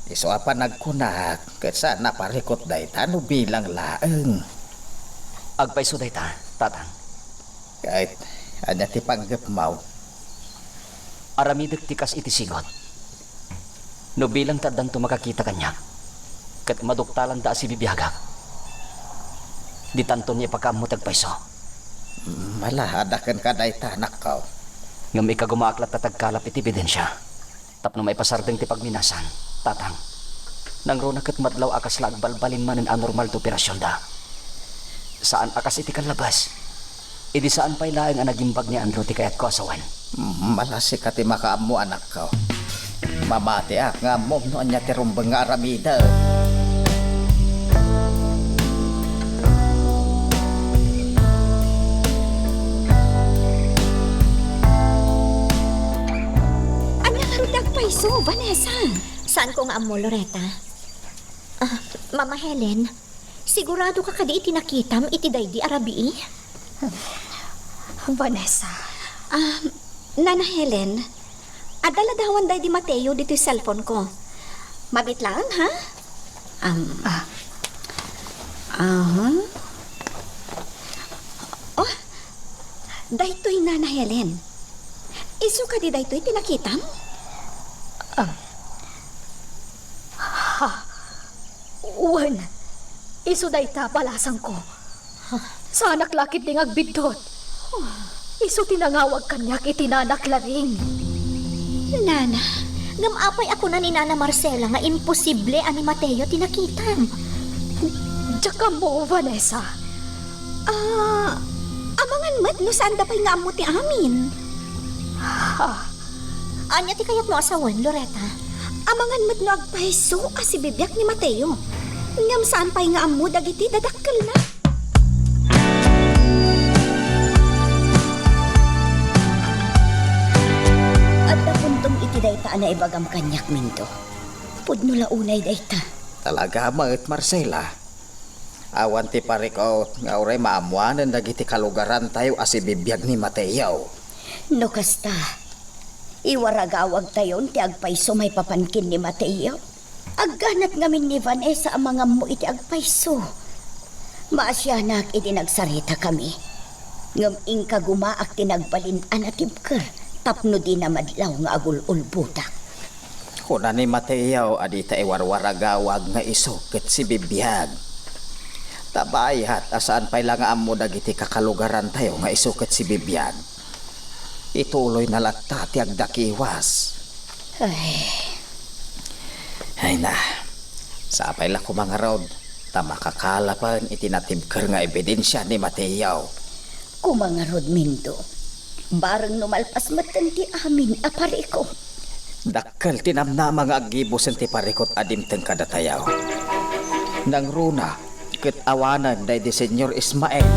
Iso apa nagkunak kat sana parikot day tano bilang laeng. agpaiso dayta, tatang. Kahit anya ti panggap mau. Aramidek tikas iti sigot. No bilang taddan to makakita kanya. Kat maduktalan da si bibiyagak. Di tanto niya pagkamot agpaiso. Malahadakan ka day tanak ko. Nga may kagumaaklat na tagkalap iti ebidensya. Tapno may pasardeng ti pagminasan, tatang. Nang ro nakat madlaw akas lag balbalin man ang anormal to operasyon da. Saan akas iti kanlabas? Idi saan pa'y laeng ang nagimbag ni Andro ti kayat ko asawan. Malasi ka ti makaamu anak ko. Mamati nga mo no anya ti rumbeng nga aramida. Anya nga rin nagpaiso, Vanessa. Saan ko nga amo, Loretta? Mama Helen, sigurado ka kadi iti nakitam iti daydi arabii? Vanessa, Nana Helen, adala-dawan day di Mateo dito yung cellphone ko. Mabit lang, ha? Oh, daytoy Nana Helen. Isu ka di daytoy tinakitam? uwan. Iso dayta palasang ko. Sa anak lakit ding agbidot. Iso tinangawag kanyak itinanak laring. Nana, ngamapay ako na ni Nana Marcela nga imposible ani Mateo tinakitam. Tsaka mo, Vanessa. Amangan mat no saan dapay nga amo ti amin. Anya ti kayat mo asawan, Loretta? Amangan mat no agpaiso asi bibyak ni Mateo. Ngam saan pay nga amo dagiti dadakkel na. At napuntong iti dayta na ibagam kanyak minto. Pudno launay dayta. Talaga maet Marcela. Awan ti parikot nga uray maamuanan dagiti kalugaran tayo asi bibiyag ni Mateo. No kasta, iwaragawag tayon ti agpaiso may papankin ni Mateo. Agganat ngamin ni Vanessa ang mga mo iti agpaiso. Maasyanak iti nagsarita kami. Ngam ingka gumaak ti nagbalin-an at ibker. Tapno di na madlaw nga agul-ul butak. Kuna ni Mateo adita iwarwaragawag nga iso ket si bibiyag. Tabayat asaan pay lang amo dagiti kakalugaran tayo nga iso ket si bibiyag. Ituloy na latta ti agdakiwas. Ay na, sapay la ko mga rod, tamakakalapan itinatibker nga ebidensya ni Mateo. Kumangarod minto. Bareng numalpas matan ti amin apariko. Dakkel tinamna mga agibos ti parikot adimteng kadatayaw. Nang runa, ket awanan day di Senyor Ismael.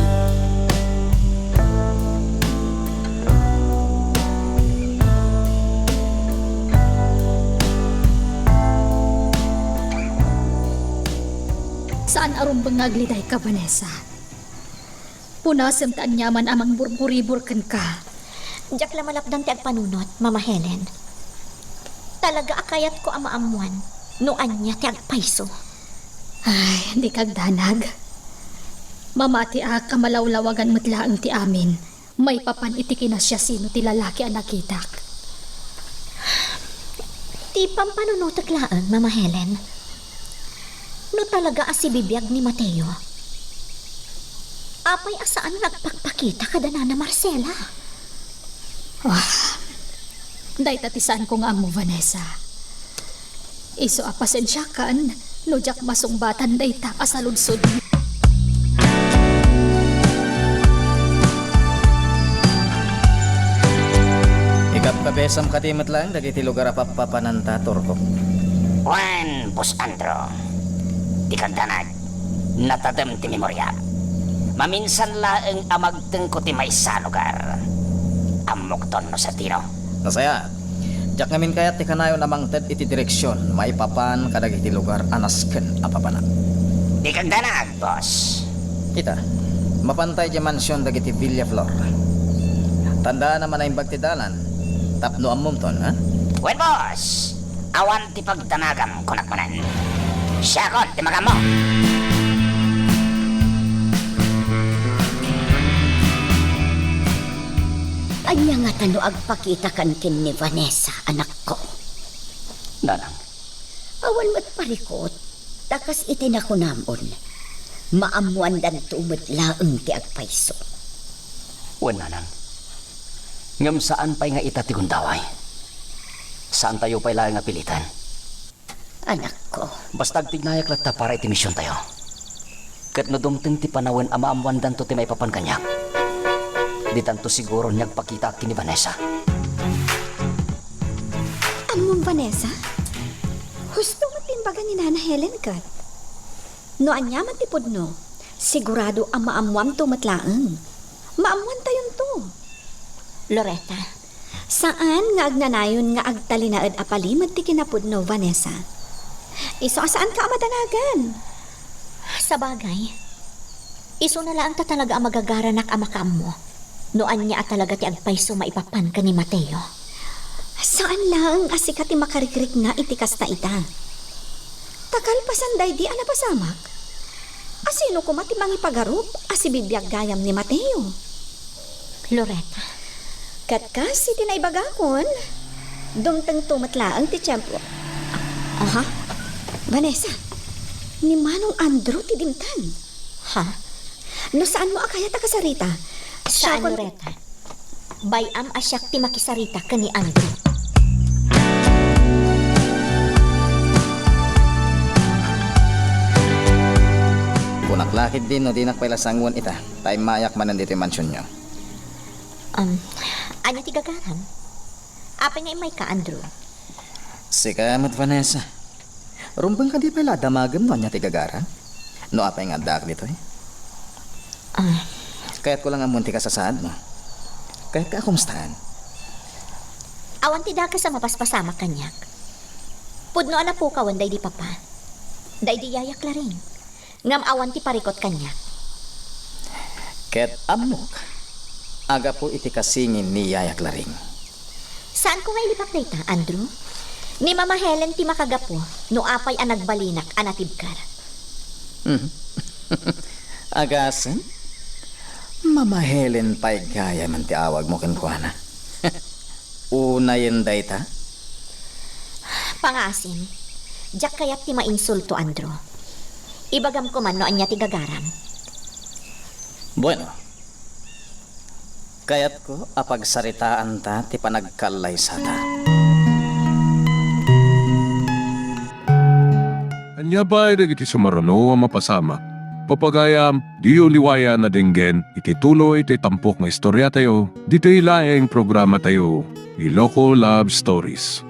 Saan arumbang ngagliday ka, Vanessa? Punasem taan yaman amang burburiburkan ka. Diyak lamalapdan ti agpanunot, Mama Helen. Talaga akayat ko amaamuan no anya ti agpaiso. Ay, hindi kagdanag. Mamati kamalawlawagan matlaang ti amin. May papan itikin na siya sino ti lalaki ang nakitak. Ti pampanunutot laan, Mama Helen. No talaga asibibiyag ni Mateo. Apay asaan nagpakpakita kada Nana Marcela? Day tatisan ko nga mo, Vanessa. Iso apasensya kan, no jak masungbatan day ta asaludsod. Ikap kabesam katimat lang dagiti lugar papapanantator ko. Juan Bus Andro, di kandanag, natadam ti memorya. Maminsan laeng amagteng ko ti may sa lugar. Amok ton no sa tino. Nasaya, jak ngamin kayat ti kanayon amang ted iti direksyon, maipapan kadag iti lugar anasken apapana. Di kag danag, boss. Kita, mapantay di mansyon dagiti Villa Flor. Tandaan naman na yung bagtidalan, tapno ang mumton, ha? Well, boss, awan ti pagdanagam kunakmanan. Siya kon, ti magam mo. Anya nga tano agpakita kan kin ni Vanessa, anak ko. Nanang, Awan mat parikot, takas itinakunamon. Maamuan dan tumot laeng ti agpaiso. wen nanang. Ngam saan pa'y nga ita ti gundaway? Saan tayo pa'y laing nga pilitan? Anak ko, Basta agtignayak latta para iti misyon tayo. Kat no dumteng ti panawen amaamuan danto ti may papan kanyak. Di tanto siguro niyagpakita kini Vanessa. Among Vanessa? Husto mo timbaga ni Nana Helen kat. No anya man tipod no, sigurado ang maamuam to matlaang. Maamuan tayon to. Loretta, Saan nga agnanayon nga agtalinaed apalimad ti kinapod no, Vanessa? Iso saan ka amadanagan? sa bagay, iso na lang ta talaga ang magagaranak amakam mo. Noan niya talaga ti agpayso maipapan ka ni Mateo. Saan lang asika ti makarikrik nga itikas na ita? Takal pasanday di ana pasamak. Asino ko mati mangipagarup asibibiyag gayam ni Mateo? Loretta, Katkas iti naibagakon. Dumteng tumatlaang ti tiyempo. Aha, Vanessa, ni Manong Andrew ti dimtan. ha? No saan mo akaya ta kasarita? Saan, Loretta? Bayam asyak ti makisarita ka ni Andrew. Kunaklakid din no dinak pala sangwan ita, tayo mayak man nandito yung mansyon nyo. Anya ti gagaram? Apay nga imay ka, Andrew. Sikamat Vanessa. Rumbang ka di pala damagam no anya tigagara? No apay nga dak dito eh. Kaya't ko lang ang munti ka sa saad mo. Kaya't ka kumustahan? Awan ti daka sa mapaspasama kanyak. Pudno ana po kawan day di papa. Day di yayak la rin. Ngam awan ti parikot kanyak. Kaya't amok. Aga po iti kasingin ni Yayak Laring. Saan ko nga ilipak na ita, Andrew? Ni Mama Helen ti makagapo, no apay ang nagbalinak anatibkar. Agasan? Mama Helen pa'y gaya man ti awag mo kankwana. Una yun dayta? Pangasim, jak kayat ti mainsulto, Andrew. Ibagam ko man no anya ti gagaram. Bueno. Kaya't ko apagsaritaan ta ti panagkalay sa ta. Anya ba iti sumarano ang mapasama? Papagayam, di uliwaya na dinggen, iti tuloy iti tampok nga istorya tayo, dito ilaeng programa tayo, Iloko Love Stories.